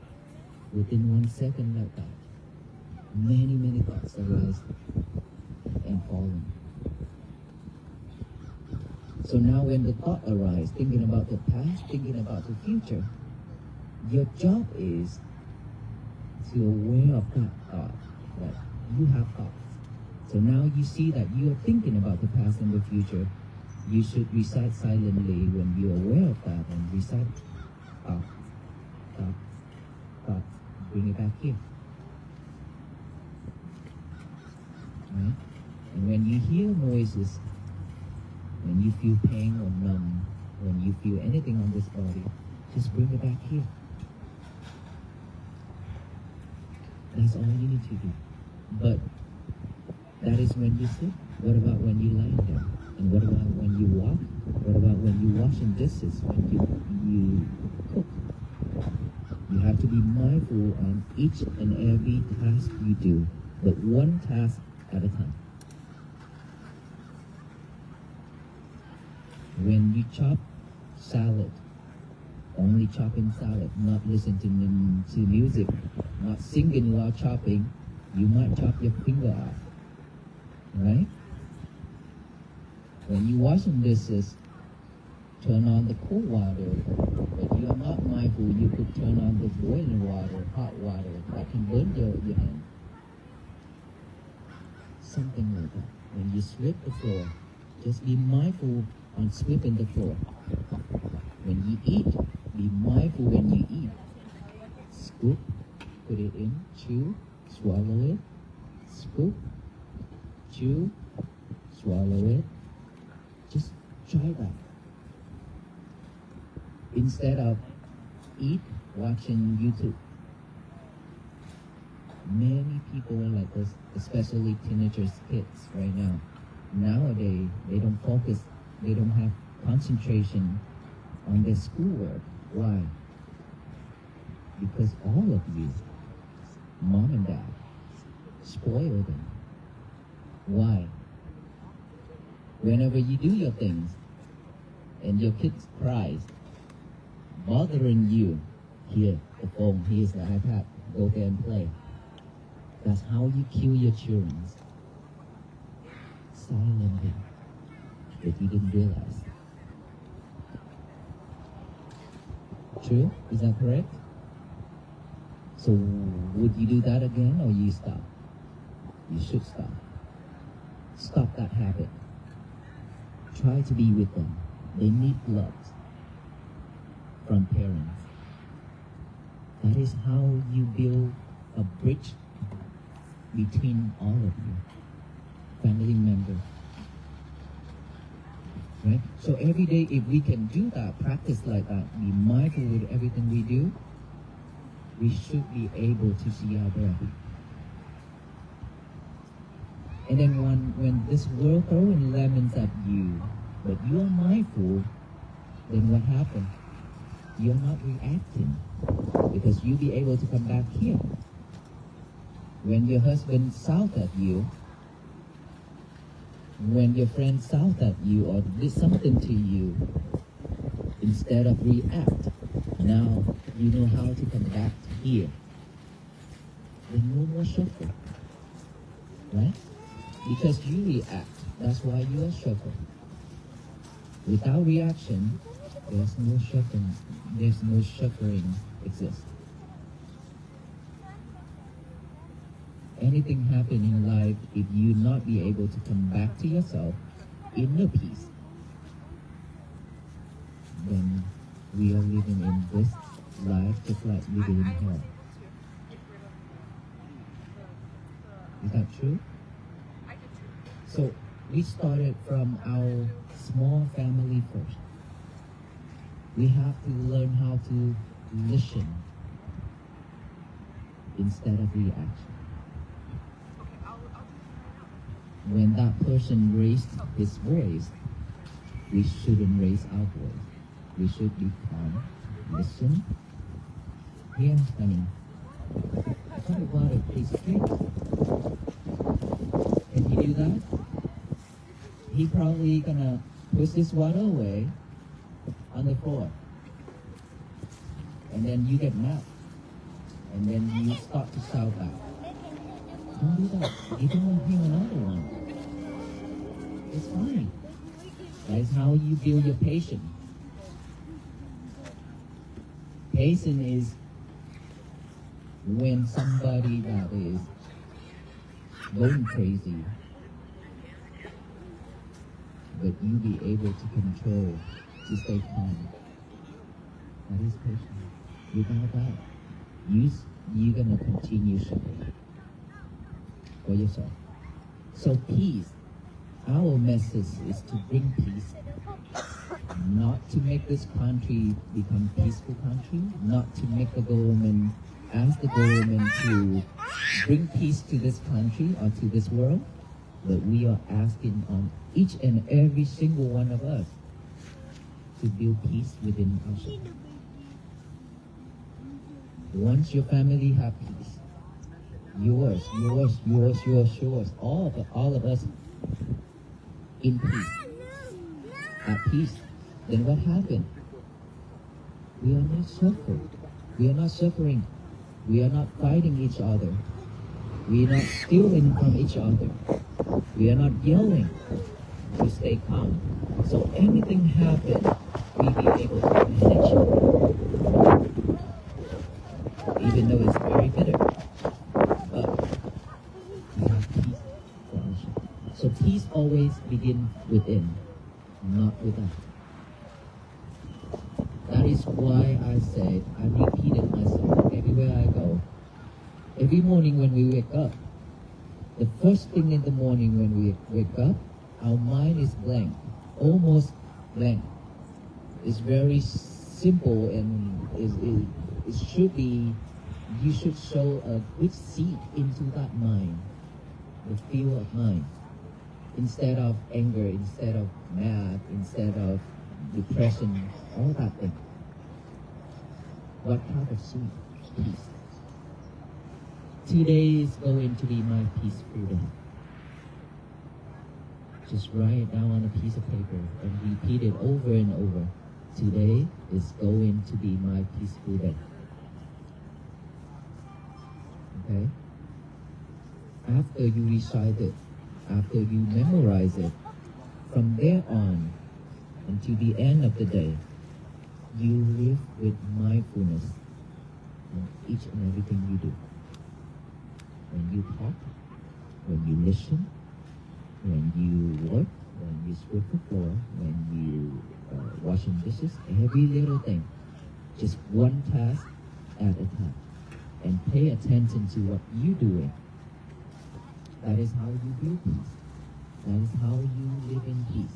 Within 1 second like that. Many thoughts arise and falling. So now when the thought arises, thinking about the past, thinking about the future, your job is to aware of that thought, that you have thoughts. So now you see that you are thinking about the past and the future. You should recite silently when you're aware of that and recite thoughts. Bring it back here. Right? And when you hear noises, when you feel pain or numb, when you feel anything on this body, just bring it back here. That's That's all you need to do. But that is when you sit. What about when you lie down? And what about when you walk? What about when you washing dishes? When you cook? You have to be mindful on each and every task you do, but one task at a time. When you chop salad, only chopping salad, not listening to music, not singing while chopping, you might chop your finger off, right? When you washing dishes, turn on the cool water, but you are not mindful, you could turn on the boiling water, hot water, that can burn your hand. Something like that. When you sweep the floor, just be mindful on sweeping the floor. When you eat, be mindful when you eat. Scoop, put it in, chew, swallow it, scoop, chew, swallow it. Just try that. Instead of eat watching YouTube. Many people are like this, especially teenagers, kids right now. Nowadays, they don't focus, they don't have concentration on their schoolwork. Why? Because all of you, mom and dad, spoil them. Why? Whenever you do your things and your kids cries, bothering you, here, the phone, here's the iPad, go there and play. That's how you kill your children. Silently, but you didn't realize. True? Is that correct? So would you do that again or you stop? You should stop. Stop that habit. Try to be with them. They need love from parents. That is how you build a bridge between all of you, family members. Right? So every day, if we can do that, practice like that, be mindful with everything we do, we should be able to see our breath. And then when this world throwing lemons at you, but you are mindful, then what happens? You're not reacting, because you'll be able to come back here. When your husband shouts at you, when your friend shouts at you or did something to you, instead of react, now you know how to come back here. Then no more suffering, right? Because you react, that's why you are suffering. Without reaction, there's no suffering. There's no suffering exists. Anything happen in life, if you not be able to come back to yourself in the peace, then we are living in this life just like living in hell. Is that true? So we started from our small family first. We have to learn how to listen instead of reaction. When that person raised his voice, we shouldn't raise our voice. We should be calm, listen. Here, honey, I got a water, please drink. Can you do that? He probably gonna push this water away on the floor. And then you get mad. And then you start to shout back. Don't do that. You don't want him another one. It's fine. That is how you build your patience. Patience is when somebody that is going crazy, but you be able to control, to stay calm. That is patience. Without that, you're gonna continue suffering for yourself. So peace, our message is to bring peace, not to make this country become a peaceful country, not to make the government ask the government to bring peace to this country or to this world, but we are asking on each and every single one of us to build peace within ourselves. Once your family have peace, yours, all of us in peace, at peace, then what happened? We are not suffering. We are not suffering. We are not fighting each other. We are not stealing from each other. We are not yelling. We stay calm. So anything happens, we be able to manage it. Even though it's very bitter. But we have peace for ourselves. So peace always begins within, not without. That is why I said, I repeated myself everywhere I go. Every morning when we wake up, the first thing in the morning when we wake up, our mind is blank, almost blank. It's very simple, and it should be, you should show a good seed into that mind, the feel of mind. Instead of anger, instead of mad, instead of depression, all that thing. What kind of seed? Peace. Today is going to be my peaceful day. Just write it down on a piece of paper and repeat it over and over. Today is going to be my peaceful day. Okay? After you recite it, after you memorize it, from there on until the end of the day, you live with mindfulness in each and everything you do. When you talk, when you listen, when you work, when you sweep the floor, when you washing dishes, every little thing, just one task at a time, and pay attention to what you're doing. That is how you build peace. That is how you live in peace.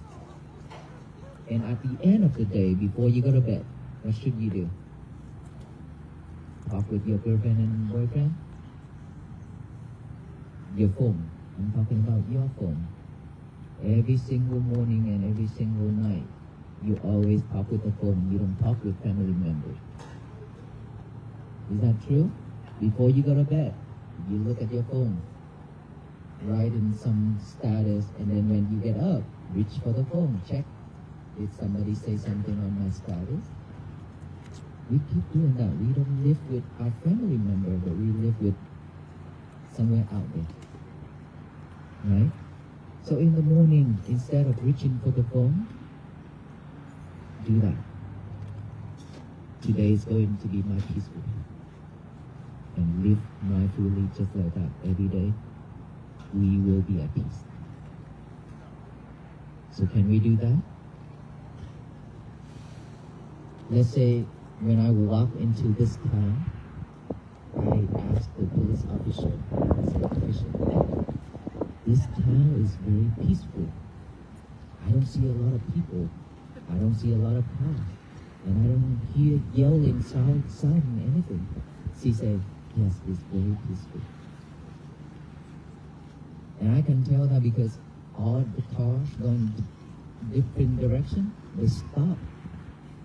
And at the end of the day, before you go to bed, what should you do? Talk with your girlfriend and boyfriend? Your phone. I'm talking about your phone. Every single morning and every single night, you always talk with the phone. You don't talk with family members. Is that true? Before you go to bed, you look at your phone, write in some status, and then when you get up, reach for the phone, check. Did somebody say something on my status? We keep doing that. We don't live with our family member, but we live with somewhere out there. Right? So in the morning, instead of reaching for the phone, do that. Today is going to be my peaceful day. And live mindfully just like that every day. We will be at peace. So can we do that? Let's say when I walk into this town, I ask the police officer, I say, "Officer, this town is very peaceful. I don't see a lot of people. I don't see a lot of cars. And I don't hear yelling, shouting, anything." She said, "Yes, it's very peaceful." And I can tell that because all the cars going different direction, they stop.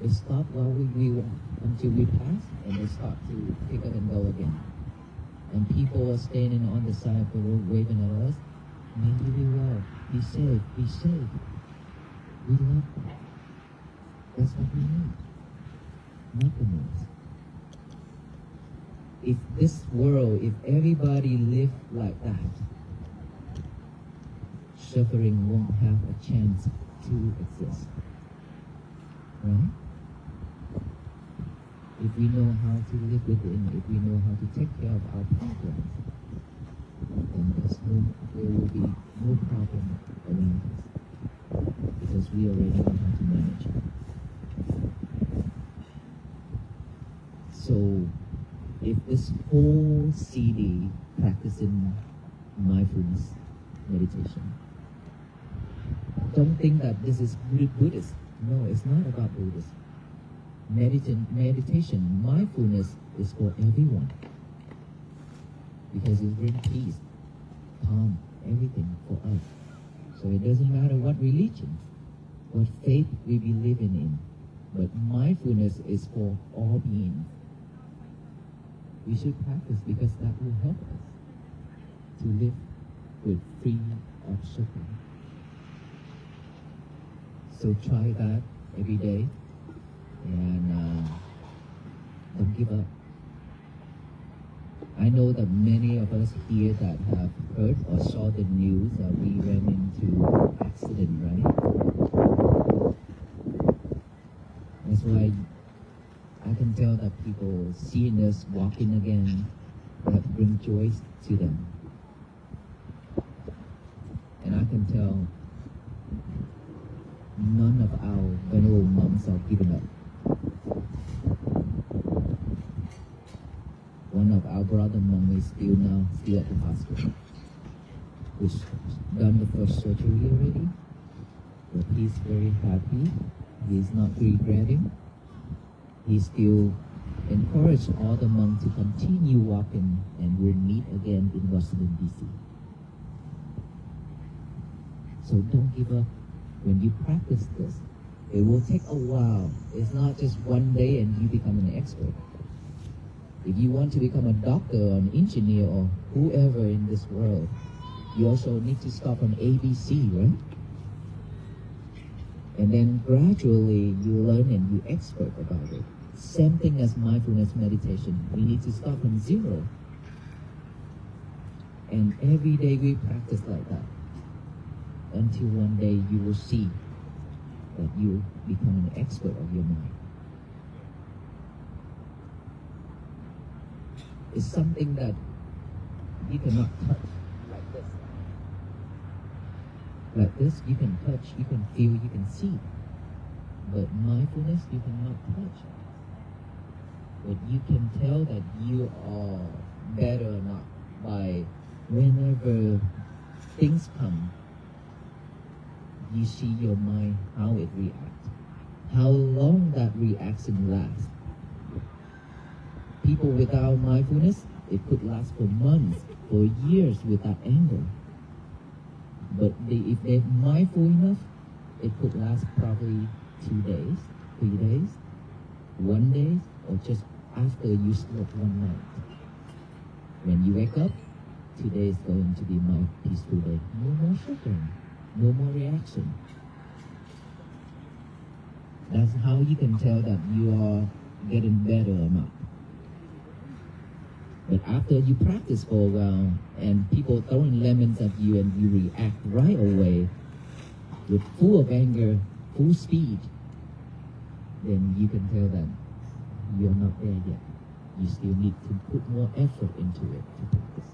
They stop while we walk until we pass, and they start to pick up and go again. And people are standing on the side of the road waving at us. "May you be well. Be safe. Be safe." We love that. That's what we need. Nothing else. If this world, if everybody lived like that, suffering won't have a chance to exist. Right? If we know how to live within, if we know how to take care of our problems, then there will be no problem around us, because we already know how to manage it. So, if this whole CD practicing mindfulness meditation, don't think that this is Buddhist. No, it's not about Buddhism. Meditation, mindfulness is for everyone. because it brings peace, calm, everything for us. So it doesn't matter what religion, what faith we believe in, but mindfulness is for all beings. We should practice because that will help us to live with free of suffering. So try that every day and don't give up. I know that many of us here that have heard or saw the news that we ran into accident, right? That's why I can tell that people seeing us walking again, that bring joy to them. And I can tell none of our venerable monks are giving up. One of our brother monks is still at the hospital, who's done the first surgery already, but he's very happy. He's not regretting. He still encourage all the monks to continue walking, and we'll meet again in Washington, D.C. So don't give up. When you practice this, it will take a while. It's not just one day and you become an expert. If you want to become a doctor or an engineer or whoever in this world, you also need to start from ABC, right? And then gradually you learn and you expert about it. Same thing as mindfulness meditation. We need to start from zero. And every day we practice like that, until one day you will see that you become an expert of your mind. It's something that you cannot touch like this. Like this, you can touch, you can feel, you can see. But mindfulness, you cannot touch. But you can tell that you are better or not by whenever things come, you see your mind, how it reacts, how long that reaction lasts. People without mindfulness, it could last for months, for years without anger. But if they're mindful enough, it could last probably 2 days, 3 days, 1 day, or just after you slept one night. When you wake up, today is going to be my peaceful day. No more suffering, no more reaction. That's how you can tell that you are getting better or not. But after you practice for a while and people throwing lemons at you and you react right away with full of anger, full speed, then you can tell that you're not there yet. You still need to put more effort into it to practice.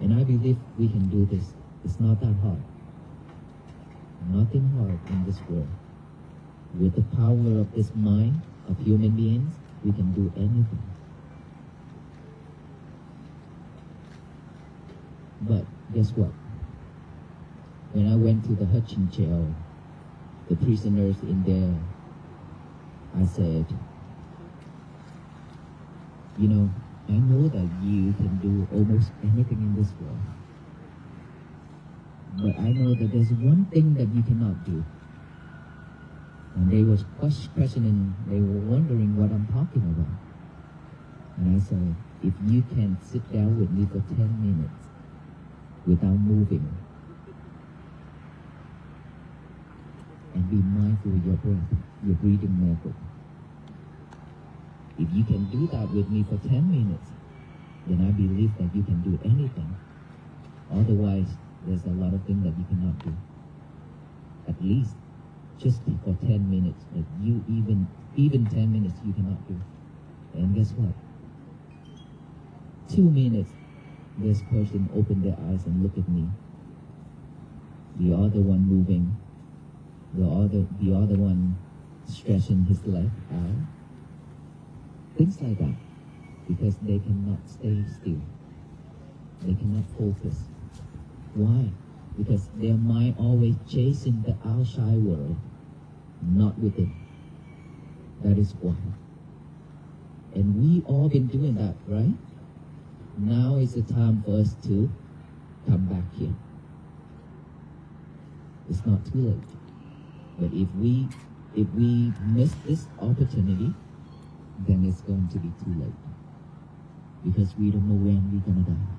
And I believe we can do this. It's not that hard. Nothing hard in this world. With the power of this mind of human beings, we can do anything. But guess what? When I went to the Hutchin jail, the prisoners in there, I said, you know, I know that you can do almost anything in this world. But I know that there's one thing that you cannot do. And they was questioning, they were wondering what I'm talking about. And I said, if you can sit down with me for 10 minutes without moving and be mindful of your breath, your breathing method. If you can do that with me for 10 minutes, then I believe that you can do anything. Otherwise, there's a lot of things that you cannot do. At least, just for 10 minutes, but you even 10 minutes you cannot do. And guess what? 2 minutes, this person opened their eyes and looked at me. The other one moving, the other one stretching his leg out. Things like that. Because they cannot stay still. They cannot focus. Why? Because their mind always chasing the outside world, not within. That is why. And we all been doing that, right? Now is the time for us to come back here. It's not too late. But if we miss this opportunity, then it's going to be too late. Because we don't know when we're gonna die.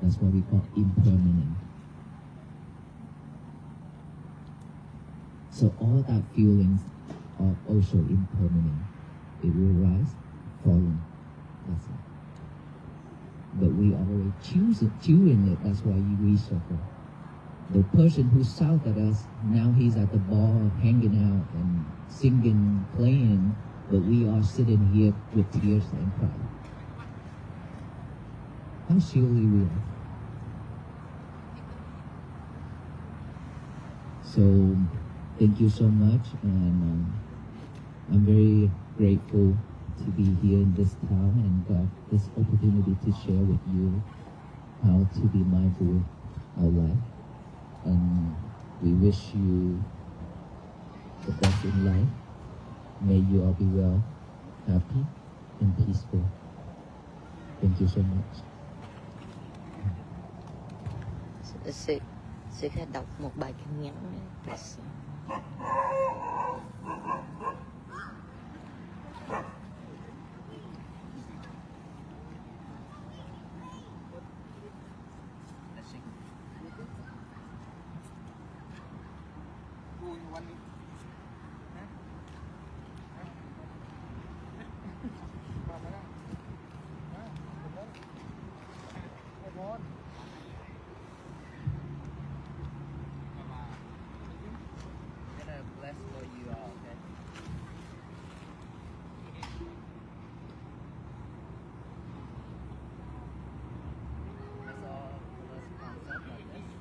That's why we call impermanent. So all that feelings are also impermanent. It will rise, falling. That's it. But we already choosing it. That's why we suffer. The person who shouted at us, now he's at the bar hanging out and singing, playing, but we are sitting here with tears and crying. How silly we are. So, thank you so much, and I'm very grateful to be here in this town and got this opportunity to share with you how to be mindful with our life. And we wish you the best in life. May you all be well, happy, and peaceful. Thank you so much. Sẽ đọc một bài kinh ngắn. Bless for you all, okay? That's all for this concept like this.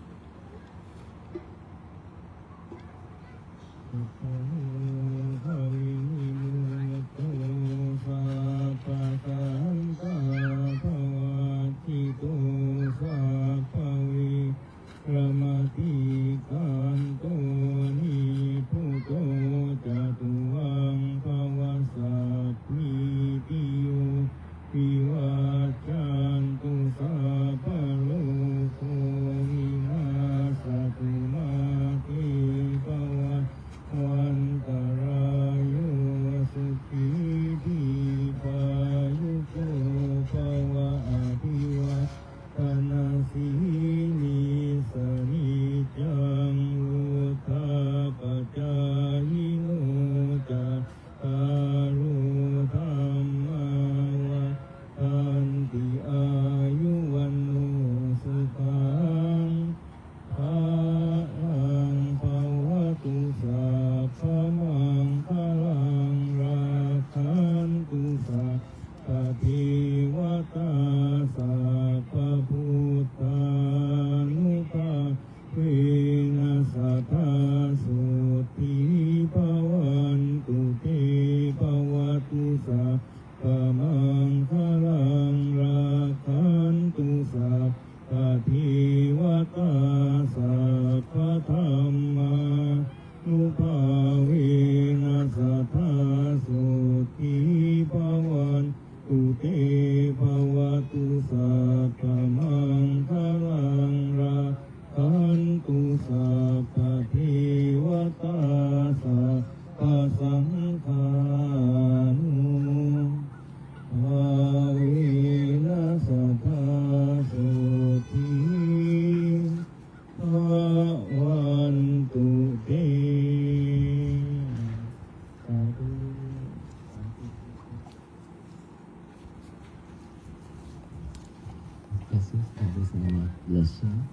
That was our lesson.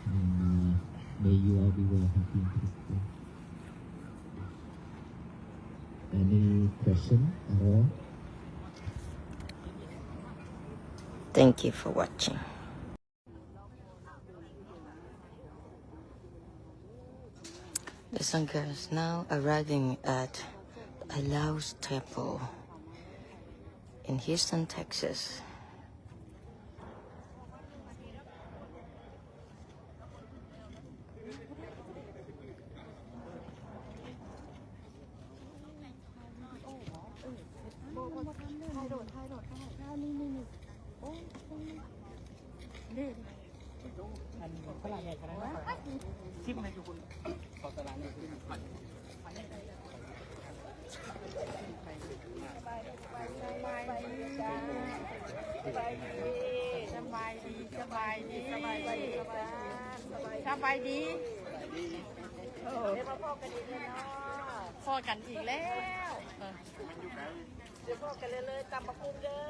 And may you all be well, happy, and peaceful. Any question at all? Thank you for watching. The Sangha is now arriving at Alau's Temple in Houston, Texas. สบายดีเดี๋ยวมาพ่อกันอีกแล้วพ่อกันอีกแล้วเดี๋ยวพ่อกันเลยตำบักหุ่งเด้อ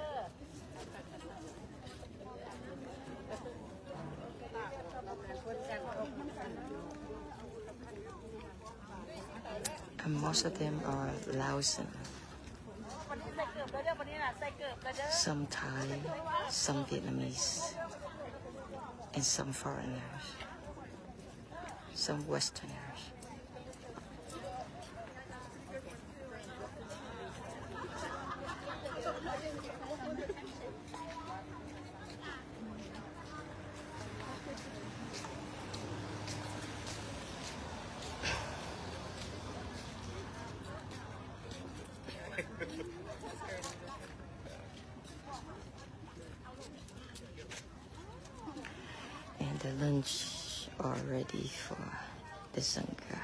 And most of them are Laotian. Some Thai, some Vietnamese, and some foreigners, some Westerners. And the lunch are ready for the Sangha.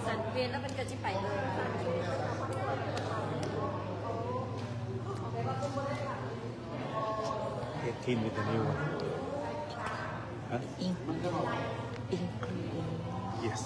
สันเวียนแล้วมันก็จะไปเลย 18 with the new one. Huh? Yes.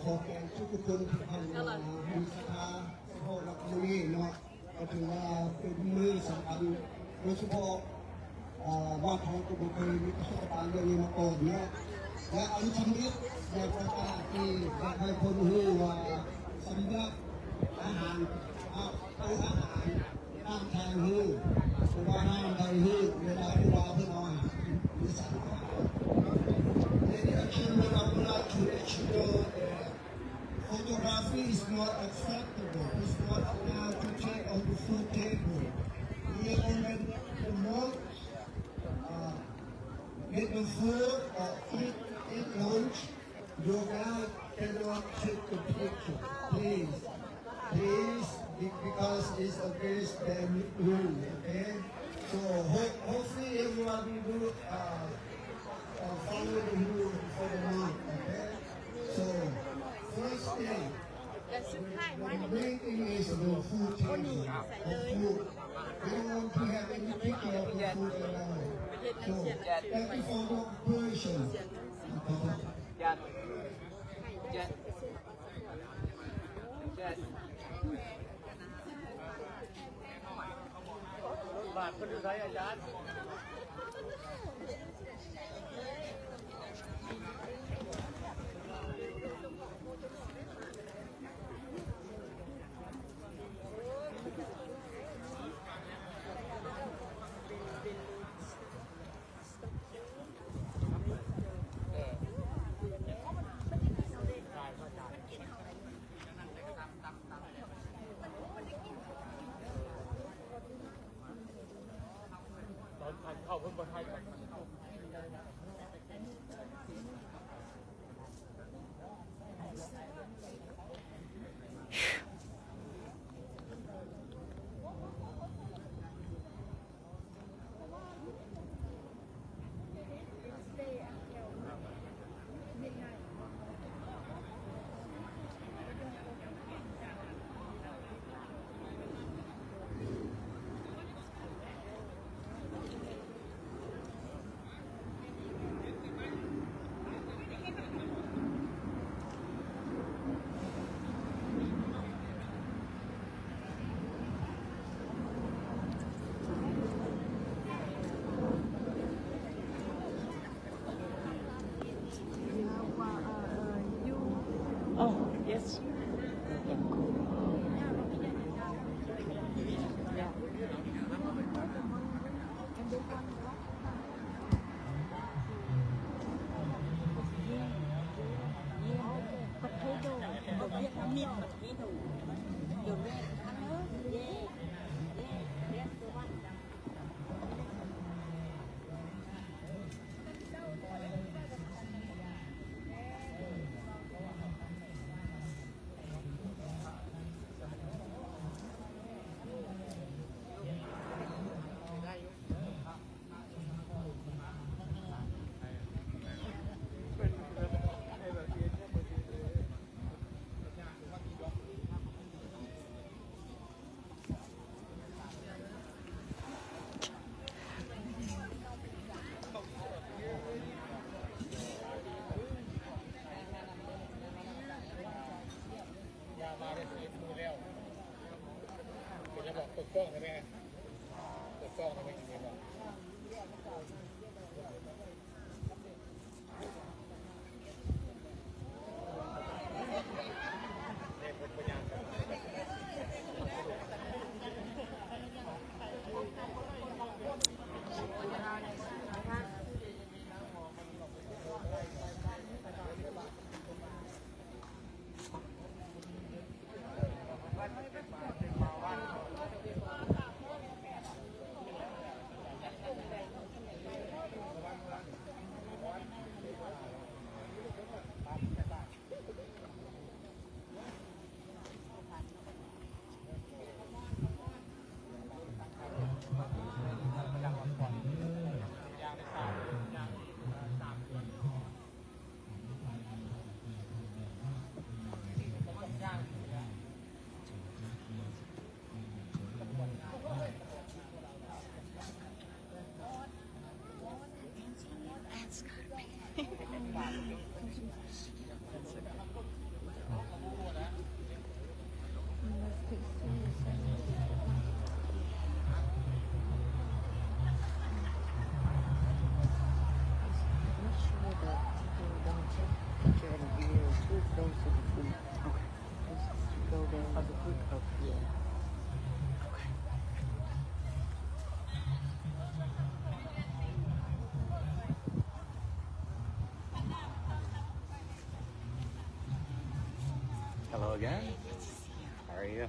ขอแก่ทุกคนที่ผ่านมามีศรัทธาโทษรับมือเนาะก็ถือว่าเป็นมือสำคัญโดยเฉพาะว่าทองกุบเคยมีประสบการณ์เรื่องนี้มาก่อนเนาะและอันชำนิดในประกาศที่ให้คนรู้ว่าสำนักอาหารเอาอาหารห้ามทางหูเพราะว่าห้ามทางหูเวลาที่ว่าเพื่อนเอาอาหารมีสารอาหารActually, I would like to let you know that photography is not acceptable. It's not allowed to take on the food table. We already promote get the food or eat lunch. Your guide cannot take the picture. Please, because it's against the rule. Okay. So hopefully everyone will do. Follow the rule for the month, okay? So, first thing, the main thing is the food table, the food. We don't Thank you for your cooperation. บาทคนดูไทยอาจารย์ เข้าเพิ่งคนไทยกัน Oh, yes. Potato, the Vietnamese potato. The red color. Yeah. That's the one. Hello again. How are you?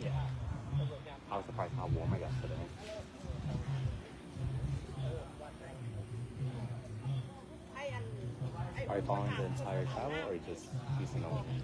Yeah. I was surprised how warm I got today. Are you following the entire travel or just Houston only?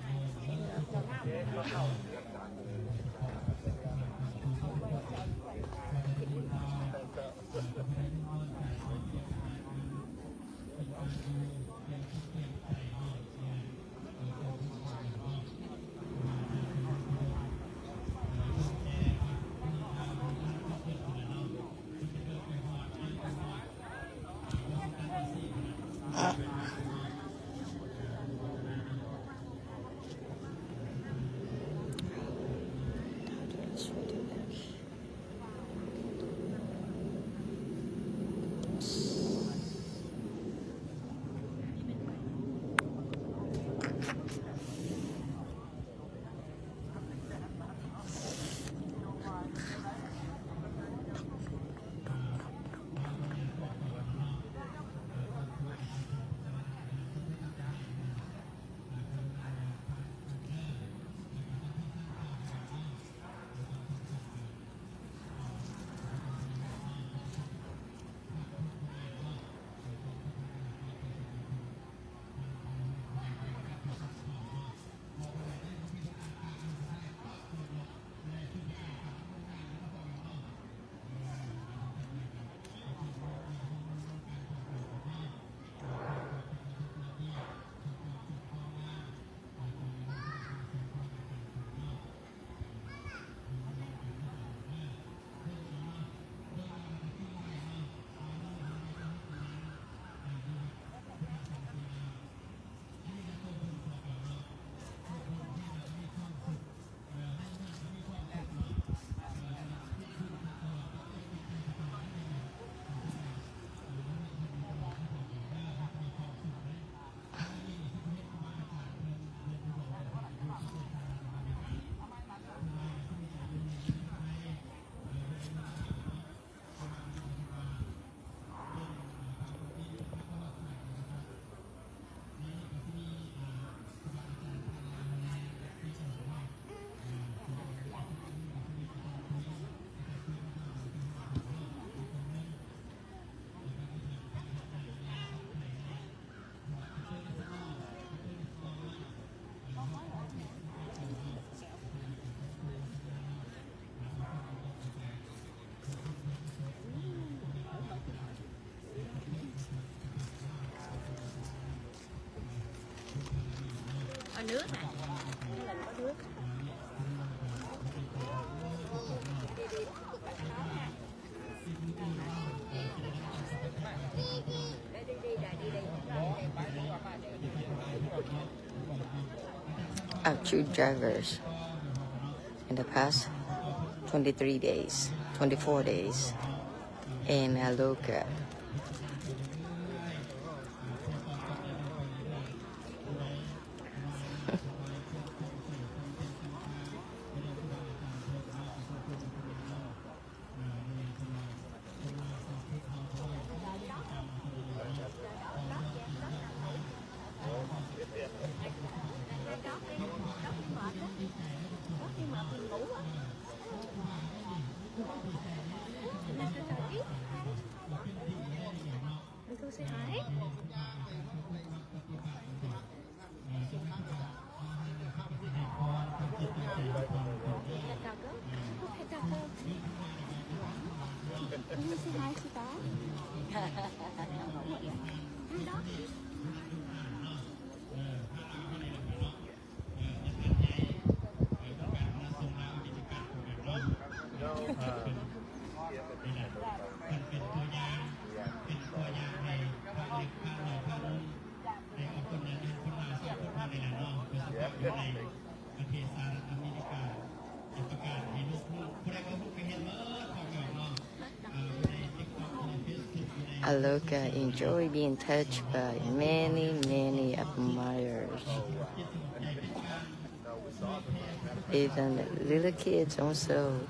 nước hả? Hay là có nước? Our two drivers in the past 23 days, 24 days, and I look at Aloka enjoy being touched by many admirers. Even little kids also.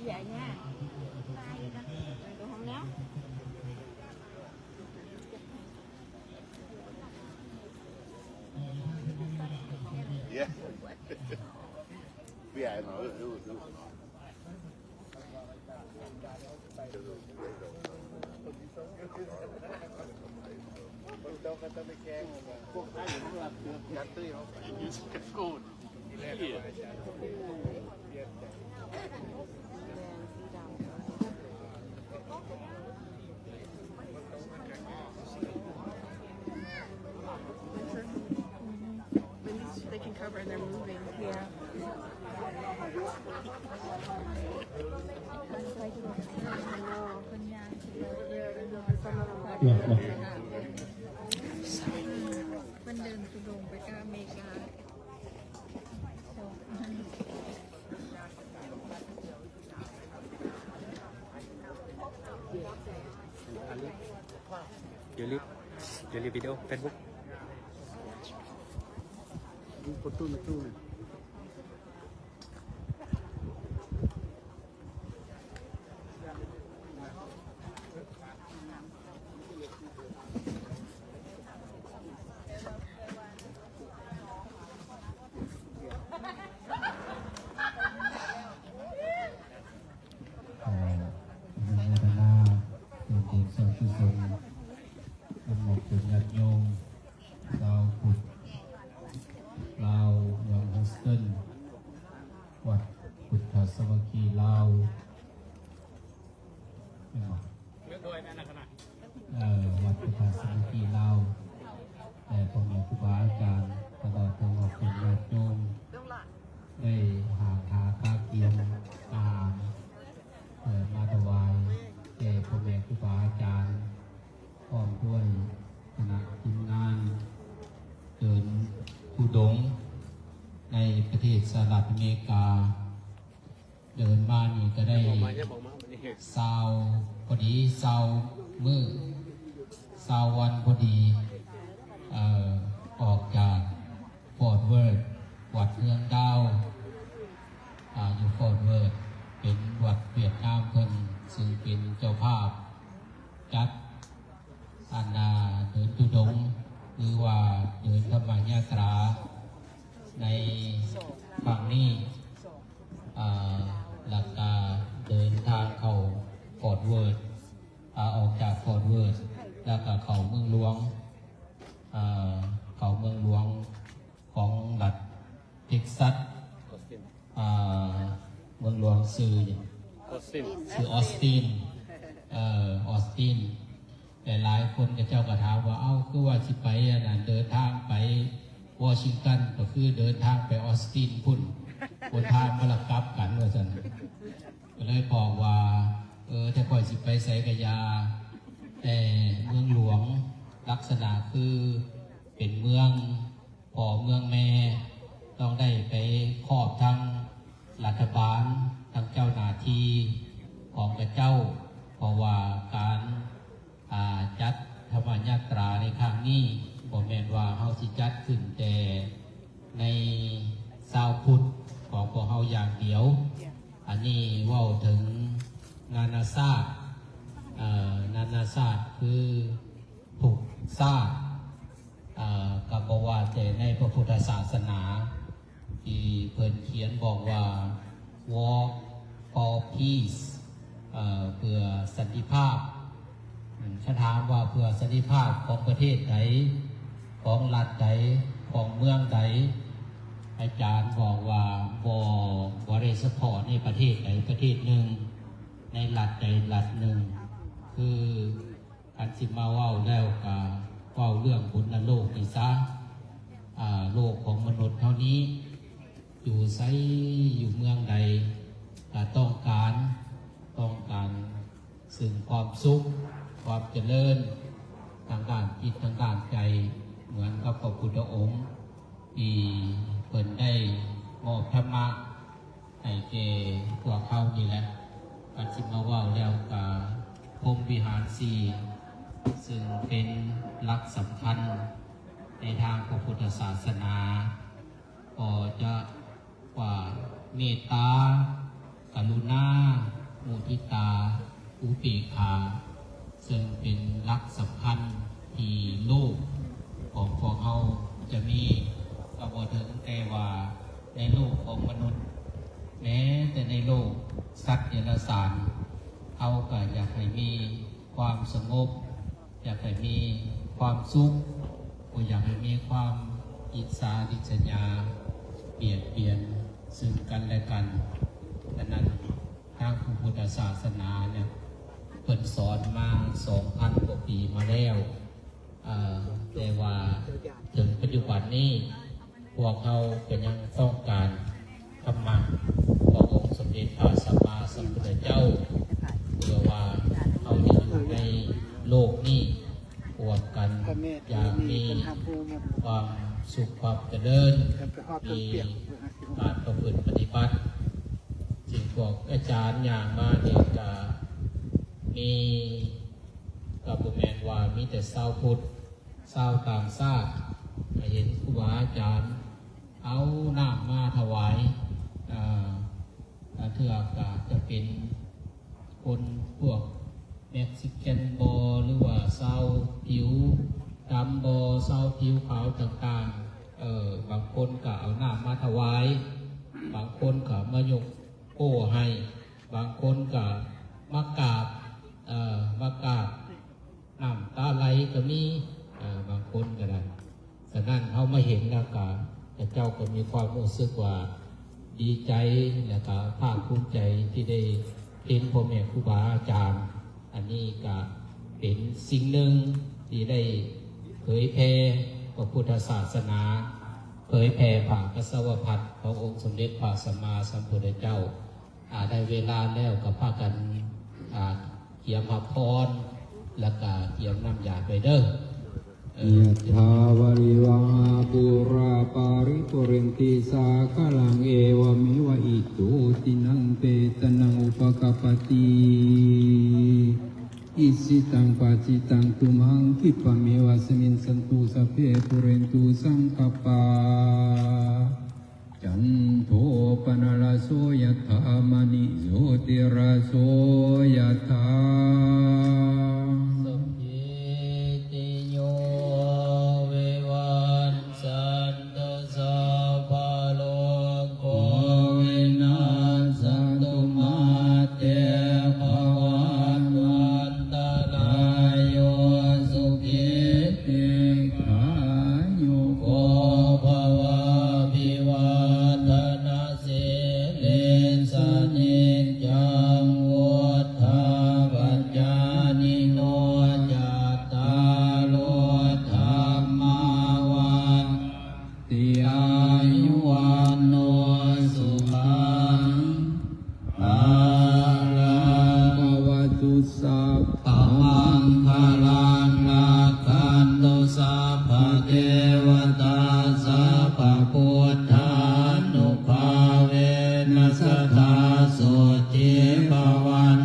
Dạ nha. Được không nhá? Yeah. Yeah, no, it was They can cover and they're moving. Yeah. Delete video Facebook.วัดพุทธสมุทีเราแต่ผมอยากครูบาอาจารย์ตลอดจนออกเป็นญาติโยมได้หาข้าวเกียมอาหารมาถวายแก่พ่อแม่ครูบาอาจารย์พร้อมด้วยคณะทีมงานเดินธุดงค์ในประเทศสหรัฐอเมริกาเดินมานี่ก็ได้ซาวพอดีซาวมือซาววันพอดีออกจากฟอร์ดเวิร์ดวัดเมืองดาวอยู่ฟอร์ดเวิร์ดเป็นวัดเวียดนามเพิ่นซึ่งเป็นเจ้าภาพจัดเดินธุดงค์หรือว่าเดินธรรมยาตราในฝั่งนี้ หลักการเดินทางเข้าฟอร์ดเวิร์ดออกจากฟอร์ดเวิร์ดแล้วก็เข้าเมืองหลวงของรัฐเท็กซัสเมืองหลวงชื่อออสตินแต่หลายคนก็เจ้าก็ถามว่าคือว่าสิไปเดินทางไปวอชิงตันก็คือเดินทางไปออสตินพุ่นคนทางมาลักกลับกันว่าซั่นก็เลยบอกว่าถ้าค่อยสิไปไสกะยาแต่เมืองหลวงลักษณะคือเป็นเมืองพ่อเมืองแม่ต้องได้ไปครอบทั้งรัฐบาลทั้งเจ้าหน้าที่ของพระเจ้าเพราะว่าการจัดธรรมญาตราในครั้งนี้บ่แม่นว่าเฮาสิจัดขึ้นแต่ในชาวพุทธของพวกเฮาอย่างเดียวอันนี้เว้าถึงนานาชาติคือถูกชาติกับบอกว่าแต่ในพระพุทธศาสนาที่เพิ่นเขียนบอกว่า WalkForPeace เพื่อสันติภาพถ้าถามว่าเพื่อสันติภาพของประเทศใดของรัฐใดของเมืองใดอาจารย์บอกว่าบ่ได้ซัพพอร์ตในประเทศใดประเทศหนึ่งในรัฐใดรัฐหนึ่งคืออันสิมาเว้าแล้วก็เว้าเรื่องบุญและโลกนี่ซะโลกของมนุษย์เท่านี้อยู่ไสอยู่เมืองใดก็ต้องการซึ่งความสุขความเจริญทางด้านจิตทางด้านใจเหมือนกับพระพุทธองค์ที่เพิ่นได้มอบธรรมะให้แก่พวกเขานี่แหละการสิมาเว้าแล้วก็พรหมวิหารสี่ซึ่งเป็นหลักสำคัญในทางพระพุทธศาสนาก็จะว่าเมตตากรุณามุทิตาอุเบกขาซึ่งเป็นหลักสำคัญที่โลกของพวกเราจะมีก็บ่ถึงแต่ว่าในโลกของมนุษย์แม้แต่ในโลกสัตว์เดรัจฉานเขาก็อยากให้มีความสงบอยากให้มีความสุขก็อยากให้มีความอิจฉาริษยาเบียดเบียนซึ่งกันและกันดังนั้นทางพุทธศาสนาเนี่ยเพิ่นสอนมา 2,000 กว่าปีมาแล้วแต่ว่าถึงปัจจุบันนี้พวกเขาก็ยังต้องการธรรมะขององค์สมเด็จพระสัมมาสัมพุทธเจ้าเพื่อว่าเขาจะอยู่ในโลกนี้รวมกันอย่างมีความสุขความเจริญมีการประพฤติปฏิบัติสิ่งพวกอาจารย์อย่างมาเนี่ยก็มีกับบุแมนว่ามีแต่ชาวพุทธชาวต่างชาติเห็นครูบาอาจารย์เอาน้ำมาถวายเถื่อกจะเป็นคนพวกเม็กซิกันบอหรือว่าชาวผิวดำบอชาวผิวขาวต่างๆบางคนก็เอาน้ำมาถวายบางคนก็มายกโป้ให้บางคนก็มากราบน้ำตาไหลก็มีบางคนก็ได้ฉะนั้นเขามาเห็นแล้วก็เจ้าก็มีความรู้สึกว่าดีใจและก็ภาคภูมิใจที่ได้เห็นพ่อแม่ครูบาอาจารย์อันนี้ก็เป็นสิ่งหนึ่งที่ได้เผยแผ่พระพุทธศาสนาเผยแผ่ผ่านพระสวพัฒน์ขององค์สมเด็จพระสัมมาสัมพุทธเจ้าได้เวลาแล้วก็พากันเกี่ยมพระพรและก็เกี่ยมน้ำยาไปเด้อยะถาวริวังปุราปาริปุเรนติสาคลังเอวเมวะอิโตตินังเปตนังอุปกปติอิสิตังปัจิตังตุมังคิปะเมวะสมินสันตุสัพเพปุเรนตุสังคปาจันโทปนะระโสยะถามณิโสติระโสยะถาส สัพพมังคลังรักขันตุสัพพเทวตาสัพพพุทธานุภาเวนัสธาสุจิภวัน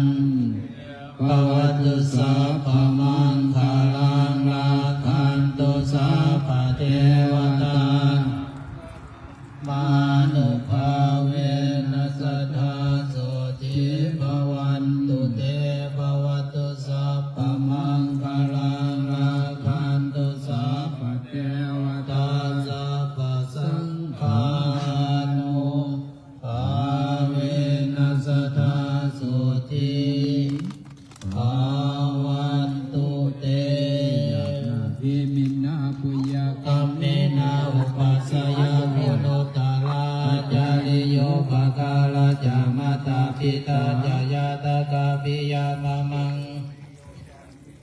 ภวตุสัพพมังคลังรักขันตุสัพพเทวตามานุภาเวนัสธาสุจิภวันตุเตภวตุสัพพมังคลังรักขันตุสัพพเทวตาสัพพสังฆานุภาเวนัสธาสุจิภวันตุเตวิมินาปุญญกรรมเมนาอุปัสสยมุนุตตาลาจาริโยภะกาลาจามาตาปิตาจายาตกาปิยามะมัง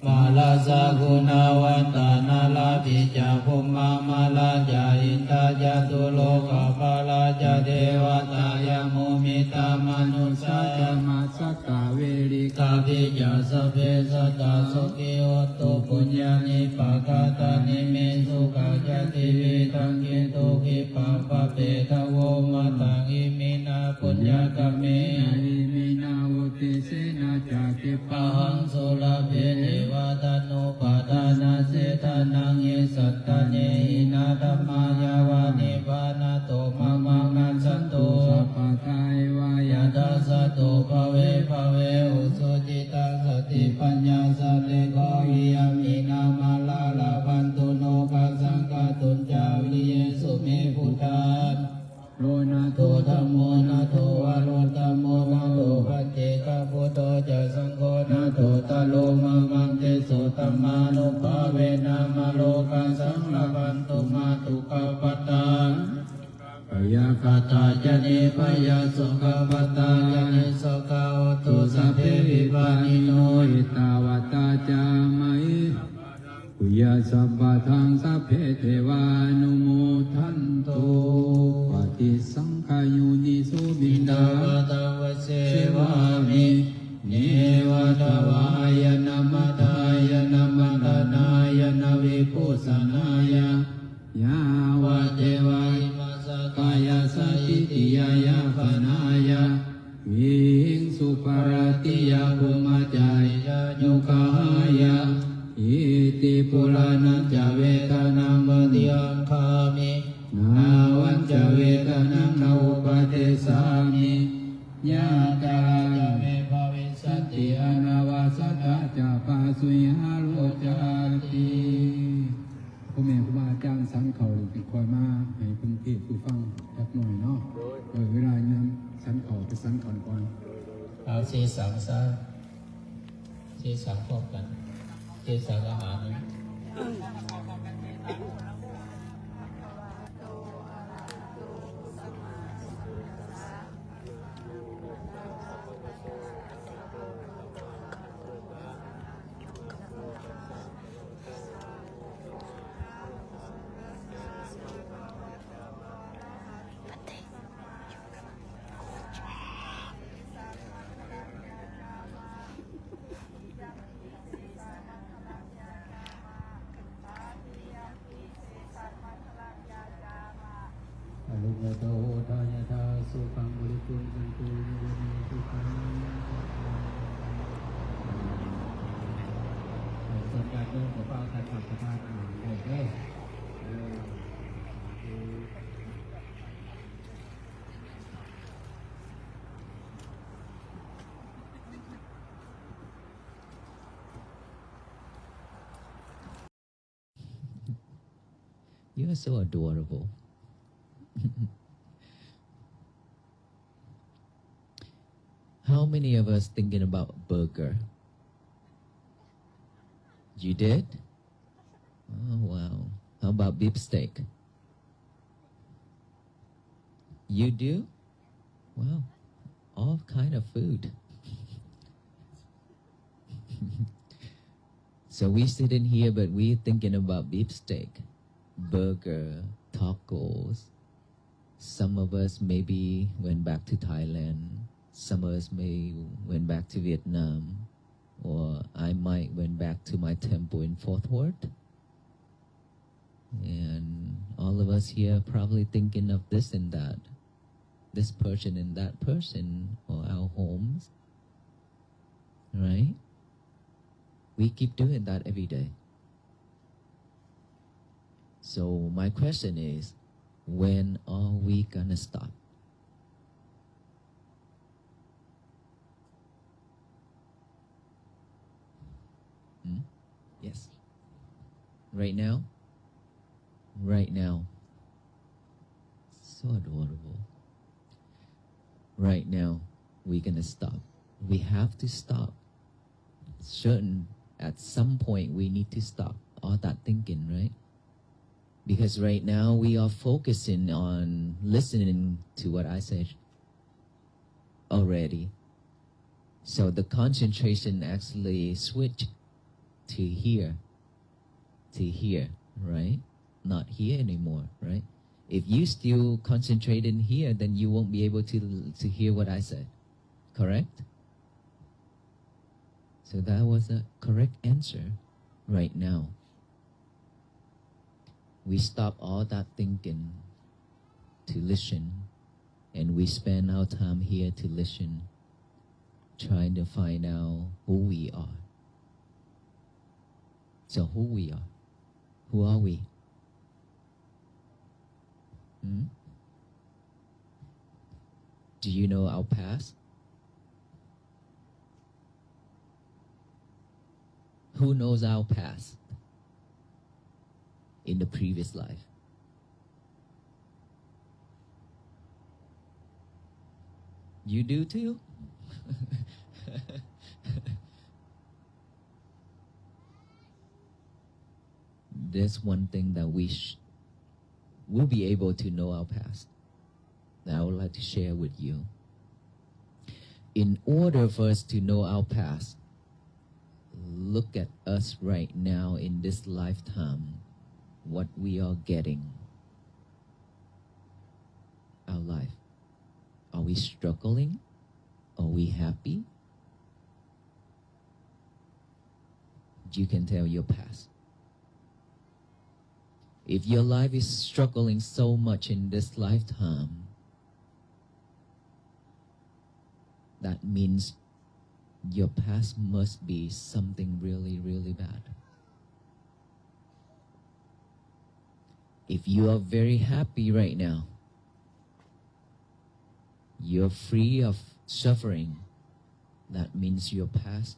มาลาสกุณาวันตานาลาปิจาภุมมามาลาจาอินทาจตุโลกภาลาจาเทวตายามุมิตามนุสาจามาสัตตาเวริกาปิจาสเพสัตตาสุขิโอตุปุญญานิปะกาตานิเมสุขจติวิตังกิตุกิปัปปะเปทโวมาตังอิมินาปุญญากรรมเมอิมินาวุติเสนาจาติปะหังสุลาเภเทวตานุปาทานาเสทานังเยสัตตาเนหินาธัมมายาวานิปานาโตมะมังนันสันโตสัพพะกายวายาทัสสะโตภเวภเวอุสุจิตังสติปัญญาสัพเพโกหิยามินามาลาลาภันตุโนกัสสังฆตุนจาวิเยสุเมพุทธาโลนาโตธัมโมนาโตวะโรตัมโมนาโตปัจเจกพุทโธจะสังโฆนาโตตะโลมามังเตสุตัมมานุภาเวนะมาโลกัสสังละภันตุมาตุกะปัตตาปยาคาตาจเนปยาสุขปัตตาจเนสุขาโอตุสัพเพวิปานิโนอิตาวตาจามัยปุยาสัพพะทังสัพเพเทวานุโมทันโตปฏิสังขยุนิสุบินดาตาวเสวามิเนวตวายนะมัตายนะมัตนายนะวิปุสนายะยาวะเทวาอิมัสสกายาสัตติยายาปนายะวิหิงสุปารติยาภุมจายะโยคายะอิติปุรานัญจเวทนาปฏิอังคามินาวันจเวทนานาอุปเทสามิญาตาจะเวภวิสัตติอนาวาสตาจะปาสุยหาโลจาติพ่อแม่ครูบาอาจารย์สังเขาติคอยมาให้เพิ่นเทศน์ผู้ฟังจักหน่อยเนาะเวลานั้นสังเขาไปสังก่อนเอาสีสังซะสีสังพร้อมกันสีสังอาหาร ยะโตทายะทาสุขังบริปุณสันตุโยนิสุขังส่วนการเดินของเราการทำสภาพอ่านได้เด้อYou are so adorable. How many of us thinking about burger? You did? Oh, wow. How about beef steak? You do? Wow. All kind of food. So we sitting here, but we thinking about beef steak, burger, tacos. Some of us maybe went back to Thailand. Some of us may went back to Vietnam. or I might went back to my temple in fourth ward. And all of us here probably thinking of this and that, this person and that person, or our homes, right? We keep doing that every day. So my question is, when are we gonna stop? Yes. Right now? Right now. So adorable. Right now, we're gonna stop. We have to stop. At some point, we need to stop all that thinking, right? Because right now, we are focusing on listening to what I said already. So the concentration actually switched to here, right? Not here anymore, right? If you still concentrate in here, then you won't be able to hear what I said, correct? So that was a correct answer right now. We stop all that thinking to listen, and we spend our time here to listen, trying to find out who we are. So who we are? Who are we? Do you know our past? Who knows our past in the previous life? You do too? There's one thing that we'll be able to know our past that I would like to share with you. In order for us to know our past, look at us right now in this lifetime, what we are getting. Our life. Are we struggling? Are we happy? You can tell your past. If your life is struggling so much in this lifetime, that means your past must be something really, really bad. If you are very happy right now, you're free of suffering, that means your past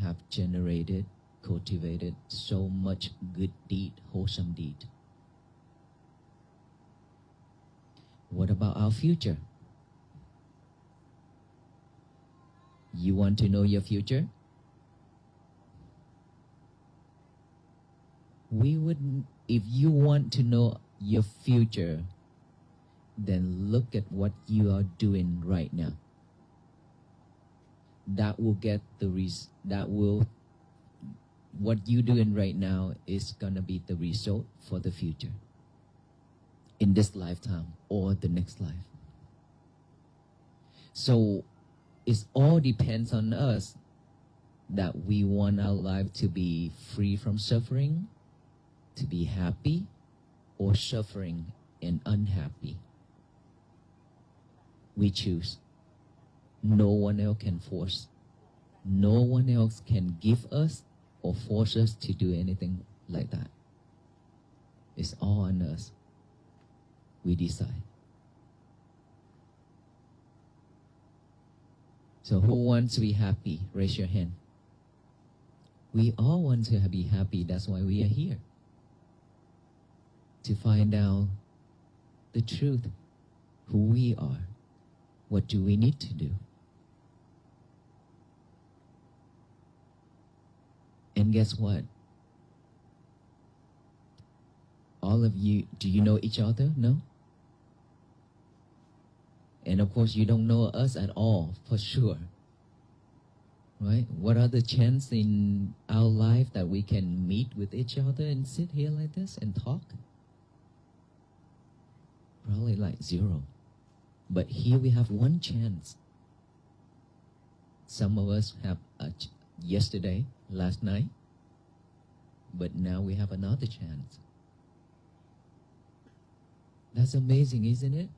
have generated, cultivated so much good deed, wholesome deed. What about our future? You want to know your future? If you want to know your future, then look at what you are doing right now. What you're doing right now is gonna be the result for the future, in this lifetime or the next life. So it all depends on us that we want our life to be free from suffering, to be happy, or suffering and unhappy. We choose. No one else can force. No one else can give us or force us to do anything like that. It's all on us. We decide. So who wants to be happy? Raise your hand. We all want to be happy. That's why we are here. To find out the truth, who we are. What do we need to do? And guess what? All of you, do you know each other? No? And of course, you don't know us at all, for sure. Right? What are the chances in our life that we can meet with each other and sit here like this and talk? Probably like 0. But here we have one chance. Some of us have yesterday, last night, but now we have another chance. That's amazing, isn't it?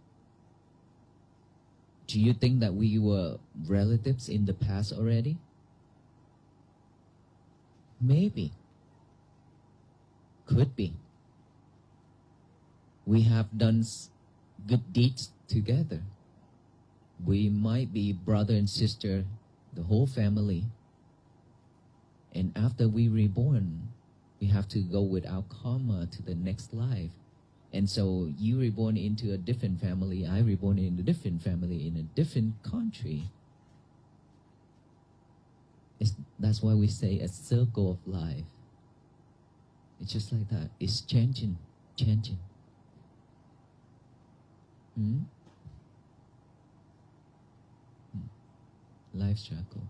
Do you think that we were relatives in the past already? Maybe. Could be. We have done good deeds together. We might be brother and sister, the whole family. And after we reborn, we have to go with our karma to the next life. And so you reborn into a different family, I reborn in a different family in a different country. That's why we say a circle of life. It's just like that. It's changing. Life circle.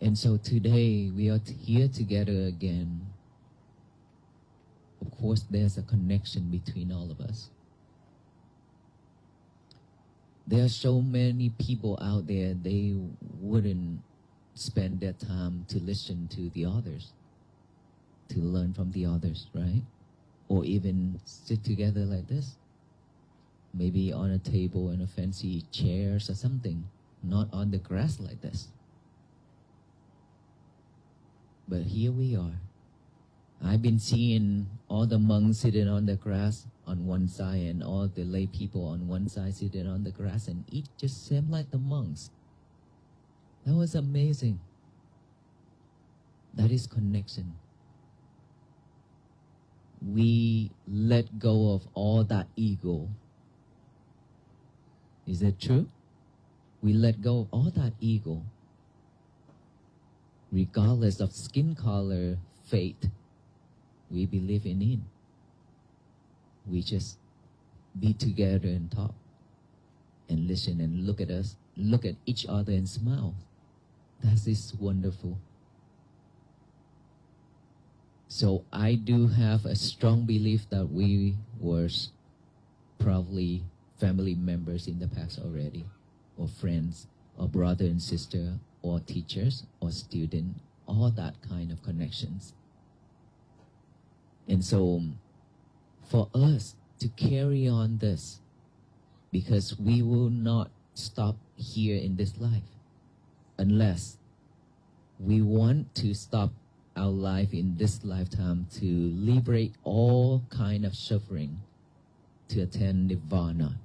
And so today we are here together again. Of course, there's a connection between all of us. There are so many people out there, they wouldn't spend their time to listen to the others, to learn from the others, right? Or even sit together like this. Maybe on a table in a fancy chairs or something, not on the grass like this. But here we are. I've been seeing all the monks sitting on the grass on one side and all the lay people on one side sitting on the grass and eat just same like the monks. That was amazing. That is connection. We let go of all that ego. Is that true? We let go of all that ego. Regardless of skin color, faith, we believe in it. We just be together and talk and listen and look at us, look at each other and smile. That is wonderful. So I do have a strong belief that we were probably family members in the past already, or friends, or brother and sister, or teachers, or student, all that kind of connections. And so for us to carry on this, because we will not stop here in this life unless we want to stop our life in this lifetime to liberate all kind of suffering to attain nirvana.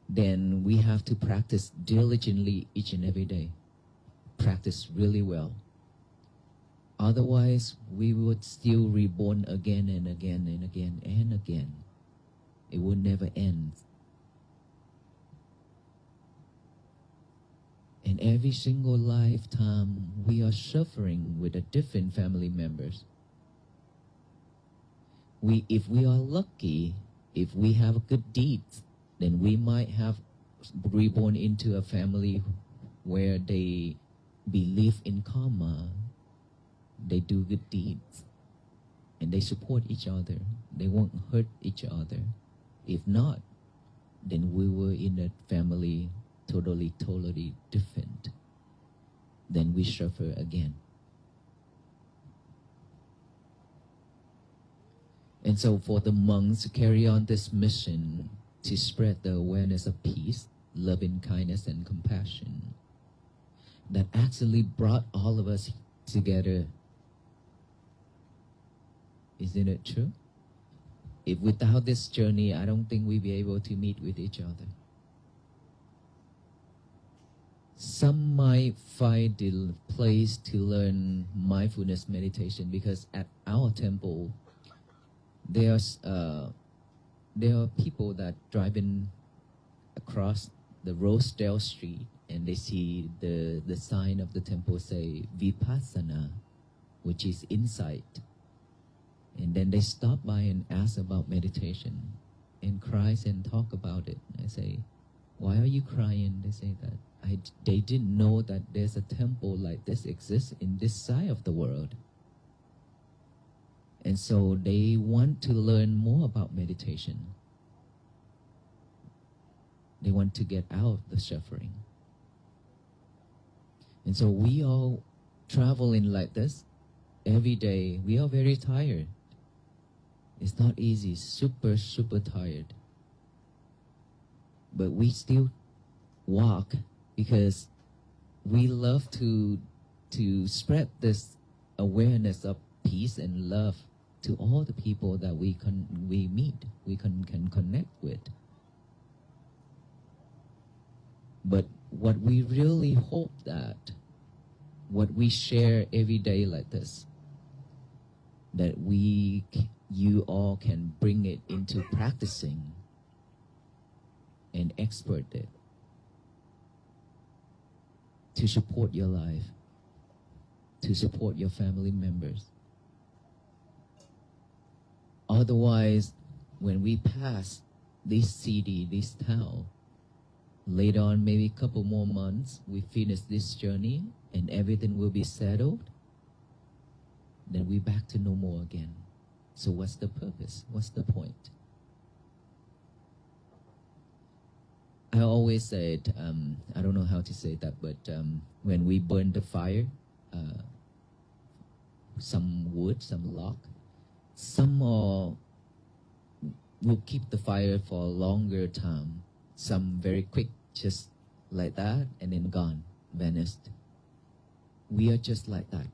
Then we have to practice diligently each and every day. Practice really well. Otherwise, we would still reborn again and again and again and again. It would never end. And every single lifetime, we are suffering with a different family members. If we are lucky, if we have good deeds, then we might have reborn into a family where they believe in karma, they do good deeds, and they support each other. They won't hurt each other. If not, then we were in a family totally different. Then we suffer again. And so for the monks to carry on this mission, to spread the awareness of peace, loving kindness, and compassion, that actually brought all of us together. Isn't it true? If without this journey, I don't think we'd be able to meet with each other. Some might find the place to learn mindfulness meditation because at our temple, there are people that driving across the Rosedale Street and they see the sign of the temple say Vipassana, which is insight. And then they stop by and ask about meditation and cries and talk about it. I say, why are you crying? They say that they didn't know that there's a temple like this exists in this side of the world. And so they want to learn more about meditation. They want to get out of the suffering. And so we all traveling like this every day. We are very tired. It's not easy, super, super tired. But we still walk because we love to spread this awareness of peace and love to all the people that we meet, we can connect with. But what we really hope that what we share every day like this, that you all can bring it into practicing and expert it to support your life, to support your family members. Otherwise, when we pass this city, this town, later on, maybe a couple more months, we finish this journey and everything will be settled, then we're back to normal again. So what's the purpose? What's the point? I always said, I don't know how to say that, but when we burn the fire, some wood, some log, some will keep the fire for a longer time, some very quick, just like that, and then gone, vanished. We are just like that.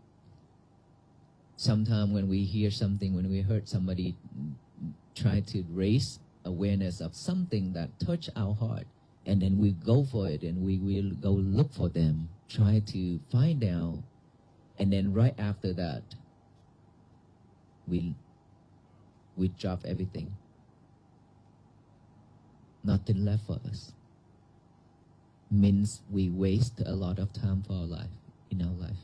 Sometimes when we hear something, when we heard somebody try to raise awareness of something that touched our heart, and then we go for it and we will go look for them, try to find out, and then right after that, we drop everything. Nothing left for us. Means we waste a lot of time for our life, in our life.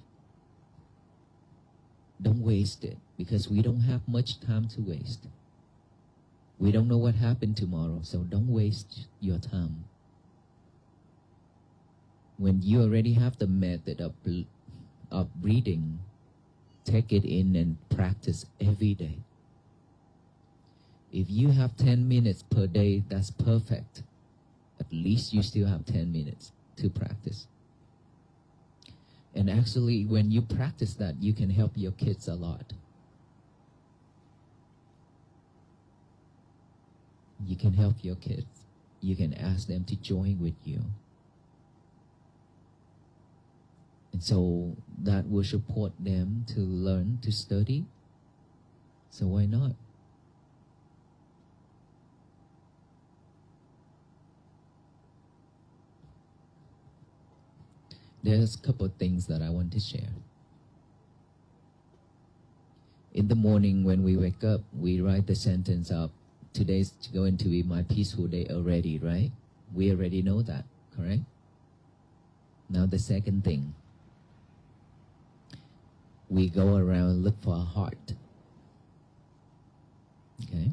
Don't waste it, because we don't have much time to waste. We don't know what happened tomorrow, so don't waste your time. When you already have the method of breathing, take it in and practice every day. If you have 10 minutes per day, that's perfect. At least you still have 10 minutes to practice. And actually, when you practice that, you can help your kids a lot. You can help your kids. You can ask them to join with you. And so that will support them to learn, to study. So why not? There's a couple of things that I want to share. In the morning when we wake up, we write the sentence up, today's going to be my peaceful day already, right? We already know that, correct? Now the second thing, we go around and look for a heart. Okay?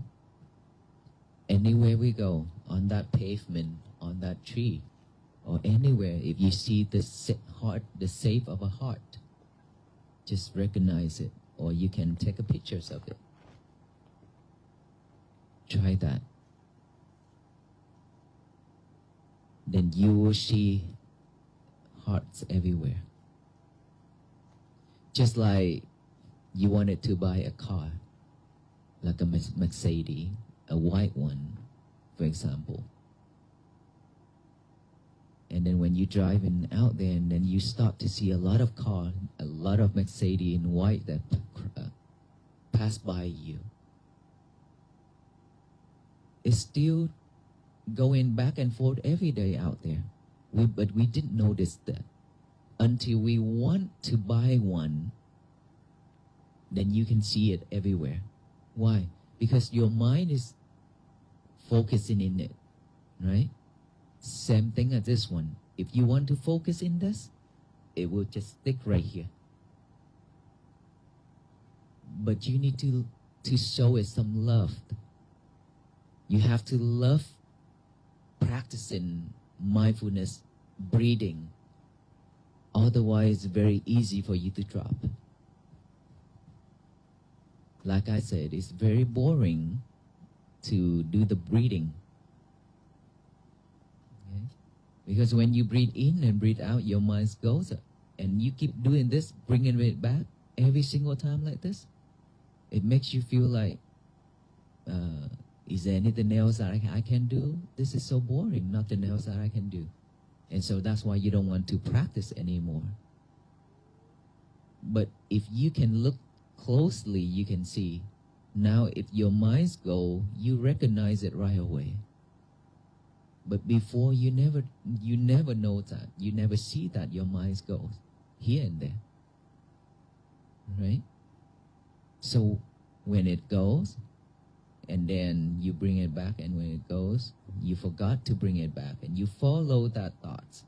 Anywhere we go, on that pavement, on that tree, or anywhere, if you see the heart, the shape of a heart, just recognize it, or you can take a pictures of it. Try that. Then you will see hearts everywhere. Just like you wanted to buy a car, like a Mercedes, a white one, for example. And then when you're driving out there, and then you start to see a lot of cars, a lot of Mercedes in white that pass by you. It's still going back and forth every day out there. But we didn't notice that until we want to buy one. Then you can see it everywhere. Why? Because your mind is focusing in it, right? Same thing as this one. If you want to focus in this, it will just stick right here. But you need to show it some love. You have to love practicing mindfulness, breathing. Otherwise, it's very easy for you to drop. Like I said, it's very boring to do the breathing. Because when you breathe in and breathe out, your mind goes, and you keep doing this, bringing it back every single time like this, it makes you feel like, is there anything else that I can do? This is so boring, nothing else that I can do. And so that's why you don't want to practice anymore. But if you can look closely, you can see, now if your minds go, you recognize it right away. But before, you never know that. You never see that your minds go here and there. Right? So when it goes, and then you bring it back, and when it goes, you forgot to bring it back, and you follow that thought.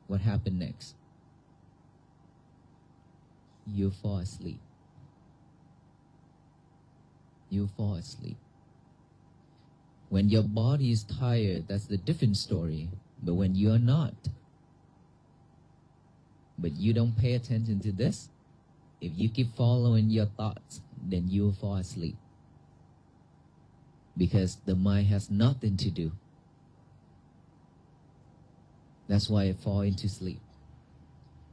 What happened next? You fall asleep. You fall asleep. When your body is tired, that's the different story. But when you're not, but you don't pay attention to this, if you keep following your thoughts, then you'll fall asleep. Because the mind has nothing to do. That's why it falls into sleep.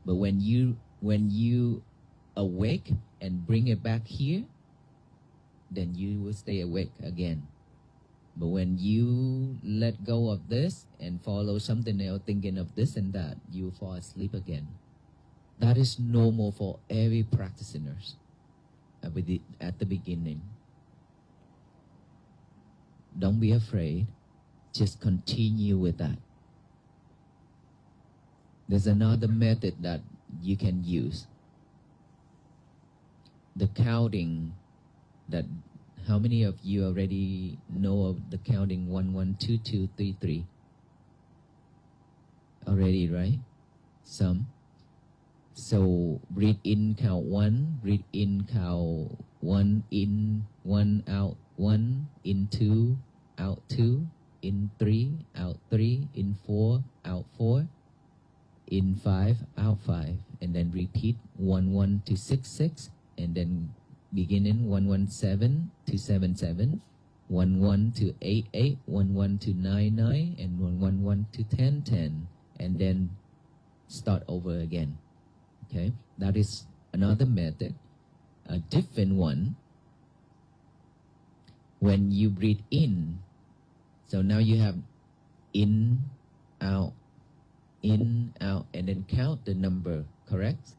But when you awake and bring it back here, then you will stay awake again. But when you let go of this and follow something else, thinking of this and that, you fall asleep again. That is normal for every practitioners at the beginning. Don't be afraid. Just continue with that. There's another method that you can use. The counting that, how many of you already know of the counting 1, 1, 2, 2, 3, 3? Already, right? Some. So breathe in, count 1, breathe in, count 1 in, 1 out, 1, in 2, out 2, in 3, out 3, in 4, out 4, in 5, out 5, and then repeat 1, 1 to 6, 6, and then beginning 1, 1, 7 to 7, 7, 1, 1 to 8, 8, 1, 1 to 9, 9, and 1, 1, 1 to 10, 10, and then start over again. Okay, that is another method. A different one, when you breathe in, so now you have in, out, and then count the number, correct?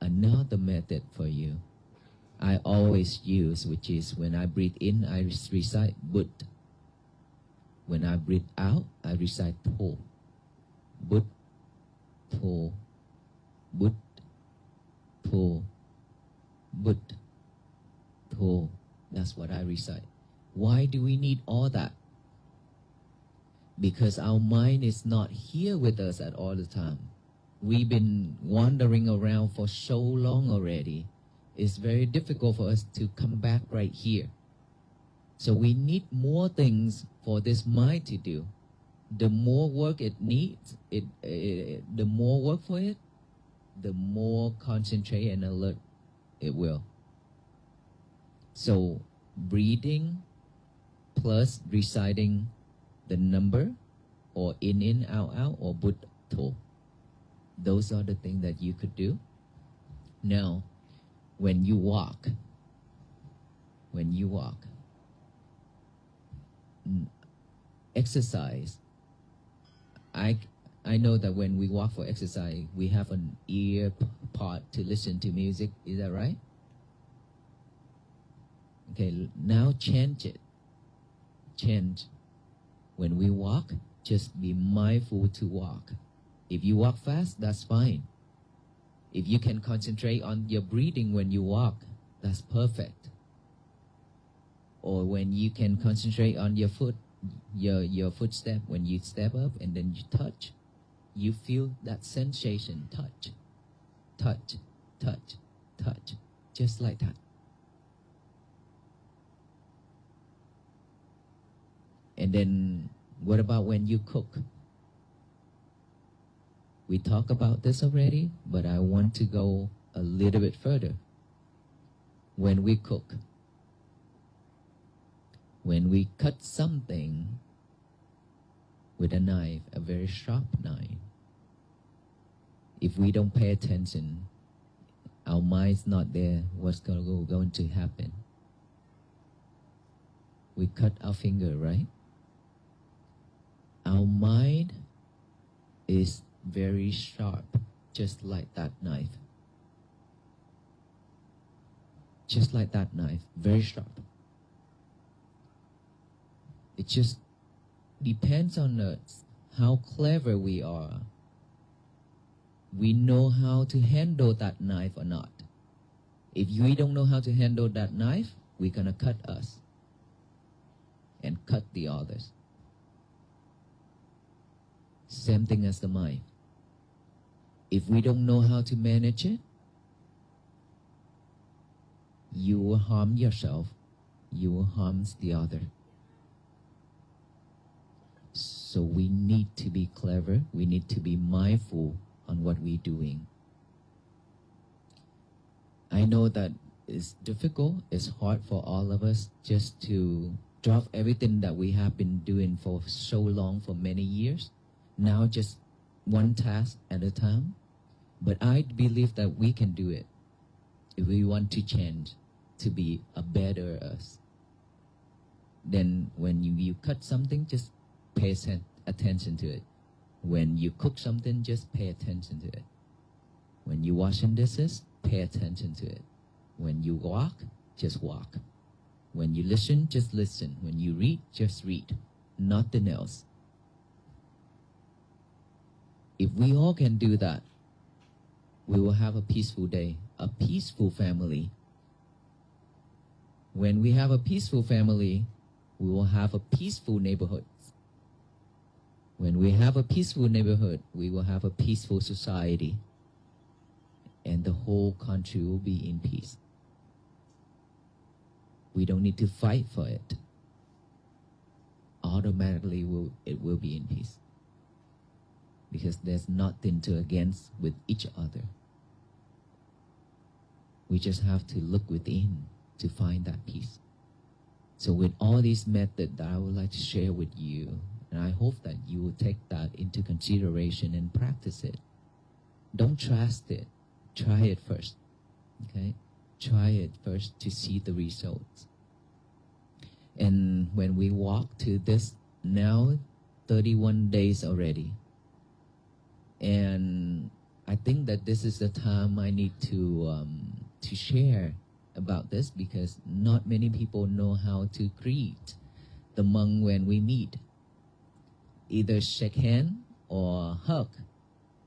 Another method for you, I always use, which is when I breathe in, I recite Bud. When I breathe out, I recite To. Bud, To. Bud, To, Bud, To. That's what I recite. Why do we need all that? Because our mind is not here with us at all the time. We've been wandering around for so long already. It's very difficult for us to come back right here. So we need more things for this mind to do. The more work it needs, the more work for it, the more concentrate and alert it will. So breathing plus reciting the number, or in, out, or Bud, To. Those are the things that you could do. Now, when you walk, exercise, I know that when we walk for exercise, we have an ear part to listen to music. Is that right? Okay, now change it. Change. When we walk, just be mindful to walk. If you walk fast, that's fine. If you can concentrate on your breathing when you walk, that's perfect. Or when you can concentrate on your foot, your footstep, when you step up and then you touch, you feel that sensation, touch, touch, touch, touch, just like that. And then what about when you cook? We talked about this already, but I want to go a little bit further. When we cook, when we cut something, with a knife, a very sharp knife. If we don't pay attention, our mind's not there, what's going to happen? We cut our finger, right? Our mind is very sharp, just like that knife. Just like that knife, very sharp. It just depends on us, how clever we are. We know how to handle that knife or not. If we don't know how to handle that knife, we're gonna cut us and cut the others. Same thing as the mind. If we don't know how to manage it, you will harm yourself, you will harm the other. So we need to be clever, we need to be mindful on what we're doing. I know that it's difficult, it's hard for all of us just to drop everything that we have been doing for so long, for many years. Now just one task at a time. But I believe that we can do it if we want to change, to be a better us. Then when you cut something, just pay attention to it. When you cook something, just pay attention to it. When you washing dishes, pay attention to it. When you walk, just walk. When you listen, just listen. When you read, just read. Nothing else. If we all can do that, we will have a peaceful day, a peaceful family. When we have a peaceful family, we will have a peaceful neighborhood. When we have a peaceful neighborhood, we will have a peaceful society. And the whole country will be in peace. We don't need to fight for it. Automatically, it will be in peace. Because there's nothing to against with each other. We just have to look within to find that peace. So with all these methods that I would like to share with you, and I hope that you will take that into consideration and practice it. Don't trust it. Try it first. Okay? Try it first to see the results. And when we walk to this now, 31 days already. And I think that this is the time I need to share about this, because not many people know how to greet the monk when we meet. Either shake hand or hug.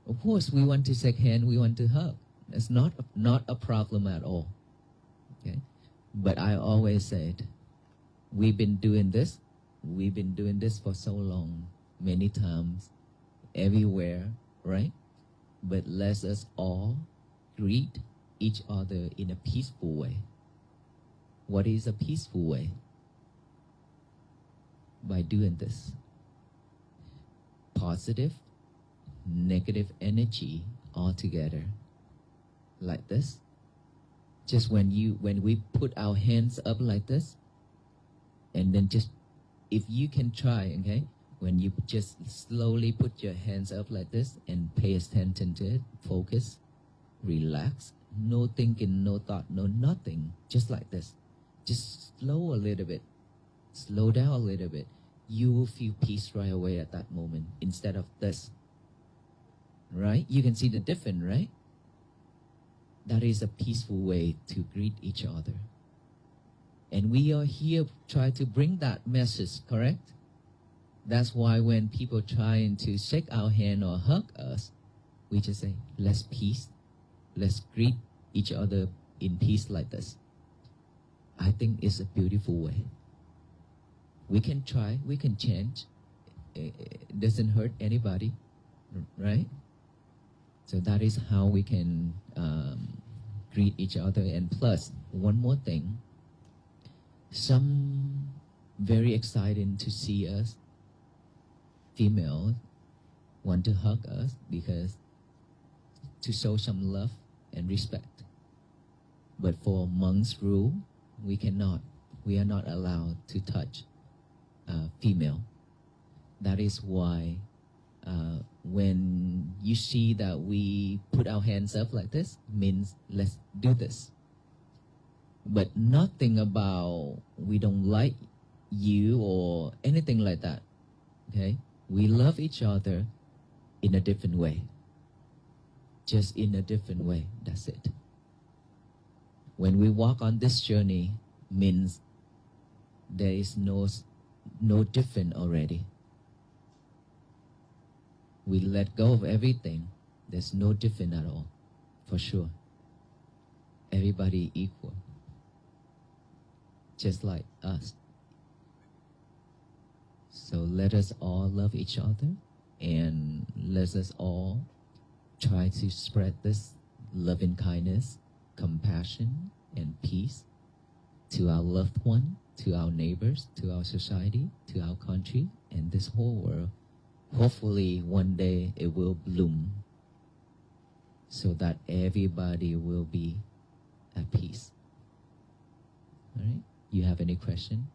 Of course, we want to shake hand, we want to hug. It's not a problem at all. Okay? But I always said, we've been doing this for so long, many times, everywhere, right? But let us all greet each other in a peaceful way. What is a peaceful way? By doing this. Positive, negative energy all together, like this. Just when we put our hands up like this, and then just, if you can try, okay, when you just slowly put your hands up like this and pay attention to it, focus, relax, no thinking, no thought, no nothing, just like this. Just slow a little bit, slow down a little bit. You will feel peace right away at that moment, instead of this. Right? You can see the difference, right? That is a peaceful way to greet each other. And we are here try to bring that message, correct? That's why when people trying to shake our hand or hug us, we just say, let's peace. Let's greet each other in peace like this. I think it's a beautiful way. We can try, we can change. It doesn't hurt anybody, right? So that is how we can greet each other. And plus, one more thing. Some very exciting to see us, females, want to hug us because to show some love and respect. But for monks' rule, we cannot. We are not allowed to touch female. That is why when you see that we put our hands up like this, means let's do this. But nothing about we don't like you or anything like that. Okay? We love each other in a different way. Just in a different way. That's it. When we walk on this journey, means there is no different already. We let go of everything. There's no different at all, for sure. Everybody equal, just like us. So let us all love each other, and let us all try to spread this loving kindness, compassion, and peace to our loved one, to our neighbors, to our society, to our country, and this whole world. Hopefully one day it will bloom so that everybody will be at peace. All right? You have any question?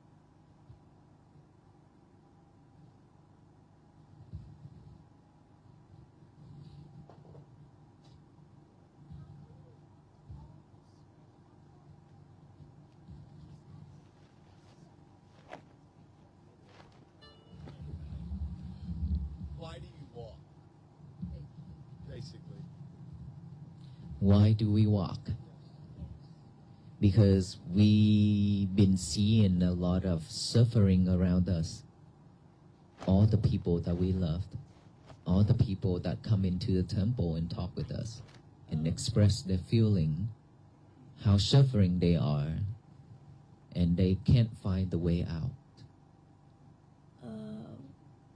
Why do you walk? Basically. Why do we walk? Because we've been seeing a lot of suffering around us. All the people that we loved, all the people that come into the temple and talk with us and express their feeling, how suffering they are, and they can't find the way out.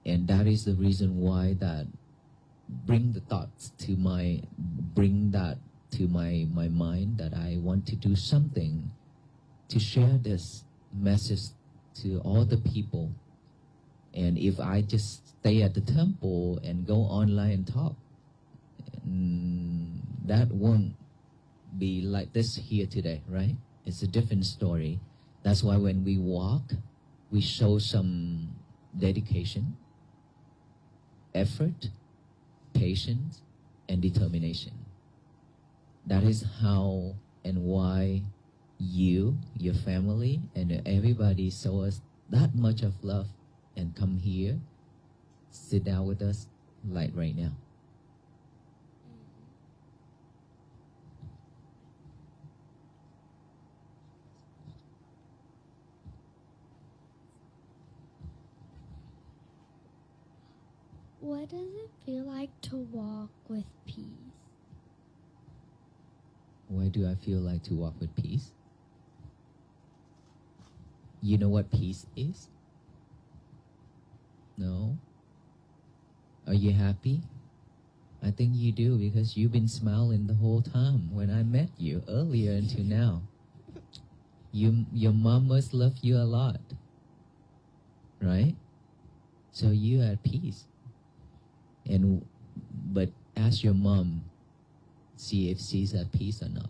And that is the reason why that bring that to my mind, that I want to do something to share this message to all the people. And if I just stay at the temple and go online and talk, that won't be like this here today, right? It's a different story. That's why when we walk, we show some dedication, effort, patience, and determination. That is how and why you, your family, and everybody show us that much of love and come here, sit down with us like right now. What does it feel like to walk with peace? Why do I feel like to walk with peace? You know what peace is? No? Are you happy? I think you do, because you've been smiling the whole time when I met you earlier until now. Your mom must love you a lot, right? So you are at peace. But ask your mom, see if she's at peace or not.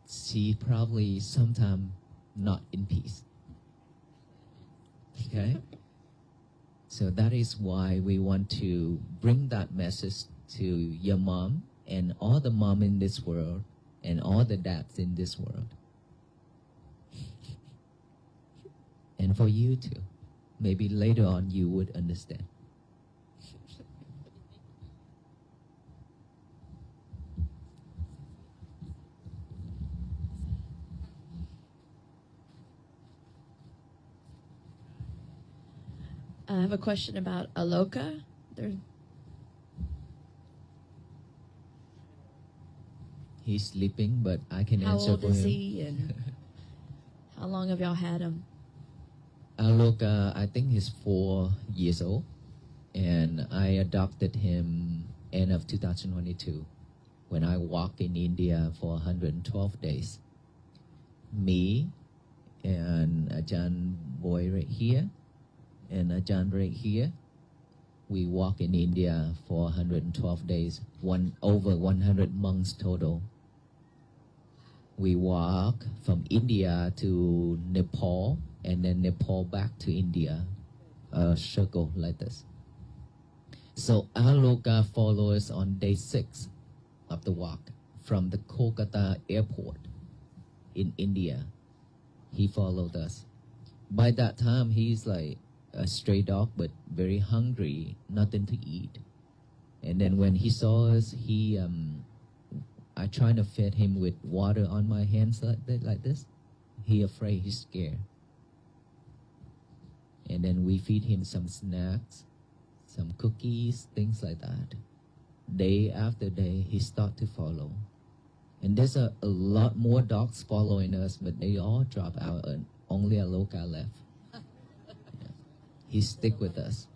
She probably sometime not in peace. Okay? So that is why we want to bring that message to your mom and all the mom in this world and all the dads in this world. And for you too. Maybe later on you would understand. I have a question about Aloka. He's sleeping, but I can answer How for him. old is he, and how long have y'all had him? Aloka, I think he's 4 years old, and I adopted him end of 2022 when I walked in India for 112 days. Me and Ajahn boy right here and Ajahn right here, we walk in India for 112 days, over 100 months total. We walk from India to Nepal, and then Nepal back to India, a circle like this. So Aloka follows on day 6 of the walk from the Kolkata airport in India. He followed us. By that time, he's like a stray dog, but very hungry, nothing to eat. And then when he saw us, I tried to feed him with water on my hands like this. He afraid, he's scared. And then we feed him some snacks, some cookies, things like that. Day after day, he started to follow. And there's a lot more dogs following us, but they all drop out, and only Aloka left. Yeah. He stick with us.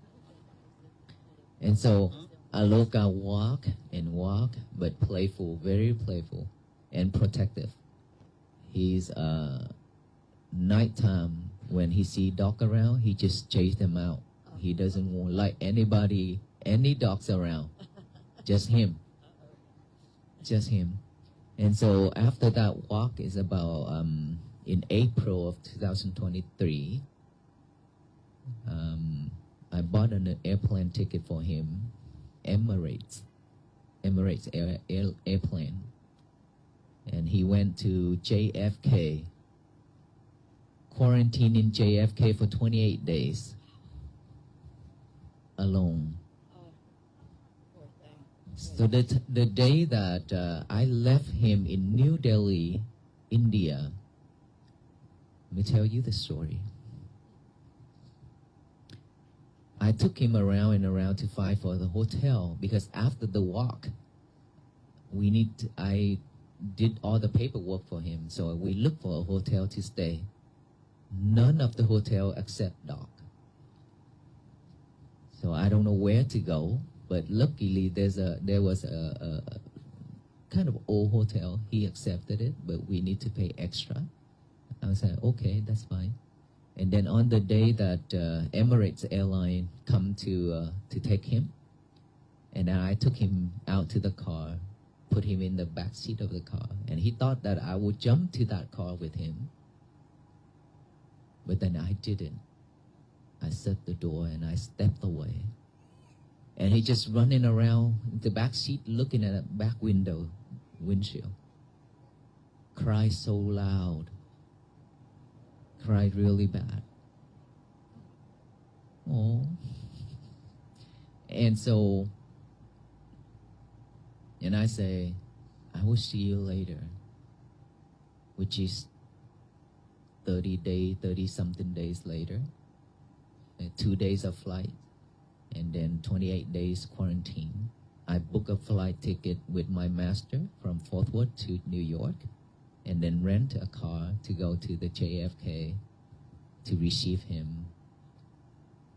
And so Aloka walk, but playful, very playful, and protective. He's nighttime, when he see dog around, he just chase them out. He doesn't want like anybody, any dogs around. Just him. Just him. And so after that walk is about in April of 2023, I bought an airplane ticket for him, Emirates airplane, and he went to JFK, quarantined in JFK for 28 days, alone. So the day that I left him in New Delhi, India, let me tell you the story. I took him around and around to find for the hotel, because after the walk, I did all the paperwork for him. So we looked for a hotel to stay. None of the hotel accept dog. So I don't know where to go, but luckily there was a kind of old hotel. He accepted it, but we need to pay extra. I was like, okay, that's fine. And then on the day that Emirates airline come to take him, and I took him out to the car, put him in the back seat of the car, and he thought that I would jump to that car with him, but then I didn't. I shut the door and I stepped away, and he just running around the back seat, looking at the back windshield, cried so loud. Cried really bad. Oh. And so, and I say, I will see you later, which is 30-something days later, 2 days of flight, and then 28 days quarantine. I book a flight ticket with my master from Fort Worth to New York, and then rent a car to go to the JFK to receive him.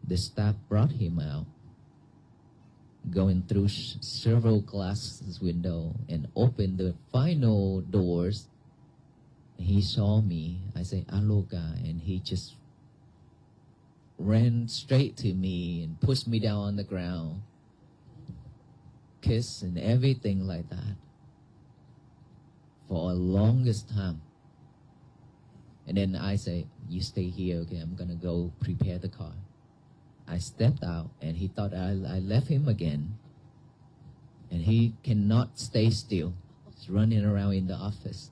The staff brought him out, going through several glass windows, and opened the final doors. He saw me. I say, Aloka, and he just ran straight to me and pushed me down on the ground, kiss and everything like that. For a longest time. And then I say, you stay here, okay, I'm gonna go prepare the car. I stepped out, and he thought I left him again. And he cannot stay still. He's running around in the office.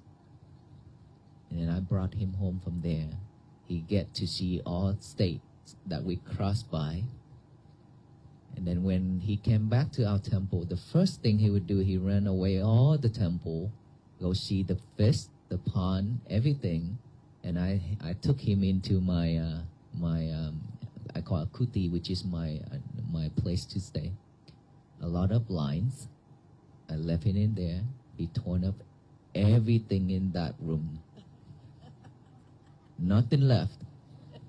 And then I brought him home from there. He get to see all states that we crossed by. And then when he came back to our temple, the first thing he would do, he ran away all the temple, go see the fish, the pond, everything, and I took him into my I call it kuti, which is my place to stay. A lot of blinds. I left him in there. He torn up everything in that room. Nothing left.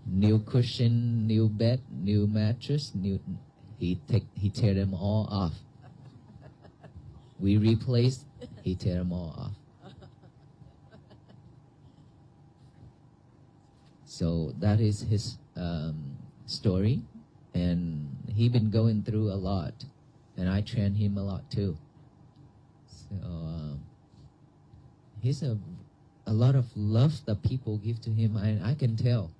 New cushion, new bed, new mattress, he tear them all off. We replaced. He tear them all off. So that is his story, and he been going through a lot, and I train him a lot too. So he's a a lot of love that people give to him, and I can tell.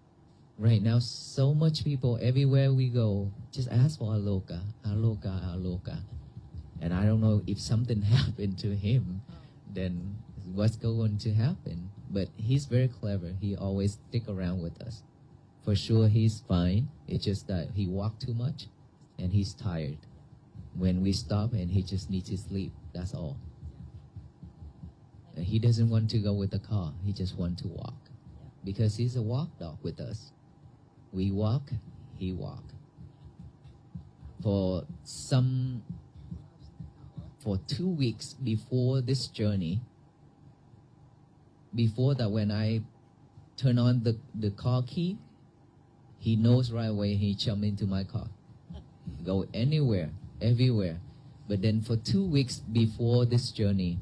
Right now, so much people everywhere we go just ask for Aloka, Aloka, Aloka. And I don't know if something happened to him, then what's going to happen? But he's very clever. He always stick around with us. For sure, he's fine. It's just that he walked too much, and he's tired. When we stop, and he just needs to sleep. That's all. And he doesn't want to go with the car. He just wants to walk, because he's a walk dog with us. We walk, he walk. For 2 weeks before this journey, before that, when I turn on the car key, he knows right away. He jump into my car, go anywhere, everywhere. But then for 2 weeks before this journey,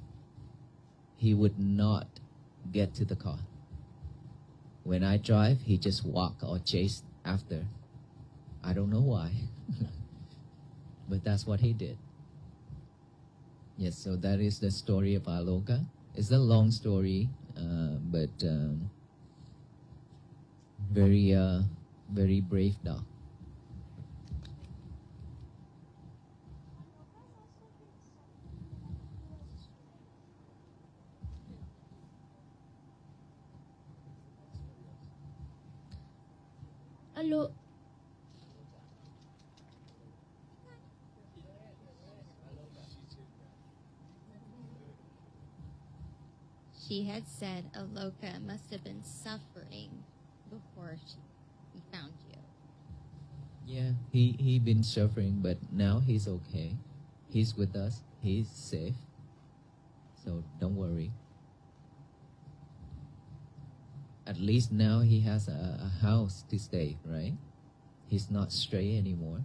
he would not get to the car. When I drive, he just walk or chase after. I don't know why. But that's what he did. Yes, so that is the story of Aloka. It's a long story, but very brave dog. Hello. She had said Aloka must have been suffering before he found you. Yeah, he been suffering, but now he's okay. He's with us. He's safe. So don't worry. At least now he has a house to stay, right? He's not stray anymore.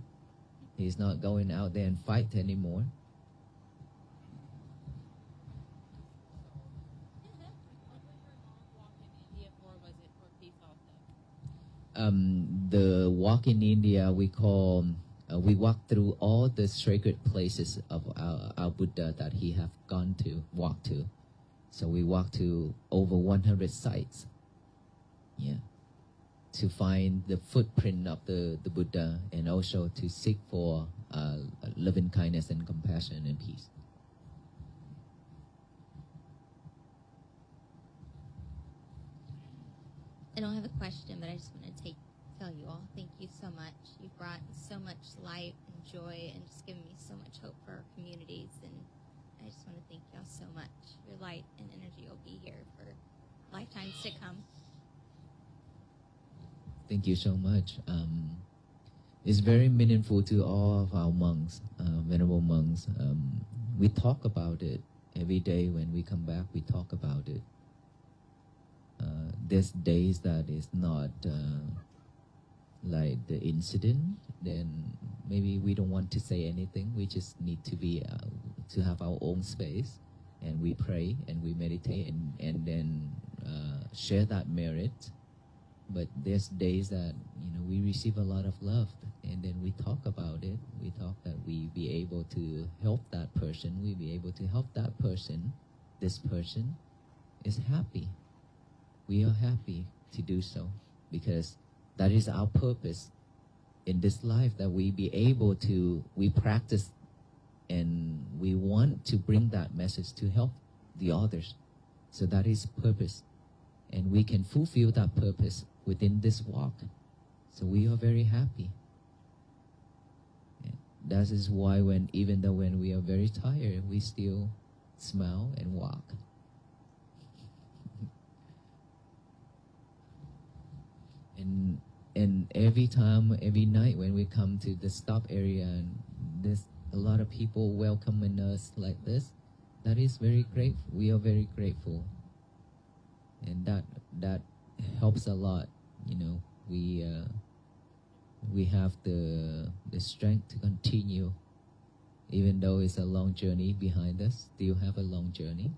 He's not going out there and fight anymore. The walk in India, we walk through all the sacred places of our Buddha that he have walked to. So we walk to over 100 sites. Yeah, to find the footprint of the Buddha, and also to seek for loving kindness and compassion and peace. I don't have a question, but I just want to tell you all, thank you so much. You've brought so much light and joy and just given me so much hope for our communities, and I just want to thank y'all so much. Your light and energy will be here for lifetimes to come. Thank you so much. It's very meaningful to all of our monks, venerable monks. We talk about it every day when we come back. We talk about it. There's days that is not like the incident, then maybe we don't want to say anything. We just need to be to have our own space, and we pray and we meditate and then share that merit. But there's days that we receive a lot of love, and then we talk about it. We talk that we be able to help that person. We be able to help that person. This person is happy. We are happy to do so, because that is our purpose in this life, that we be able to, we practice and we want to bring that message to help the others. So that is purpose. And we can fulfill that purpose within this walk. So we are very happy. And that is why even though when we are very tired, we still smile and walk. And every time, every night when we come to the stop area, and there's a lot of people welcoming us like this, that is very grateful. We are very grateful, and that helps a lot. We have the strength to continue, even though it's a long journey behind us. Still have a long journey.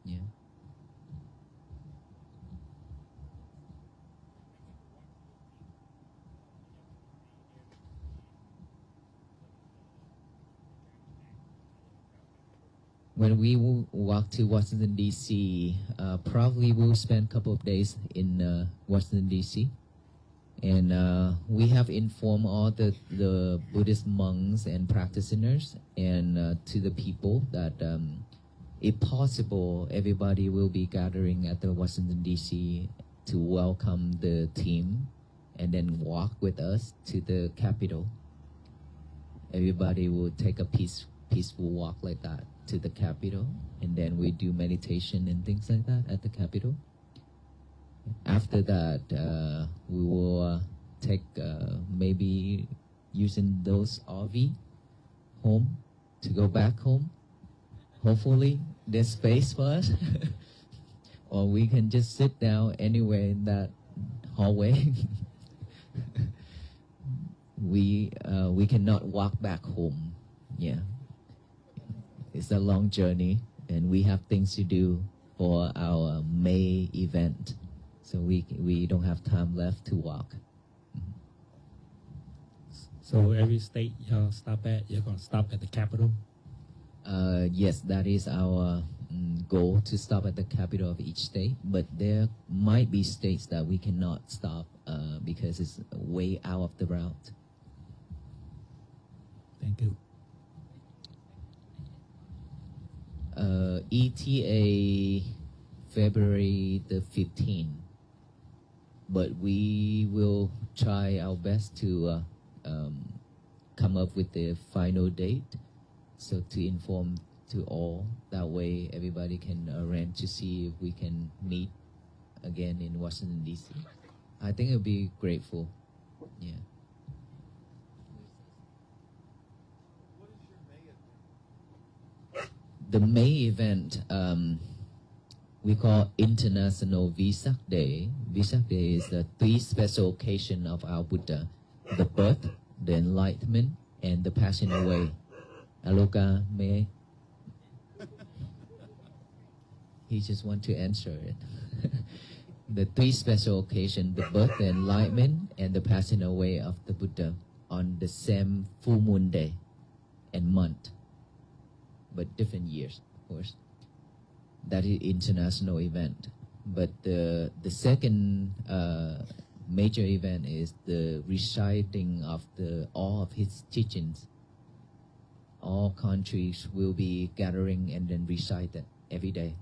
Yeah. when we will walk to Washington D.C., probably we'll spend a couple of days in Washington D.C. And we have informed all the Buddhist monks and practitioners and to the people that if possible, everybody will be gathering at the Washington D.C. to welcome the team and then walk with us to the Capitol. Everybody will take a peaceful walk like that to the Capitol, and then we do meditation and things like that at the Capitol. After that, we will take maybe using those RV home to go back home. Hopefully, there's space for us, or we can just sit down anywhere in that hallway. We cannot walk back home. Yeah. It's a long journey, and we have things to do for our May event, so we don't have time left to walk. So every state y'all stop at, you're going to stop at the capital? Yes, that is our goal, to stop at the capital of each state, but there might be states that we cannot stop because it's way out of the route. Thank you. ETA February the 15th, but we will try our best to come up with the final date, so to inform to all, that way everybody can arrange to see if we can meet again in Washington D.C. I think it would be grateful. Yeah. The May event, we call International Vesak Day. Vesak Day is the 3 special occasions of our Buddha: the birth, the enlightenment, and the passing away. Aloka, may I? He just want to answer it. The 3 special occasions: the birth, the enlightenment, and the passing away of the Buddha on the same full moon day and month, but different years, of course. That is international event. But the second major event is the reciting of all of his teachings. All countries will be gathering and then recite it every day,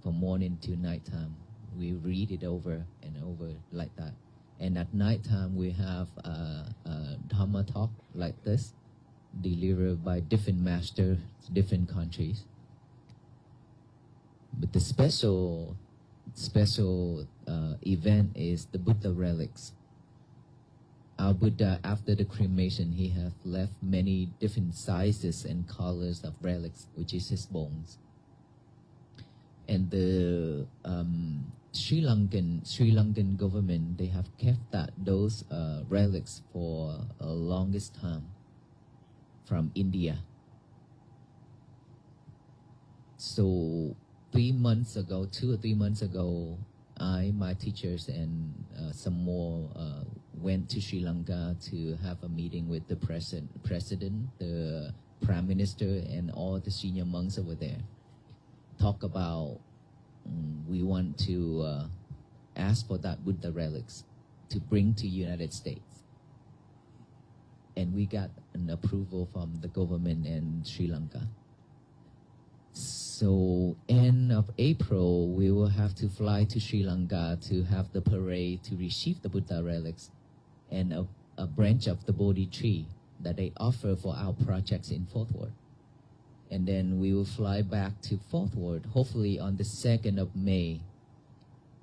from morning to nighttime. We read it over and over like that. And at nighttime we have a Dhamma talk like this, delivered by different masters, different countries. But the special event is the Buddha relics. Our Buddha, after the cremation, he has left many different sizes and colors of relics, which is his bones. And the Sri Lankan government, they have kept those relics for a longest time from India. So 2 or 3 months ago, I, my teachers, and some more went to Sri Lanka to have a meeting with the president, the prime minister, and all the senior monks over there. Talk about we want to ask for that Buddha relics to bring to United States. And we got an approval from the government in Sri Lanka. So end of April, we will have to fly to Sri Lanka to have the parade to receive the Buddha relics and a branch of the Bodhi tree that they offer for our projects in Fort Worth. And then we will fly back to Fort Worth, hopefully on the 2nd of May.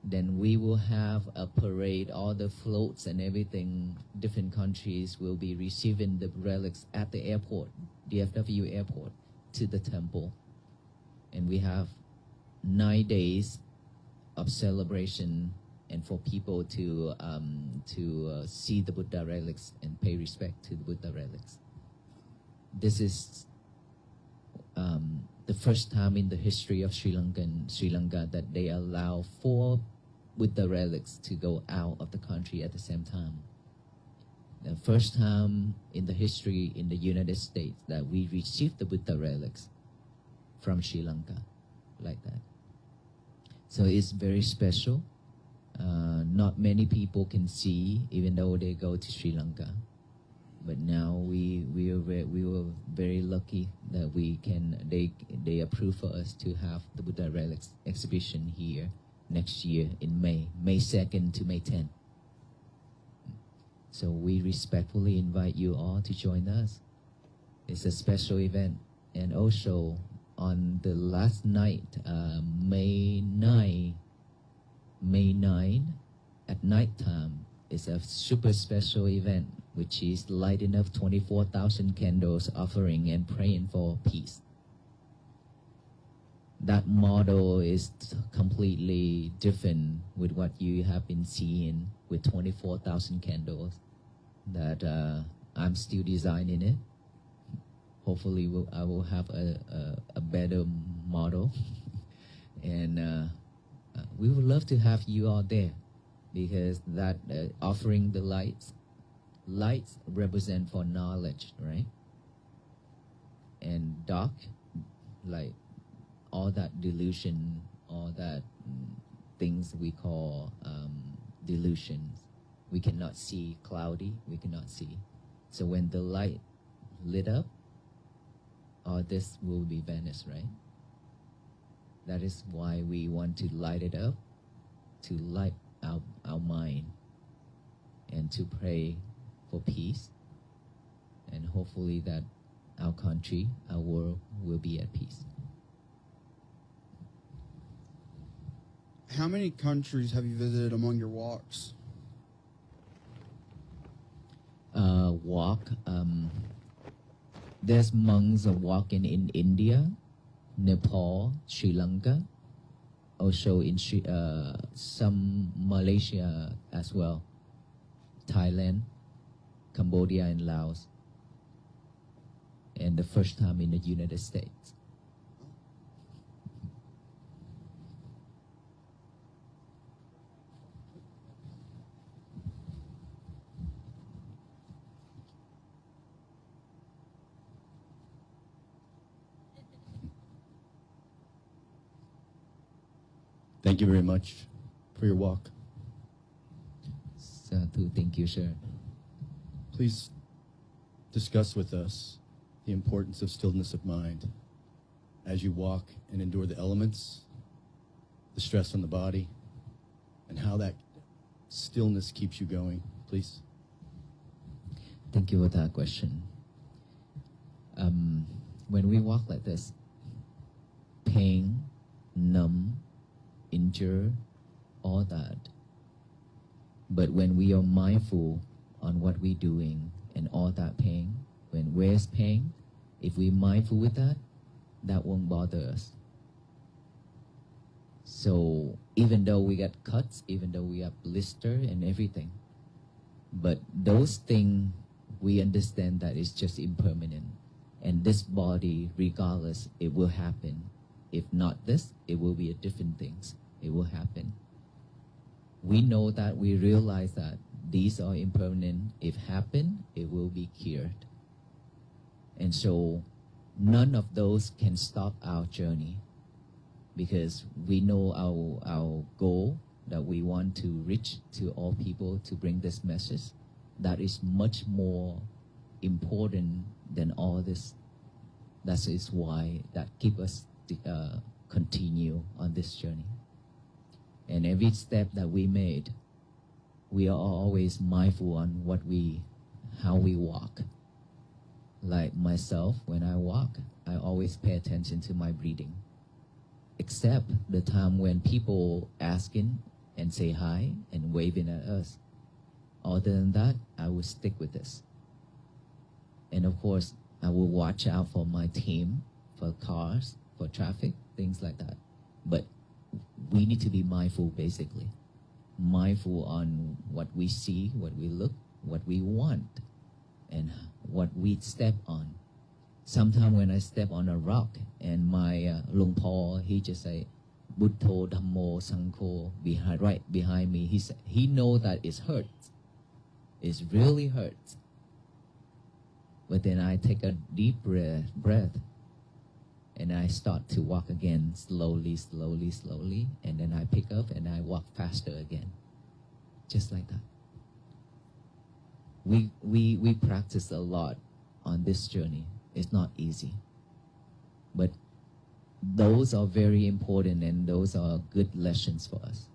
Then we will have a parade, all the floats and everything, different countries will be receiving the relics at the airport, DFW airport, to the temple. And we have 9 days of celebration and for people to see the Buddha relics and pay respect to the Buddha relics. This is the first time in the history of Sri Lanka that they allow 4 Buddha relics to go out of the country at the same time. The first time in the history in the United States that we received the Buddha relics. from Sri Lanka, like that. So it's very special. Not many people can see, even though they go to Sri Lanka. But now we were very lucky that they approved for us to have the Buddha relics exhibition here next year in May 2nd to May 10th. So we respectfully invite you all to join us. It's a special event. And also on the last night, May 9 at night time, is a super special event, which is lighting up 24,000 candles, offering and praying for peace. That model is completely different with what you have been seeing with 24,000 candles. That I'm still designing it. Hopefully I will have a better model. And we would love to have you all there, because that offering the lights represent for knowledge, right? And dark, like all that delusion, all that things we call delusions. We cannot see, cloudy, we cannot see. So when the light lit up, all this will be vanished, right? That is why we want to light it up, to light our mind, and to pray for peace. And hopefully that our country, our world will be at peace. How many countries have you visited among your walks? There's monks walking in India, Nepal, Sri Lanka, also in some Malaysia as well, Thailand, Cambodia, and Laos, and the first time in the United States. Thank you very much for your walk. Sadhu, thank you, sir. Please discuss with us the importance of stillness of mind as you walk and endure the elements, the stress on the body, and how that stillness keeps you going, please. Thank you for that question. When we walk like this, pain, numb, injure, all that. But when we are mindful on what we're doing and all that pain, when where's pain, if we're mindful with that, that won't bother us. So even though we get cuts, even though we have blister and everything, but those things, we understand that it's just impermanent. And this body, regardless, it will happen. If not this, it will be a different things. It will happen. We know that, we realize that these are impermanent. If happen, it will be cured. And so none of those can stop our journey, because we know our goal that we want to reach to all people, to bring this message. That is much more important than all this. That is why that keep us continue on this journey. And every step that we made, we are always mindful on how we walk. Like myself, when I walk, I always pay attention to my breathing. Except the time when people asking and say hi and waving at us. Other than that, I will stick with this. And of course, I will watch out for my team, for cars, for traffic, things like that. But we need to be mindful, basically. Mindful on what we see, what we look, what we want, and what we step on. Sometimes when I step on a rock and my Lung Paul, he just say, Buddho, Dhammo, Sangho, right behind me. He know that it hurts. It really hurts. But then I take a deep breath and I start to walk again slowly, slowly, slowly, and then I pick up and I walk faster again, just like that. We practice a lot on this journey. It's not easy, but those are very important, and those are good lessons for us.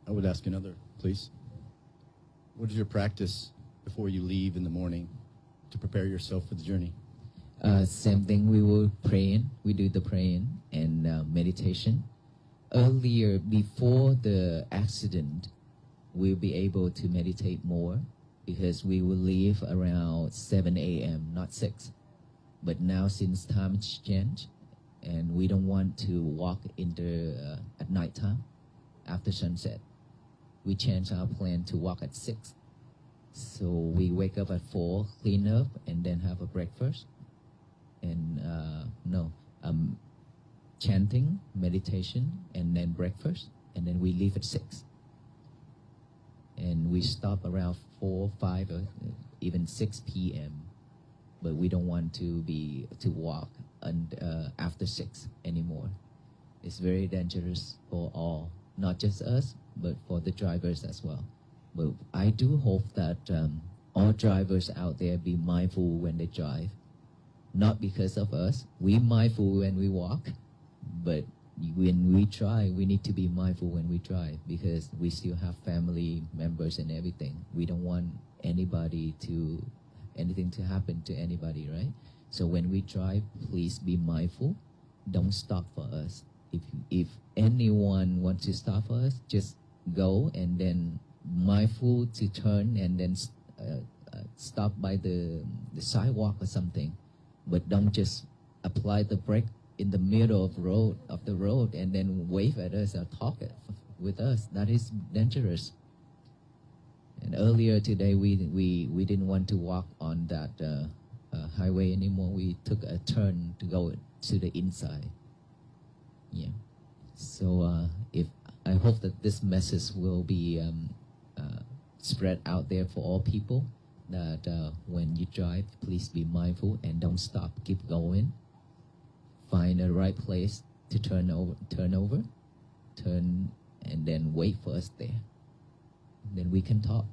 I would ask another, please. What is your practice before you leave in the morning to prepare yourself for the journey? Same thing, we will praying. We do the praying and meditation. Earlier, before the accident, we'll be able to meditate more because we will leave around 7 a.m., not 6. But now, since time changed, and we don't want to walk at nighttime after sunset, we change our plan to walk at 6. So we wake up at 4, clean up, and then have a breakfast. And chanting, meditation, and then breakfast. And then we leave at 6. And we stop around 4, 5, or even 6 p.m. But we don't want to walk after 6 anymore. It's very dangerous for all, not just us, but for the drivers as well. But I do hope that all drivers out there be mindful when they drive. Not because of us. We're mindful when we walk, but when we drive, we need to be mindful when we drive because we still have family members and everything. We don't want anything to happen to anybody, right? So when we drive, please be mindful. Don't stop for us. If anyone wants to stop us, just go and then mindful to turn and then stop by the sidewalk or something, but don't just apply the brake in the middle of the road and then wave at us or talk with us. That is dangerous. And earlier today, we didn't want to walk on that highway anymore. We took a turn to go to the inside. Yeah. So I hope that this message will be spread out there for all people, that when you drive, please be mindful and don't stop. Keep going. Find a right place to turn over, and then wait for us there. Then we can talk.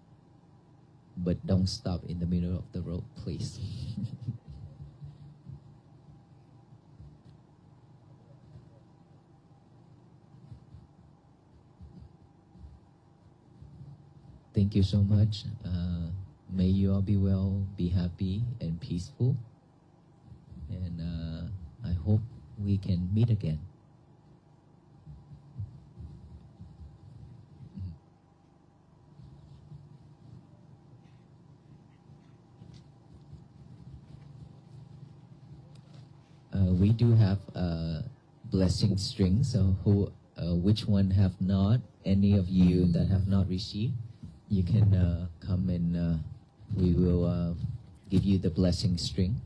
But don't stop in the middle of the road, please. Thank you so much. May you all be well, be happy and peaceful. And I hope we can meet again. We do have a blessing string. So which one have not? Any of you that have not received, you can come and we will give you the blessing string.